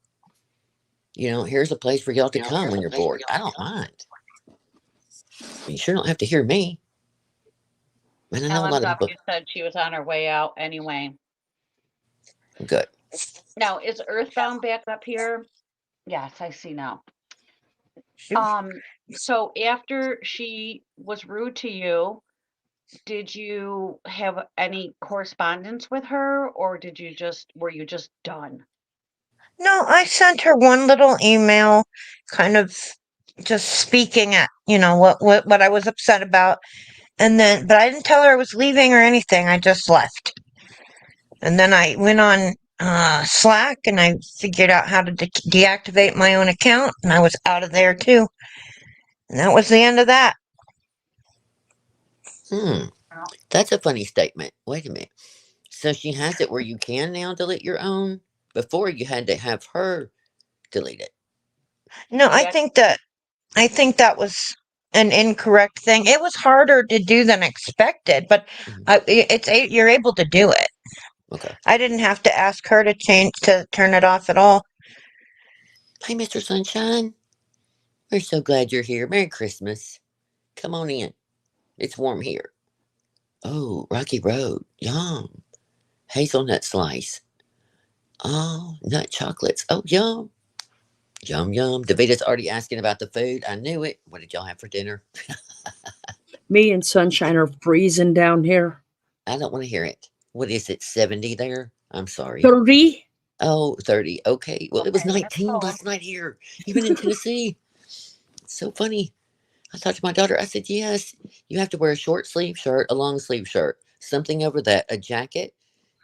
Speaker 2: Here's a place for y'all to come when you're bored. I don't mind. You sure don't have to hear me. And I know a lot of people.
Speaker 4: LMW said she was on her way out anyway.
Speaker 2: Good.
Speaker 4: Now, is Earthbound back up here? Yes, I see now. So after she was rude to you, did you have any correspondence with her, or were you just done?
Speaker 6: No, I sent her one little email, kind of just speaking at what I was upset about, but I didn't tell her I was leaving or anything. I just left, and then I went on Slack and I figured out how to deactivate my own account, and I was out of there too. And that was the end of that.
Speaker 2: That's a funny statement. Wait a minute. So she has it where you can now delete your own? Before you had to have her delete it.
Speaker 6: No, I think that was an incorrect thing. It was harder to do than expected, but you're able to do it.
Speaker 2: Okay.
Speaker 6: I didn't have to ask her to turn it off at all.
Speaker 2: Hey, Mr. Sunshine. We're so glad you're here. Merry Christmas. Come on in. It's warm here. Oh, Rocky Road. Yum. Hazelnut slice. Oh, nut chocolates. Oh, yum. Yum, yum. Davita's already asking about the food. I knew it. What did y'all have for dinner?
Speaker 3: Me and Sunshine are freezing down here.
Speaker 2: I don't want to hear it. What is it, 70 there? I'm sorry.
Speaker 3: 30?
Speaker 2: Oh, 30. Okay. Well, it was
Speaker 4: Okay,
Speaker 2: 19 last night here, even in Tennessee. It's so funny. I talked to my daughter. I said, yes, you have to wear a short sleeve shirt, a long sleeve shirt, something over that, a jacket,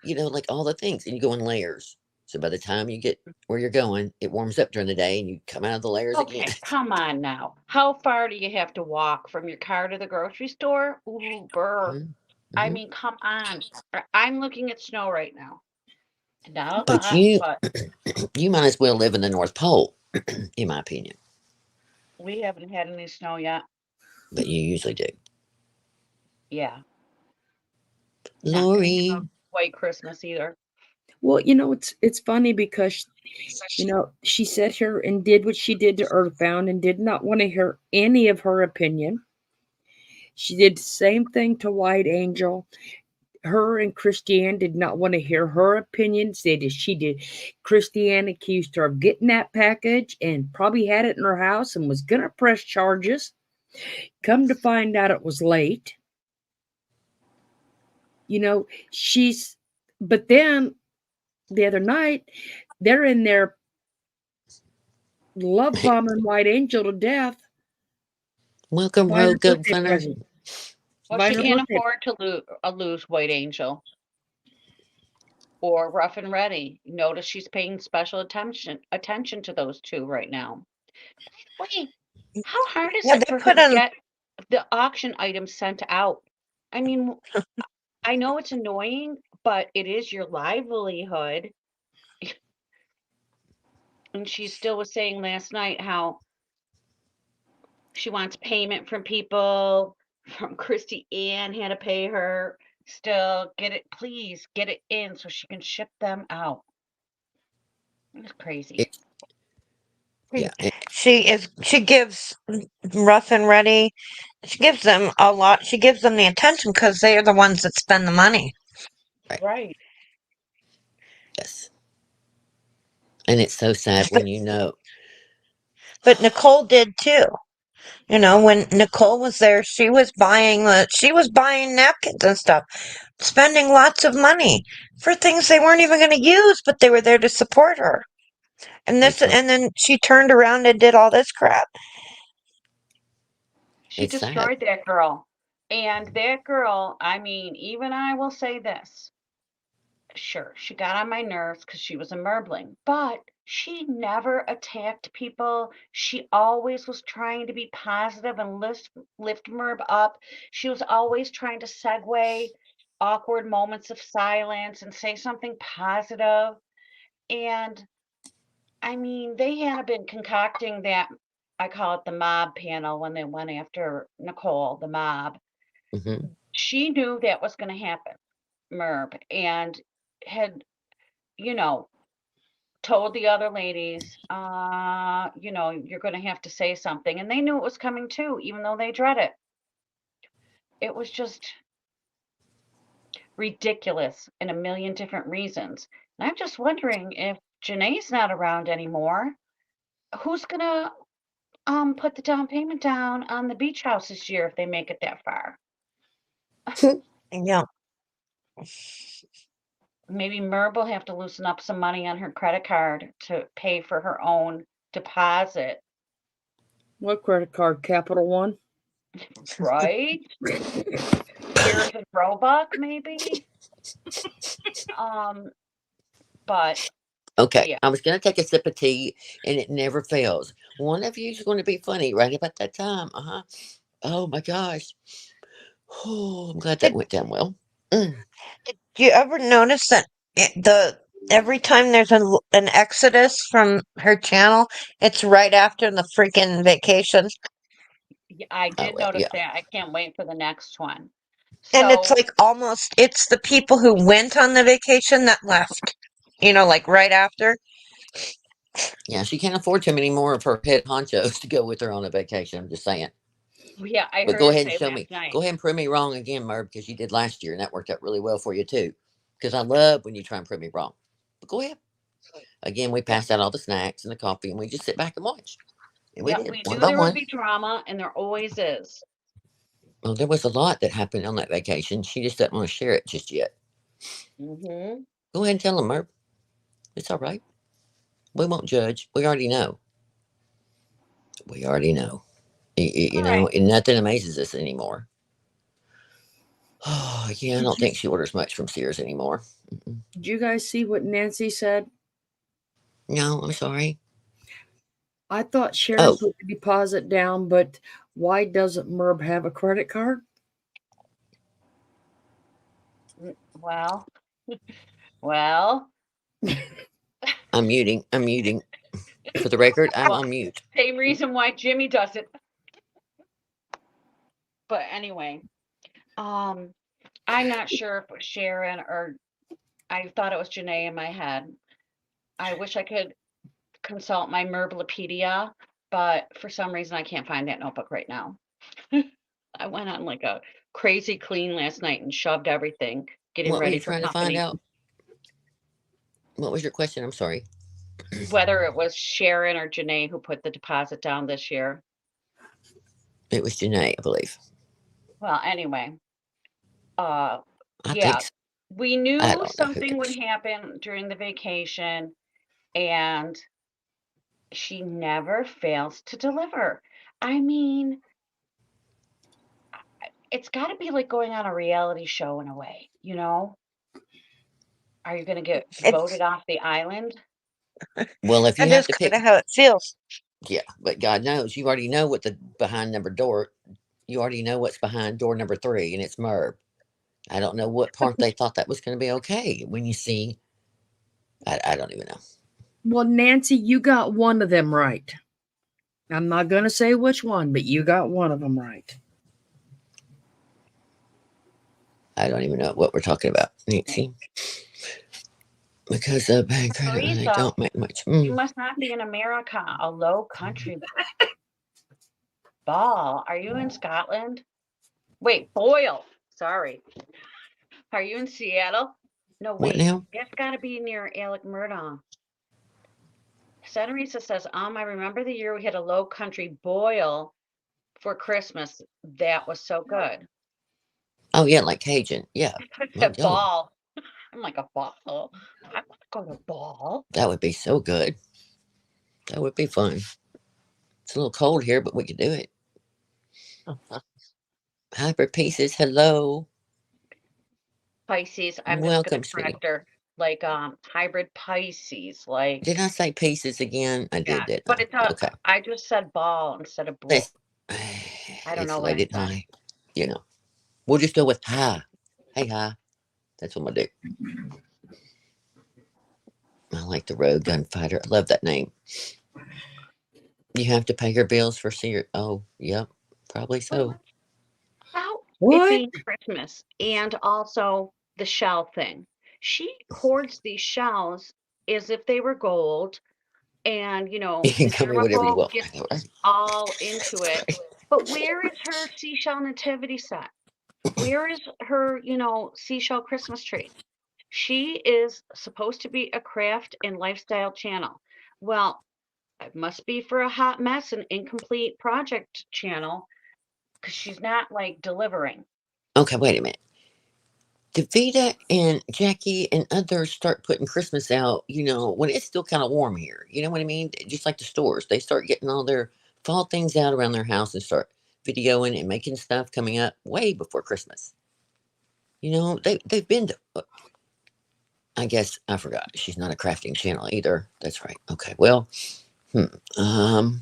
Speaker 2: like all the things. And you go in layers. So by the time you get where you're going, it warms up during the day and you come out of the layers again.
Speaker 4: Okay, come on now. How far do you have to walk from your car to the grocery store? Ooh, burr.
Speaker 2: Mhm,
Speaker 4: I
Speaker 2: mhm.
Speaker 4: mean, come on. I'm looking at snow right now. Not a
Speaker 2: But
Speaker 4: lot, but
Speaker 2: you might as well live in the North Pole, in my opinion.
Speaker 4: we haven't had any snow yet.
Speaker 2: But you usually do.
Speaker 4: Yeah, not gonna have
Speaker 2: Lori.
Speaker 4: a white Christmas either.
Speaker 3: Well, it's funny because she sat here and did what she did to Earthbound and did not want to hear any of her opinion. She did the same thing to White Angel. Her and Christiane did not want to hear her opinion, said as she did. Christiane accused her of getting that package and probably had it in her house and was going to press charges. Come to find out it was late. But then the other night, they're in there love bombing White Angel to death.
Speaker 2: Welcome,
Speaker 3: Buying her
Speaker 2: Road Goat
Speaker 3: birthday
Speaker 2: Funner.
Speaker 3: present.
Speaker 4: Well,
Speaker 3: Buying
Speaker 4: she
Speaker 3: her
Speaker 4: can't
Speaker 3: birthday.
Speaker 4: afford to lose White Angel or Rough and Ready. Notice she's paying special attention to those two right now. Wait, how hard is
Speaker 6: Yeah,
Speaker 4: it
Speaker 6: they
Speaker 4: for her
Speaker 6: put
Speaker 4: to
Speaker 6: on.
Speaker 4: get the auction items sent out? I mean, I know it's annoying, but it is your livelihood. And she still was saying last night how she wants payment from people, from Christy Ann had to pay her. Still, please get it in so she can ship them out. It's crazy.
Speaker 2: Yeah.
Speaker 6: She gives Rough and Ready. She gives them a lot. She gives them the attention because they are the ones that spend the money.
Speaker 4: Right.
Speaker 2: Yes. And it's so sad when you know.
Speaker 6: But Nicole did too. You know, when Nicole was there, she was buying napkins and stuff, spending lots of money for things they weren't even going to use, but they were there to support her. And
Speaker 2: It's so,
Speaker 6: then she turned around and did all this crap.
Speaker 4: She
Speaker 2: it's sad.
Speaker 4: destroyed that girl. And that girl, I mean, even I will say this. Sure, she got on my nerves because she was a Merbling, but she never attacked people. She always was trying to be positive and lift Merb up. She was always trying to segue awkward moments of silence and say something positive. And I mean, they had been concocting that, I call it the mob panel when they went after Nicole, the mob.
Speaker 2: Hmm.
Speaker 4: She knew that was going to happen, Merb, and had, you know, told the other ladies, you're going to have to say something. And they knew it was coming too, even though they dread it. It was just ridiculous in a million different reasons. And I'm just wondering if Janae's not around anymore, who's going to put the down payment down on the beach house this year if they make it that far?
Speaker 6: Yeah.
Speaker 4: Maybe Merb will have to loosen up some money on her credit card to pay for her own deposit.
Speaker 3: What credit card? Capital One?
Speaker 4: Right? Sheriff Roebuck, maybe? Um, but
Speaker 2: Okay.
Speaker 4: yeah,
Speaker 2: I was going to take a sip of tea, and it never fails. One of you is going to be funny right about that time. Uh huh. Oh my gosh. Oh, I'm glad that went down well. Mm.
Speaker 6: Do you ever notice that every time there's an exodus from her channel, it's right after the freaking vacation,
Speaker 4: I
Speaker 2: Oh,
Speaker 4: did
Speaker 2: well,
Speaker 4: notice
Speaker 2: yeah.
Speaker 4: that. I can't wait for the next one.
Speaker 6: and it's
Speaker 4: So,
Speaker 6: like almost it's the people who went on the vacation that left. You know, like right after.
Speaker 2: Yeah, she can't afford too many more of her head honchos to go with her on a vacation. I'm just saying.
Speaker 4: yeah, I
Speaker 2: But
Speaker 4: heard
Speaker 2: go
Speaker 4: her
Speaker 2: ahead and
Speaker 4: say
Speaker 2: show
Speaker 4: last
Speaker 2: me.
Speaker 4: night.
Speaker 2: Go ahead and prove me wrong again, Merv, because you did last year, and that worked out really well for you too. Because I love when you try and prove me wrong. But go ahead. Again, we
Speaker 4: Yeah,
Speaker 2: passed out all the snacks and the coffee, and we just sit back and watch. And we
Speaker 4: yeah,
Speaker 2: did
Speaker 4: we
Speaker 2: one
Speaker 4: knew
Speaker 2: by
Speaker 4: there would
Speaker 2: one.
Speaker 4: be drama, and there always is.
Speaker 2: Well, there was a lot that happened on that vacation. She just doesn't want to share it just yet.
Speaker 4: Mm-hmm.
Speaker 2: Go ahead and tell them, Merv. It's all right. We won't judge. We already know. We already know. You
Speaker 4: All
Speaker 2: know,
Speaker 4: right.
Speaker 2: and nothing amazes us anymore. Oh, yeah, I
Speaker 3: Did
Speaker 2: don't
Speaker 3: you
Speaker 2: think she orders much from Sears anymore. Mm-mm.
Speaker 3: did you guys see what Nancy said?
Speaker 2: No, I'm sorry.
Speaker 3: I thought Sharon
Speaker 2: Oh,
Speaker 3: put the deposit down, but why doesn't Merb have a credit card?
Speaker 4: Well, well,
Speaker 2: I'm muting. I'm muting. For the record, I'm
Speaker 4: well,
Speaker 2: on mute.
Speaker 4: same reason why Jimmy does it. But anyway, um, I'm not sure if it was Sharon or I thought it was Janae in my head. I wish I could consult my Merblopedia, but for some reason I can't find that notebook right now. I went on like a crazy clean last night and shoved everything, getting
Speaker 2: What were
Speaker 4: ready
Speaker 2: you
Speaker 4: for
Speaker 2: trying to find
Speaker 4: company.
Speaker 2: out? What was your question? I'm sorry.
Speaker 4: Whether it was Sharon or Janae who put the deposit down this year.
Speaker 2: It was Janae, I believe.
Speaker 4: Well, anyway, uh,
Speaker 2: I think
Speaker 4: yeah,
Speaker 2: so.
Speaker 4: we
Speaker 2: I
Speaker 4: knew
Speaker 2: don't know. Who
Speaker 4: something would
Speaker 2: cares?
Speaker 4: happen during the vacation, and she never fails to deliver. I mean, it's got to be like going on a reality show in a way, you know? Are you going to get voted
Speaker 6: It's
Speaker 4: off the island?
Speaker 2: Well, if you
Speaker 6: that
Speaker 2: have
Speaker 6: is
Speaker 2: to
Speaker 6: kind
Speaker 2: pick,
Speaker 6: of how it feels.
Speaker 2: yeah, but God knows you already know what the behind number door. You already know what's behind door number 3, and it's Merb. I don't know what part they thought that was going to be okay. When you see, I don't even know.
Speaker 3: Well, Nancy, you got one of them right. I'm not going to say which one, but you got one of them right.
Speaker 2: I don't even know what we're talking about, Nancy. because of bad credit, they
Speaker 4: Teresa,
Speaker 2: don't make much.
Speaker 4: you must not be in America. A low country ball. Are you in Scotland? Wait, Boyle. Sorry. Are you in Seattle? No,
Speaker 2: What
Speaker 4: wait.
Speaker 2: now?
Speaker 4: That's got to be near Alec Murdaugh. Teresa says, I remember the year we had a low country boil for Christmas. That was so good.
Speaker 2: Oh yeah, like Cajun. Yeah.
Speaker 4: I
Speaker 2: Oh,
Speaker 4: said
Speaker 2: yum.
Speaker 4: ball. I'm like, a ball? I want to go to ball.
Speaker 2: That would be so good. That would be fun. It's a little cold here, but we could do it. Hyper Pieces, hello.
Speaker 4: Pisces. I'm just
Speaker 2: Welcome,
Speaker 4: gonna
Speaker 2: sweetie.
Speaker 4: correct her. Like hybrid Pisces. Like,
Speaker 2: Did I say pieces again? I
Speaker 4: yeah.
Speaker 2: did, didn't
Speaker 4: But
Speaker 2: I?
Speaker 4: it's a.
Speaker 2: Okay.
Speaker 4: I just said ball instead of bull.
Speaker 2: Let's,
Speaker 4: I don't
Speaker 2: it's
Speaker 4: know what
Speaker 2: late
Speaker 4: I
Speaker 2: at
Speaker 4: said.
Speaker 2: night. You know. We'll just go with hi. Hey, hi. That's what I'm going to do. I like the Road Gunfighter. I love that name. You have to pay your bills for Sears. Oh, yep. Probably so.
Speaker 4: About it
Speaker 3: What?
Speaker 4: being Christmas and also the shell thing. She hoards these shells as if they were gold, and
Speaker 2: You can
Speaker 4: the
Speaker 2: call me whatever you
Speaker 4: germaphobe
Speaker 2: want.
Speaker 4: gets
Speaker 2: I know, right?
Speaker 4: all into it. But where is her seashell nativity set? Where is her, seashell Christmas tree? She is supposed to be a craft and lifestyle channel. Well, it must be for a hot mess and incomplete project channel because she's not like delivering.
Speaker 2: Okay, wait a minute. Davita and Jackie and others start putting Christmas out, when it's still kind of warm here. You know what I mean? Just like the stores, they start getting all their fall things out around their house and start videoing and making stuff coming up way before Christmas. They've been to. I guess I forgot. She's not a crafting channel either. That's right. Okay. Well, um,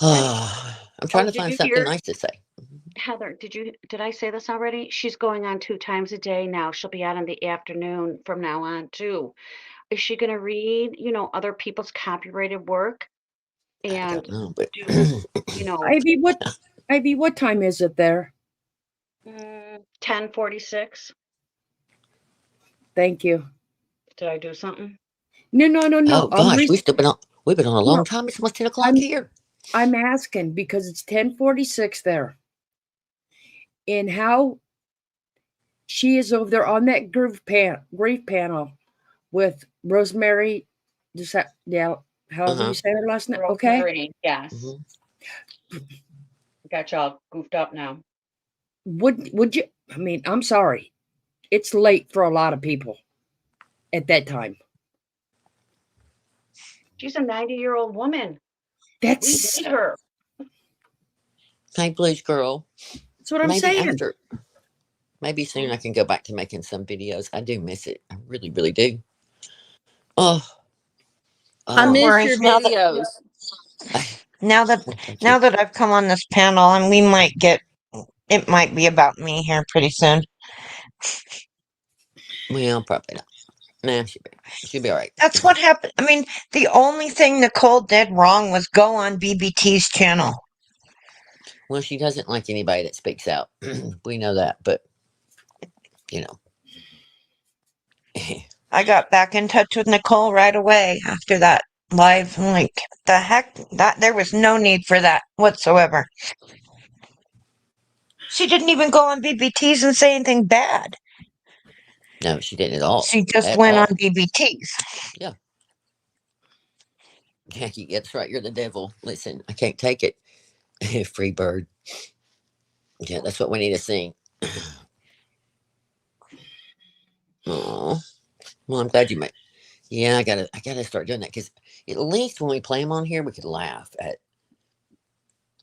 Speaker 4: And
Speaker 2: I'm trying to
Speaker 4: did
Speaker 2: find
Speaker 4: you
Speaker 2: something
Speaker 4: hear,
Speaker 2: nice to say.
Speaker 4: Heather? Did I say this already? She's going on 2 times a day now. She'll be out in the afternoon from now on too. Is she going to read, other people's copyrighted work
Speaker 2: I
Speaker 4: and
Speaker 2: don't know, but
Speaker 4: do, you know,
Speaker 3: Ivy, what time is it there?
Speaker 4: 10:46?
Speaker 3: Thank you.
Speaker 4: Did I do something?
Speaker 3: No.
Speaker 2: oh gosh, we've been on a long
Speaker 3: No,
Speaker 2: time. It's almost 10 o'clock
Speaker 3: I'm
Speaker 2: here.
Speaker 3: I'm asking because it's 10:46 there. And how she is over there on that grief panel with Rosemary. Yeah, however
Speaker 2: Uh-huh.
Speaker 3: you say her last name. Okay.
Speaker 4: Rosemary, yes.
Speaker 2: Mm-hmm.
Speaker 4: Got y'all goofed up now.
Speaker 3: Would you? I mean, I'm sorry. It's late for a lot of people at that time.
Speaker 4: She's a 90-year-old woman. We
Speaker 3: That's
Speaker 4: need her.
Speaker 2: Hey, Blues Girl.
Speaker 3: what I'm
Speaker 2: Maybe
Speaker 3: saying.
Speaker 2: maybe soon I can go back to making some videos. I do miss it. I really, really do. Oh,
Speaker 5: I
Speaker 6: Don't
Speaker 2: oh.
Speaker 5: miss
Speaker 6: worry.
Speaker 5: your videos.
Speaker 6: Now that
Speaker 2: Well, thank
Speaker 6: now
Speaker 2: you.
Speaker 6: that I've come on this panel, and it might be about me here pretty soon.
Speaker 2: Well, probably not. Nah, she'll be all right.
Speaker 6: That's what happened. I mean, the only thing Nicole did wrong was go on BBT's channel.
Speaker 2: Well, she doesn't like anybody that speaks out. We know that, but you know.
Speaker 6: I got back in touch with Nicole right away after that live. I'm like, the heck? That there was no need for that whatsoever. She didn't even go on BBT's and say anything bad.
Speaker 2: No, she didn't at all.
Speaker 6: She just
Speaker 2: At
Speaker 6: went on
Speaker 2: all.
Speaker 6: BBT's.
Speaker 2: Yeah. Jackie, that's right. You're the devil. Listen, I can't take it. Free bird. Yeah, that's what we need to sing. Oh, well, I'm glad you made. Yeah, I gotta start doing that because at least when we play them on here, we could laugh at.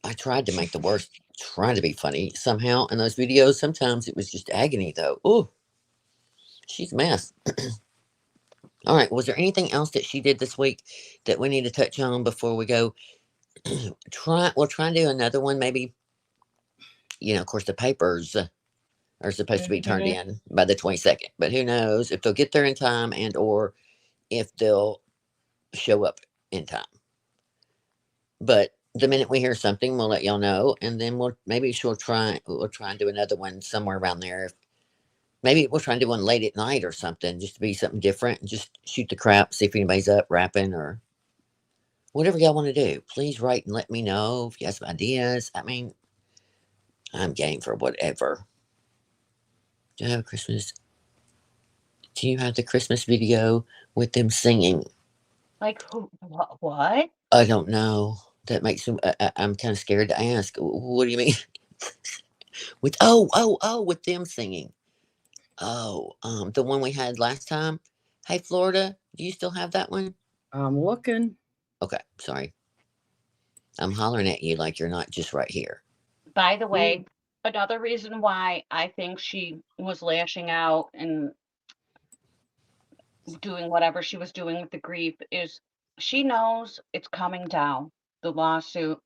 Speaker 2: I tried to make the worst, trying to be funny somehow in those videos. Sometimes it was just agony, though. Oh, she's a mess. All right, was there anything else that she did this week that we need to touch on before we go? We'll try and do another one, maybe. Of course, the papers are supposed to be turned in by the 22nd, but who knows if they'll get there in time and or if they'll show up in time. But the minute we hear something, we'll let y'all know, and then we'll try and do another one somewhere around there Maybe we'll try and do one late at night or something, just to be something different and just shoot the crap, see if anybody's up rapping or whatever y'all want to do. Please write and let me know if you have some ideas. I mean, I'm game for whatever. Do you have a Christmas? Do you have the Christmas video with them singing?
Speaker 4: Like who? What?
Speaker 2: I don't know. That makes me. I'm kind of scared to ask. What do you mean? With with them singing. Oh, the one we had last time. Hey, Florida, do you still have that one?
Speaker 3: I'm looking.
Speaker 2: Okay, sorry. I'm hollering at you like you're not just right here.
Speaker 4: By the way, another reason why I think she was lashing out and doing whatever she was doing with the grief is she knows it's coming down, the lawsuit.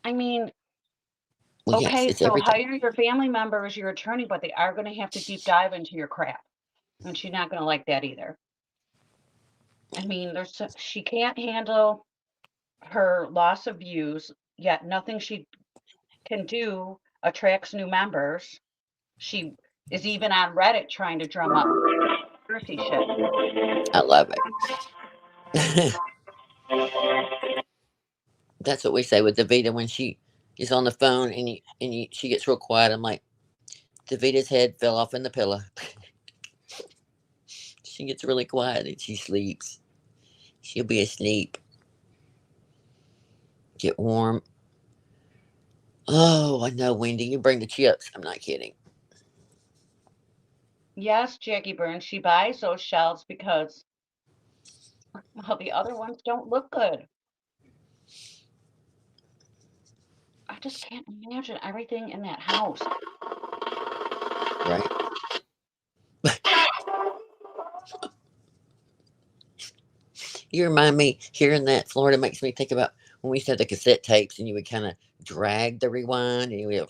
Speaker 4: I mean,
Speaker 2: Well, yes,
Speaker 4: okay,
Speaker 2: it's
Speaker 4: so
Speaker 2: everything.
Speaker 4: hire your family member as your attorney, but they are going to have to deep dive into your crap. And she's not going to like that either. I mean, she can't handle her loss of views, yet nothing she can do attracts new members. She is even on Reddit trying to drum up conspiracy shit.
Speaker 2: I love it. That's what we say with Davita when she is on the phone and she gets real quiet. I'm like, Davita's head fell off in the pillow. She gets really quiet and she sleeps. She'll be asleep. Get warm. Oh, I know, Wendy. You bring the chips. I'm not kidding.
Speaker 4: Yes, Jackie Burns, she buys those shells because well, the other ones don't look good. I just can't imagine everything in that house.
Speaker 2: Right? You remind me, hearing that Florida makes me think about when we used to have the cassette tapes and you would kind of drag the rewind and you would.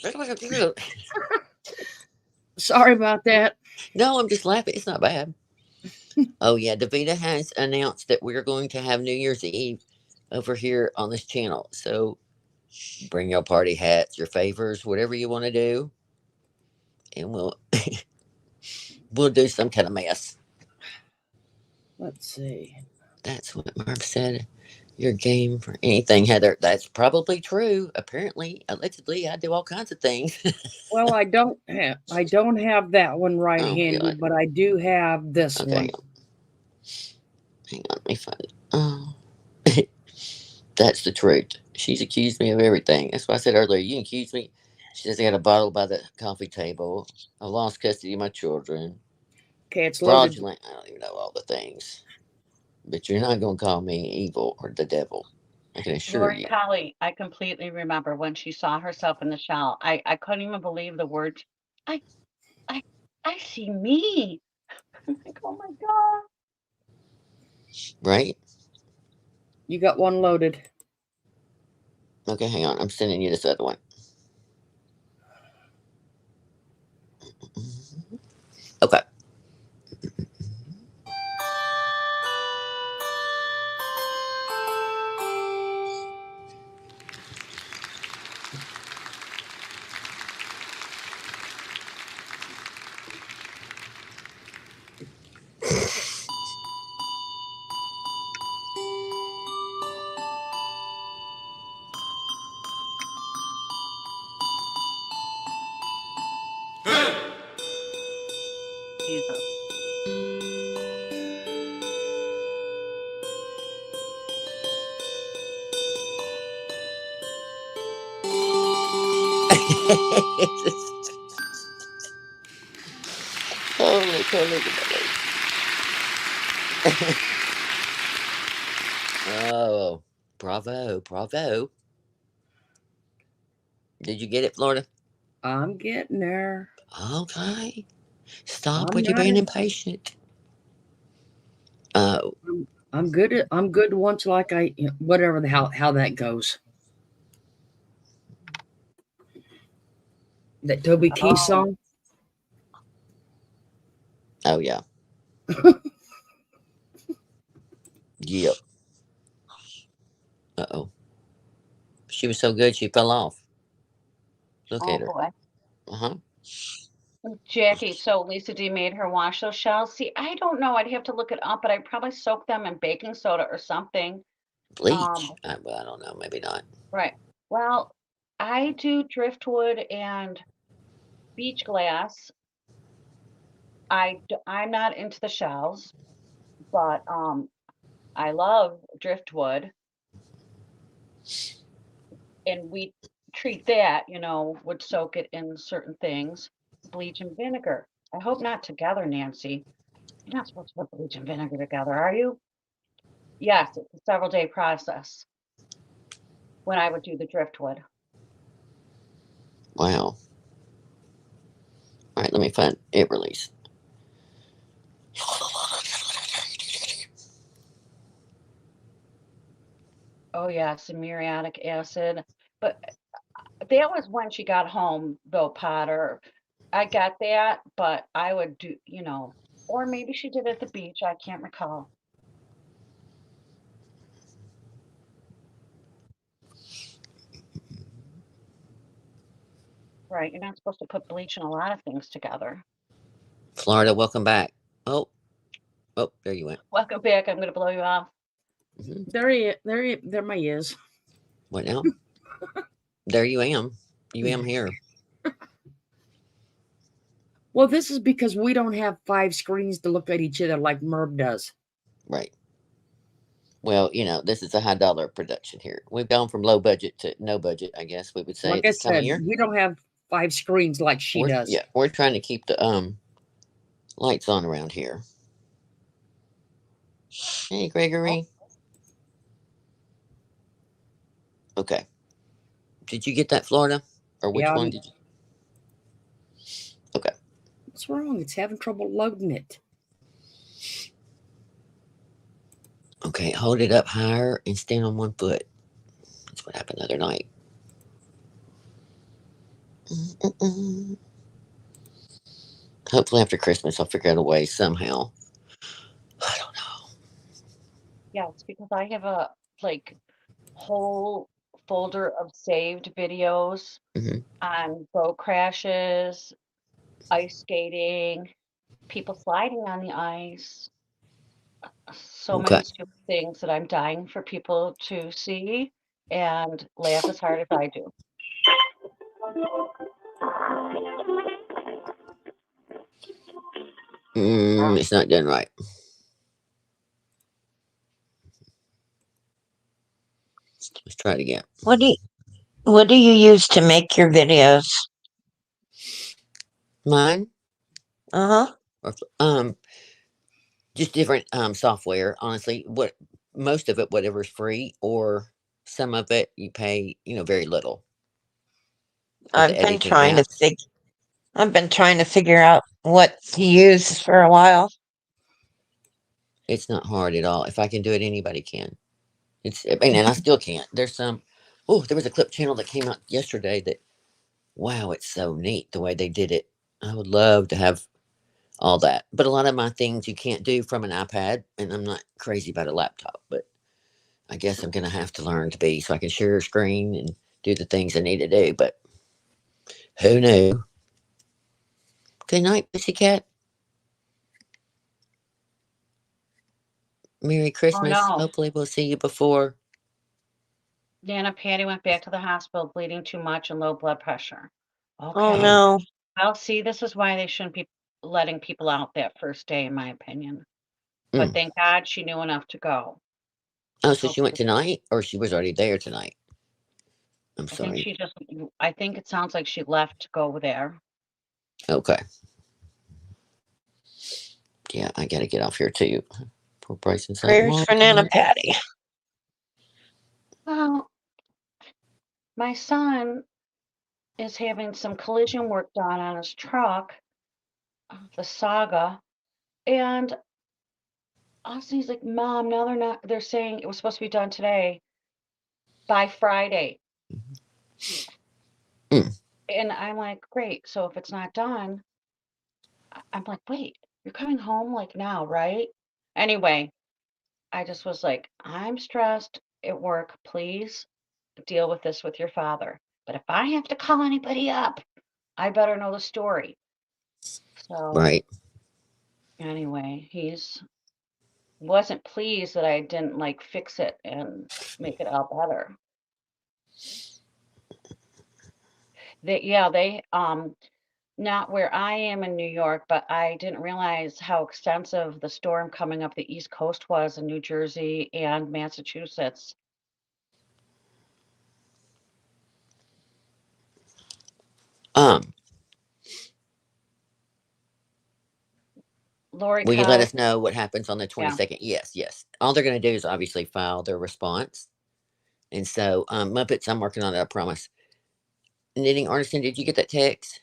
Speaker 3: Sorry about that.
Speaker 2: No, I'm just laughing. It's not bad. Oh, yeah. Davita has announced that we're going to have New Year's Eve over here on this channel. So bring your party hats, your favors, whatever you want to do. And we'll do some kind of mess.
Speaker 3: Let's see.
Speaker 2: That's what Merb said. You're game for anything, Heather. That's probably true. Apparently, allegedly, I do all kinds of things.
Speaker 3: Well, I don't have that one right
Speaker 2: Oh,
Speaker 3: handy,
Speaker 2: God.
Speaker 3: but I do have this
Speaker 2: Okay.
Speaker 3: one.
Speaker 2: Hang on. Let me find it. Oh. That's the truth. She's accused me of everything. That's why I said earlier, you can accuse me. She says I got a bottle by the coffee table. I lost custody of my children.
Speaker 3: Okay, it's loaded.
Speaker 2: Fraudulent. I don't even know all the things. But you're not going to call me evil or the devil. I can assure
Speaker 4: Lori
Speaker 2: you.
Speaker 4: Colley, I completely remember when she saw herself in the shell. I couldn't even believe the words. I I I see me. I'm like, oh my God.
Speaker 2: Right?
Speaker 3: You got one loaded.
Speaker 2: Okay, hang on. I'm sending you this other one. Okay.
Speaker 4: Jesus.
Speaker 2: Holy, holy, holy. Oh, bravo, bravo. Did you get it, Florida?
Speaker 3: I'm getting there.
Speaker 2: Okay. Stop
Speaker 3: I'm
Speaker 2: with you
Speaker 3: not.
Speaker 2: being impatient. Oh,
Speaker 3: I'm good. I'm good once, like whatever the how that goes. That Toby Keith song.
Speaker 2: oh yeah. Yep. Uh-oh. She was so good she fell off. Look
Speaker 4: Oh
Speaker 2: at her.
Speaker 4: boy.
Speaker 2: Uh-huh.
Speaker 4: Jackie, so Lisa D made her wash those shells. See, I don't know. I'd have to look it up, but I'd probably soak them in baking soda or something.
Speaker 2: Bleach. Well, I don't know. Maybe not.
Speaker 4: Right. Well, I do driftwood and beach glass. I'm not into the shells, but I love driftwood, and we treat that, would soak it in certain things, bleach and vinegar. I hope not together, Nancy. You're not supposed to put bleach and vinegar together, are you? Yes, it's a several day process when I would do the driftwood.
Speaker 2: Wow. All right, let me find it release.
Speaker 4: Oh yeah, some muriatic acid. But that was when she got home, though, Potter. I got that, but I would do, or maybe she did it at the beach. I can't recall. Right, you're not supposed to put bleach in a lot of things together.
Speaker 2: Florida, welcome back. Oh, there you went.
Speaker 4: Welcome back. I'm going to blow you off.
Speaker 3: There my is.
Speaker 2: What now? There you am. You am here.
Speaker 3: Well, this is because we don't have 5 screens to look at each other like Merb does.
Speaker 2: Right. Well, this is a high dollar production here. We've gone from low budget to no budget, I guess we would say
Speaker 3: Like
Speaker 2: at
Speaker 3: I
Speaker 2: this time of
Speaker 3: said,
Speaker 2: year.
Speaker 3: we don't have 5 screens like she does.
Speaker 2: Yeah, we're trying to keep the lights on around here. Hey, Gregory. Okay. Did you get that, Florida? Or which one did you? Okay.
Speaker 3: What's wrong? It's having trouble loading it.
Speaker 2: Okay, hold it up higher and stand on one foot. That's what happened the other night. Hopefully after Christmas I'll figure out a way somehow. I don't know.
Speaker 4: Yeah, it's because I have a whole folder of saved videos on boat crashes, ice skating, people sliding on the ice. So many stupid things that I'm dying for people to see and laugh as hard as I do.
Speaker 2: It's not done right. Let's try it again.
Speaker 6: What do you use to make your videos?
Speaker 2: Mine?
Speaker 6: Uh-huh.
Speaker 2: Just different software. Honestly, most of it, whatever's free, or some of it you pay, very little.
Speaker 6: I've been trying to figure out what to use for a while.
Speaker 2: It's not hard at all. If I can do it, anybody can. And I still can't. There's some. Oh, there was a clip channel that came out yesterday that, wow, it's so neat the way they did it. I would love to have all that, but a lot of my things you can't do from an iPad, and I'm not crazy about a laptop, but I guess I'm gonna have to learn to be so I can share a screen and do the things I need to do. But who knew? Good night, pussycat. Merry Christmas.
Speaker 4: Oh, no.
Speaker 2: Hopefully we'll see you before.
Speaker 4: Nana Patty went back to the hospital bleeding too much and low blood pressure. Okay.
Speaker 6: Oh no.
Speaker 4: Well, see, this is why they shouldn't be letting people out that first day, in my opinion. But thank God she knew enough to go.
Speaker 2: Oh, so she went tonight, or she was already there tonight? I'm sorry.
Speaker 4: I think it sounds like she left to go there.
Speaker 2: Okay. Yeah, I gotta get off here too. Poor Bryson's like,
Speaker 6: Prayers for Nana Patty.
Speaker 4: Well, my son is having some collision work done on his truck, the Saga, and he's like, Mom, no, they're saying it was supposed to be done today by Friday. And I'm like, great. So if it's not done, I'm like, wait, you're coming home now, right? Anyway, I just was like, I'm stressed at work. Please deal with this with your father. But if I have to call anybody up, I better know the story. So
Speaker 2: Right.
Speaker 4: anyway, wasn't pleased that I didn't like fix it and make it out better. They not where I am in New York, but I didn't realize how extensive the storm coming up the East Coast was in New Jersey and Massachusetts. Lori
Speaker 2: Will you let
Speaker 4: Cow,
Speaker 2: us know what happens on the
Speaker 4: yeah.
Speaker 2: 22nd? Yes. All they're going to do is obviously file their response. And so, Muppets, I'm working on it, I promise. Knitting Artisan, did you get that text?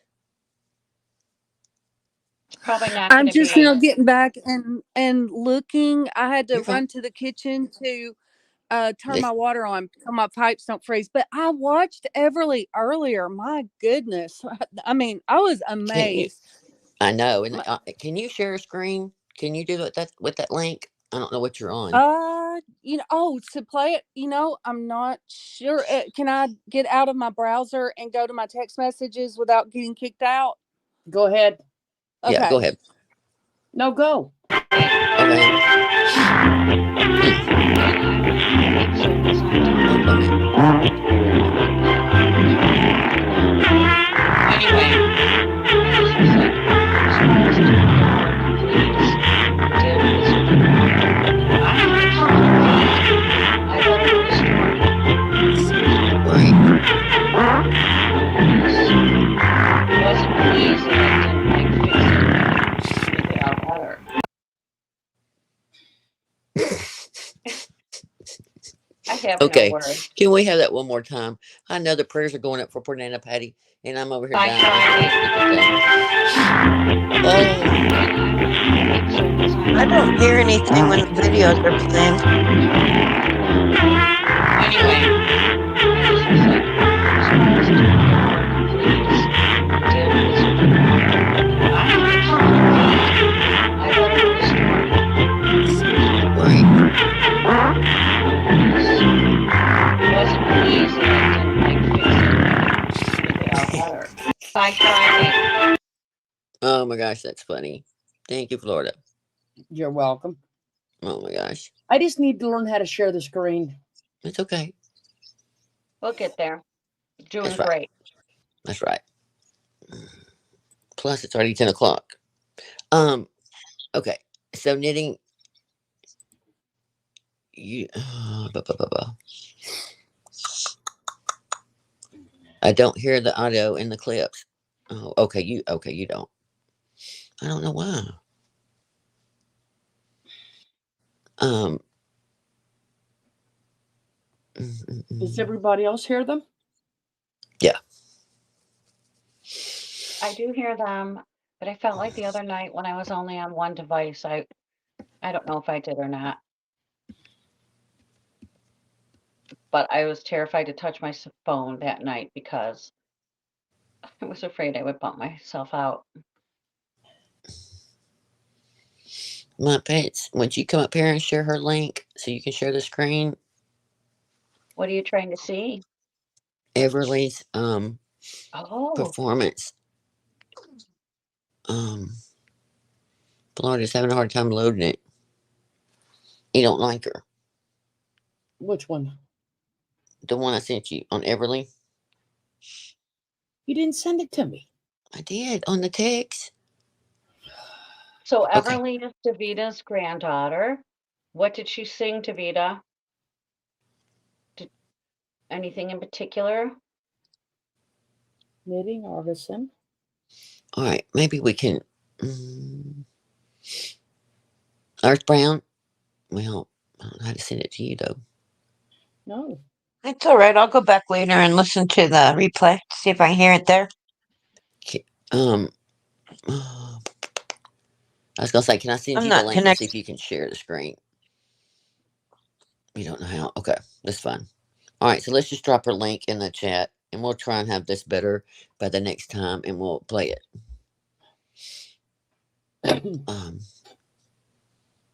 Speaker 4: It's probably not
Speaker 5: I'm
Speaker 4: going to
Speaker 5: just
Speaker 4: be.
Speaker 5: now getting back and looking. I had to
Speaker 2: You're fine.
Speaker 5: run to the kitchen to turn
Speaker 2: This,
Speaker 5: my water on so my pipes don't freeze. But I watched Everly earlier. My goodness. I mean, I was
Speaker 2: can you?
Speaker 5: amazed.
Speaker 2: I know. And can you share a screen? Can you do it with that link? I don't know what you're on.
Speaker 5: To play it, I'm not sure. Can I get out of my browser and go to my text messages without getting kicked out?
Speaker 3: Go ahead.
Speaker 2: Yeah, go
Speaker 5: Okay.
Speaker 2: ahead.
Speaker 3: No, go.
Speaker 2: Okay. Oh, go ahead. Right.
Speaker 4: Wasn't pleased that I didn't like fix it, make it out better. I have no
Speaker 2: Okay.
Speaker 4: words.
Speaker 2: Can we have that one more time? I know the prayers are going up for poor Nana Patty, and I'm over here
Speaker 4: Bye,
Speaker 2: dying.
Speaker 6: I don't hear anything when the videos are playing.
Speaker 4: Bye.
Speaker 2: Oh my gosh, that's funny. Thank you, Florida.
Speaker 3: You're welcome.
Speaker 2: Oh my gosh.
Speaker 3: I just need to learn how to share the screen.
Speaker 2: It's okay.
Speaker 4: We'll get there. Doing
Speaker 2: That's right.
Speaker 4: great.
Speaker 2: That's right. Plus, it's already 10 o'clock. Okay. So knitting. You. I don't hear the audio in the clips. Oh, okay. You don't. I don't know why.
Speaker 3: Does everybody else hear them?
Speaker 2: Yeah.
Speaker 4: I do hear them, but I felt like the other night when I was only on one device, I don't know if I did or not. But I was terrified to touch my phone that night because I was afraid I would bump myself out.
Speaker 2: My pets, would you come up here and share her link so you can share the screen?
Speaker 4: What are you trying to see?
Speaker 2: Everly's
Speaker 4: Oh,
Speaker 2: performance. Florida's having a hard time loading it. You don't like her.
Speaker 3: Which one?
Speaker 2: The one I sent you on Everly.
Speaker 3: You didn't send it to me.
Speaker 2: I did on the text.
Speaker 4: so
Speaker 2: Okay.
Speaker 4: Everly is Davita's granddaughter. What did she sing, Davita? Anything in particular?
Speaker 3: Knitting Artisan.
Speaker 2: All right. Maybe we can. Earth Brown. Well, I don't know how to send it to you though.
Speaker 3: No.
Speaker 6: It's all right. I'll go back later and listen to the replay, see if I can hear it there.
Speaker 2: I was gonna say, can I send
Speaker 6: I'm
Speaker 2: you the
Speaker 6: not
Speaker 2: link and see
Speaker 6: connected.
Speaker 2: if you can share the screen? You don't know how. Okay, that's fine. All right, so let's just drop her link in the chat, and we'll try and have this better by the next time, and we'll play it.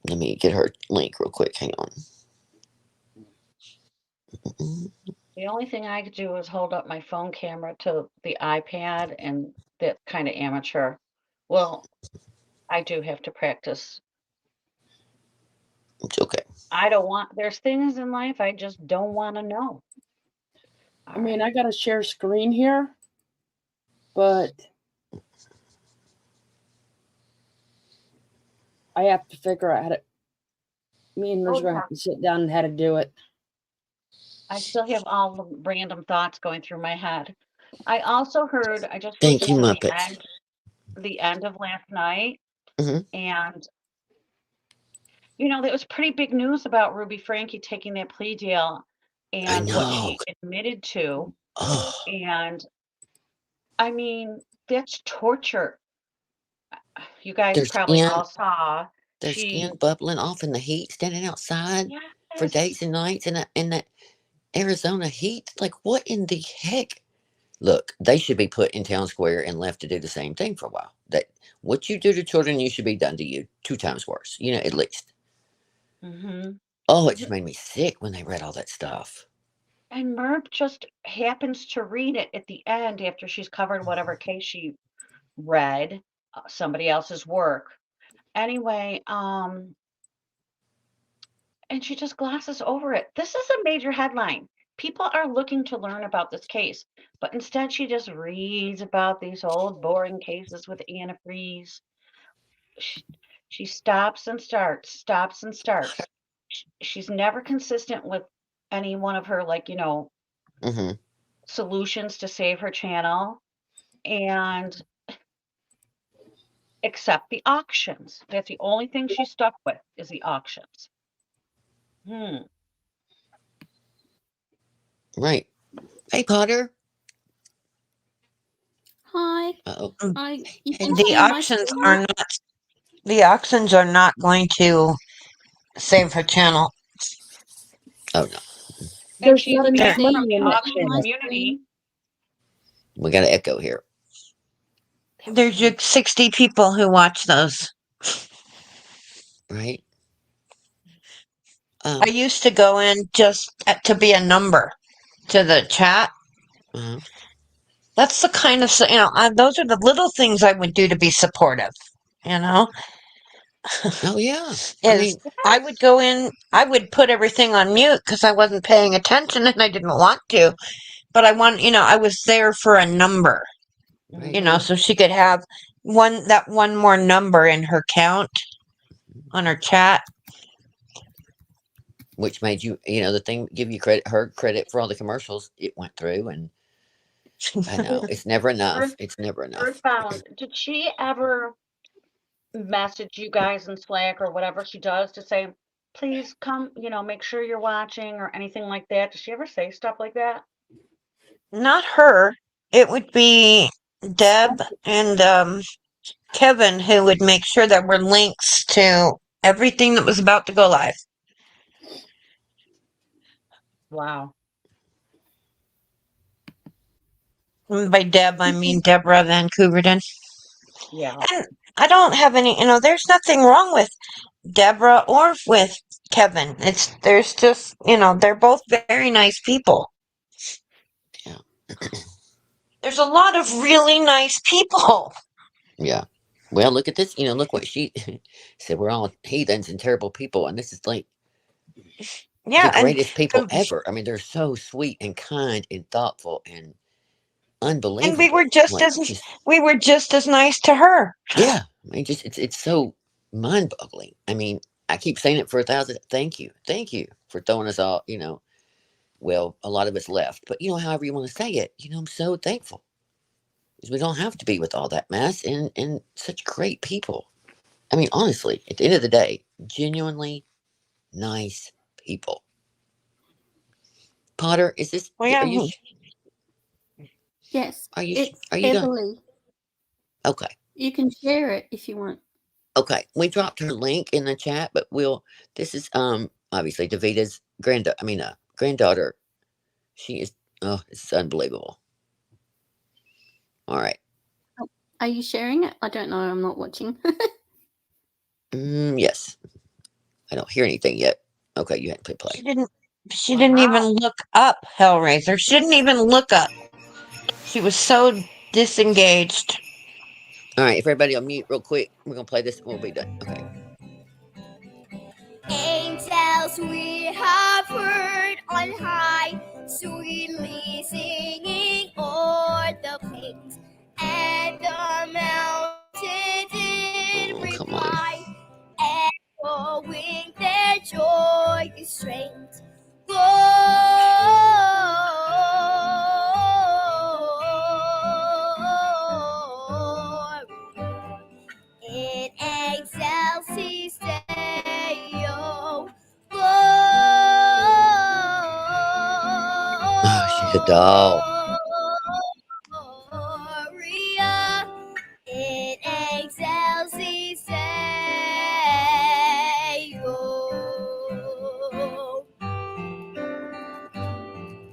Speaker 2: Let me get her link real quick. Hang on.
Speaker 4: The only thing I could do is hold up my phone camera to the iPad, and that's kind of amateur Well, I do have to practice.
Speaker 2: It's okay.
Speaker 4: There's things in life I just don't want to know.
Speaker 3: I mean, I got to share screen here, but I have to figure out how to. Me and Mer's going to have to sit down and how to do it.
Speaker 4: I still have all the random thoughts going through my head. I also heard, I just
Speaker 2: Thank
Speaker 4: listened
Speaker 2: you,
Speaker 4: to
Speaker 2: Muppets.
Speaker 4: the end of last night,
Speaker 2: Hmm.
Speaker 4: and there was pretty big news about Ruby Frankie taking that plea deal
Speaker 2: I
Speaker 4: and what
Speaker 2: know.
Speaker 4: she admitted to.
Speaker 2: Oh,
Speaker 4: And I mean, that's torture. You guys
Speaker 2: their
Speaker 4: probably
Speaker 2: skin,
Speaker 4: all saw
Speaker 2: their
Speaker 4: she,
Speaker 2: skin bubbling off in the heat, standing outside for
Speaker 4: yes.
Speaker 2: days and nights in that Arizona heat. Like, what in the heck? Look, they should be put in town square and left to do the same thing for a while. That what you do to children, you should be done to you 2 times worse. At least.
Speaker 4: Hmm.
Speaker 2: Oh, it just made me sick when they read all that stuff.
Speaker 4: And Merb just happens to read it at the end after she's covered whatever case she read, somebody else's work. Anyway, and she just glosses over it. This is a major headline. People are looking to learn about this case, but instead she just reads about these old boring cases with antifreeze. She, she stops and starts, stops and starts. She's never consistent with any one of her,
Speaker 2: Hmm.
Speaker 4: solutions to save her channel, and except the auctions. That's the only thing she's stuck with is the auctions. Hmm.
Speaker 2: Right. Hey, Potter.
Speaker 11: Hi.
Speaker 2: Uh-oh.
Speaker 11: You
Speaker 2: Hey,
Speaker 11: can
Speaker 6: The
Speaker 11: share my
Speaker 6: auctions
Speaker 11: screen.
Speaker 6: are not. The auctions are not going to save her channel.
Speaker 2: oh no.
Speaker 4: And
Speaker 3: There's
Speaker 4: she's
Speaker 3: not enough
Speaker 4: banned
Speaker 11: See,
Speaker 4: from
Speaker 3: money
Speaker 4: the
Speaker 3: in
Speaker 11: can you
Speaker 3: that
Speaker 11: see
Speaker 4: auction
Speaker 11: my
Speaker 3: channel.
Speaker 4: community.
Speaker 11: screen?
Speaker 2: We got an echo here.
Speaker 4: That was
Speaker 6: There's
Speaker 4: weird.
Speaker 6: 60 people who watch those.
Speaker 2: Right.
Speaker 6: I used to go in just to be a number to the chat.
Speaker 2: Uh-huh.
Speaker 6: That's the kind of, those are the little things I would do to be supportive, you know,
Speaker 2: Oh yeah. I
Speaker 6: is
Speaker 2: mean,
Speaker 6: I would go in, I would put everything on mute because I wasn't paying attention and I didn't want to, but I was there for a number,
Speaker 2: right.
Speaker 6: so she could have one more number in her count on her chat.
Speaker 2: Which made you, the thing, give you credit, her credit for all the commercials it went through, and I know it's never enough.
Speaker 4: Earth,
Speaker 2: It's never enough.
Speaker 4: Earthbound, did she ever message you guys in Slack or whatever she does to say, please come, make sure you're watching or anything like that? Does she ever say stuff like that?
Speaker 6: Not her. It would be Deb and Kevin who would make sure there were links to everything that was about to go live.
Speaker 4: Wow.
Speaker 6: And by Deb, I mean Deborah Van Couverden.
Speaker 4: Yeah.
Speaker 6: And I don't have any, there's nothing wrong with Deborah or with Kevin. There's just, they're both very nice people.
Speaker 2: Yeah.
Speaker 6: There's a lot of really nice people.
Speaker 2: Yeah. Well, look at this. Look what she said. We're all heathens and terrible people, and this is like
Speaker 6: Yeah,
Speaker 2: the greatest people
Speaker 6: and
Speaker 2: ever. I mean, they're so sweet and kind and thoughtful and
Speaker 6: and we were
Speaker 2: unbelievable.
Speaker 6: just
Speaker 2: Like,
Speaker 6: as
Speaker 2: just
Speaker 6: we were just as nice to her.
Speaker 2: yeah. I mean, just it's so mind-boggling. I mean, I keep saying it for 1,000. Thank you for throwing us all. Well, a lot of us left, but however you want to say it, I'm so thankful because we don't have to be with all that mess and such great people. I mean, honestly, at the end of the day, genuinely nice people. Potter, is this?
Speaker 6: Well,
Speaker 2: Are
Speaker 6: yeah,
Speaker 2: you?
Speaker 11: Yes,
Speaker 2: Are you?
Speaker 11: it's
Speaker 2: Are you going?
Speaker 11: Beverly.
Speaker 2: Okay.
Speaker 11: You can share it if you want.
Speaker 2: Okay. We dropped her link in the chat, but we'll. This is obviously Davita's granddaughter. She is. Oh, it's unbelievable. All right.
Speaker 11: Are you sharing it? I don't know. I'm not watching.
Speaker 2: Yes. I don't hear anything yet. Okay, you hadn't put play.
Speaker 6: She didn't even look up Hellraiser. She didn't even look up. She was so disengaged.
Speaker 2: All right, if everybody on mute real quick, we're going to play this and we'll be done. Okay.
Speaker 12: Angels we have heard on high, sweetly singing o'er the plains, and the mountains in reply, echoing their joyous strains. In excelsis Deo,
Speaker 2: Oh, she's a doll.
Speaker 12: Gloria, in excelsis Deo.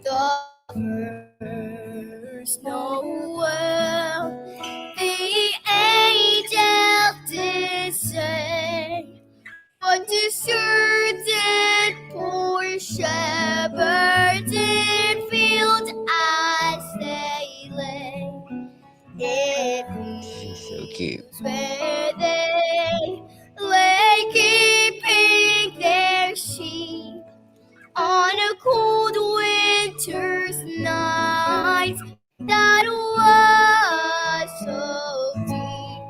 Speaker 12: The first Noel, the angel did say, unto certain poor shepherds in field as they lay,
Speaker 2: She's so cute.
Speaker 12: where they lay keeping their sheep on a cold winter's night that was so deep.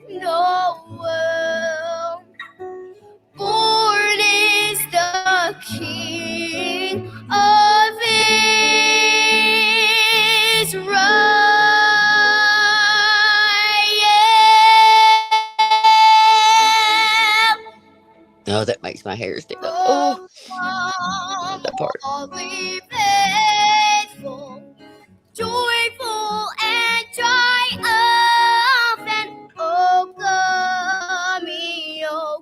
Speaker 12: Noel, born is the King of Israel.
Speaker 2: Oh, that makes my hair stand up. Oh, I love that part.
Speaker 12: Faithful, joyful and triumphant, oh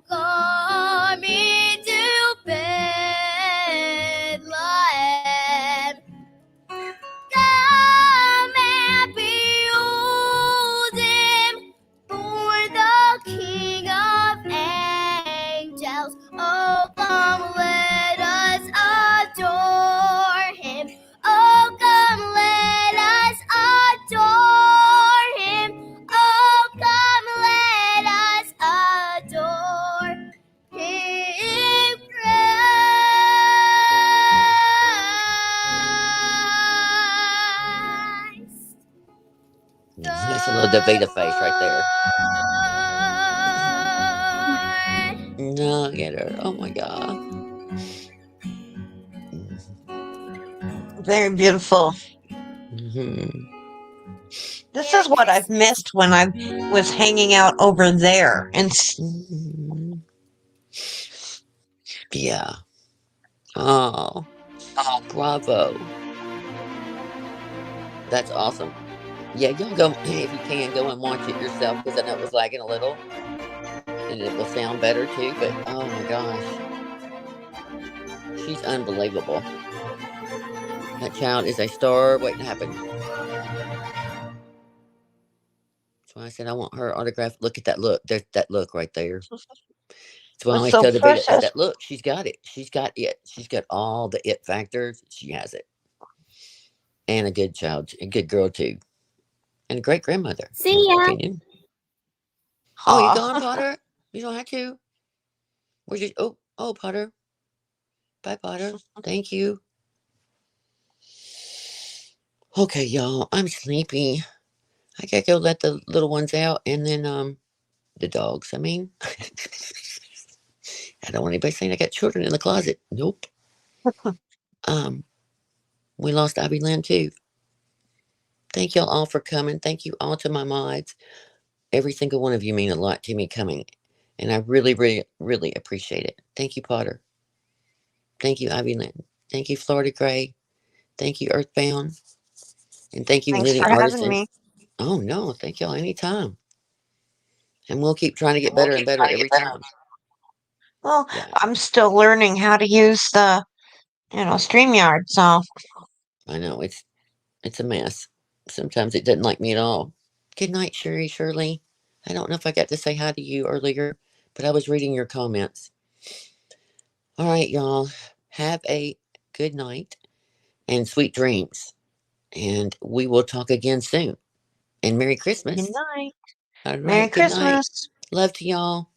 Speaker 12: come into Bethlehem. Come and behold him, born the King of angels. Oh, come, let us adore him. Oh, come, let us adore him. Oh, come, let us adore him, Christ.
Speaker 2: That's a little Davida face right there. No, get her. Oh my God.
Speaker 6: Very beautiful. This is what I've missed when I was hanging out over there. And
Speaker 2: yeah. Oh, bravo. That's awesome. Yeah, y'all go, if you can, go and watch it yourself, because I know it was lagging a little. And it will sound better too, but oh my gosh. She's unbelievable. That child is a star waiting to happen. That's why I said I want her autograph. Look at that look. There's that look right there. That's why I always tell Davida, I said, look, she's got it. She's got it. She's got all the it factors. She has it. And a good child, a good girl too. And a great grandmother.
Speaker 12: See ya.
Speaker 2: Opinion. Oh, you gone, Potter? You don't have to. Where's your oh Potter. Bye, Potter. Thank you. Okay, y'all. I'm sleepy. I gotta go let the little ones out, and then the dogs. I mean, I don't want anybody saying I got children in the closet. Nope. We lost Ivy Lynn too. Thank y'all all for coming. Thank you all to my mods. Every single one of you mean a lot to me coming, and I really, really, really appreciate it. Thank you, Potter. Thank you, Ivy Lynn. Thank you, Florida Gray. Thank you, Earthbound. And thank you, Knitting Artisan. Oh, no. Thank y'all anytime. And we'll keep trying to get better and better every time.
Speaker 6: Well, yeah. I'm still learning how to use the, StreamYard, so.
Speaker 2: I know. It's a mess. Sometimes it doesn't like me at all. Good night, Shirley. I don't know if I got to say hi to you earlier, but I was reading your comments. All right, y'all. Have a good night and sweet dreams. And we will talk again soon. And Merry Christmas.
Speaker 6: Good night.
Speaker 2: All
Speaker 6: Merry
Speaker 2: right. Good night.
Speaker 6: Christmas.
Speaker 2: Love to y'all.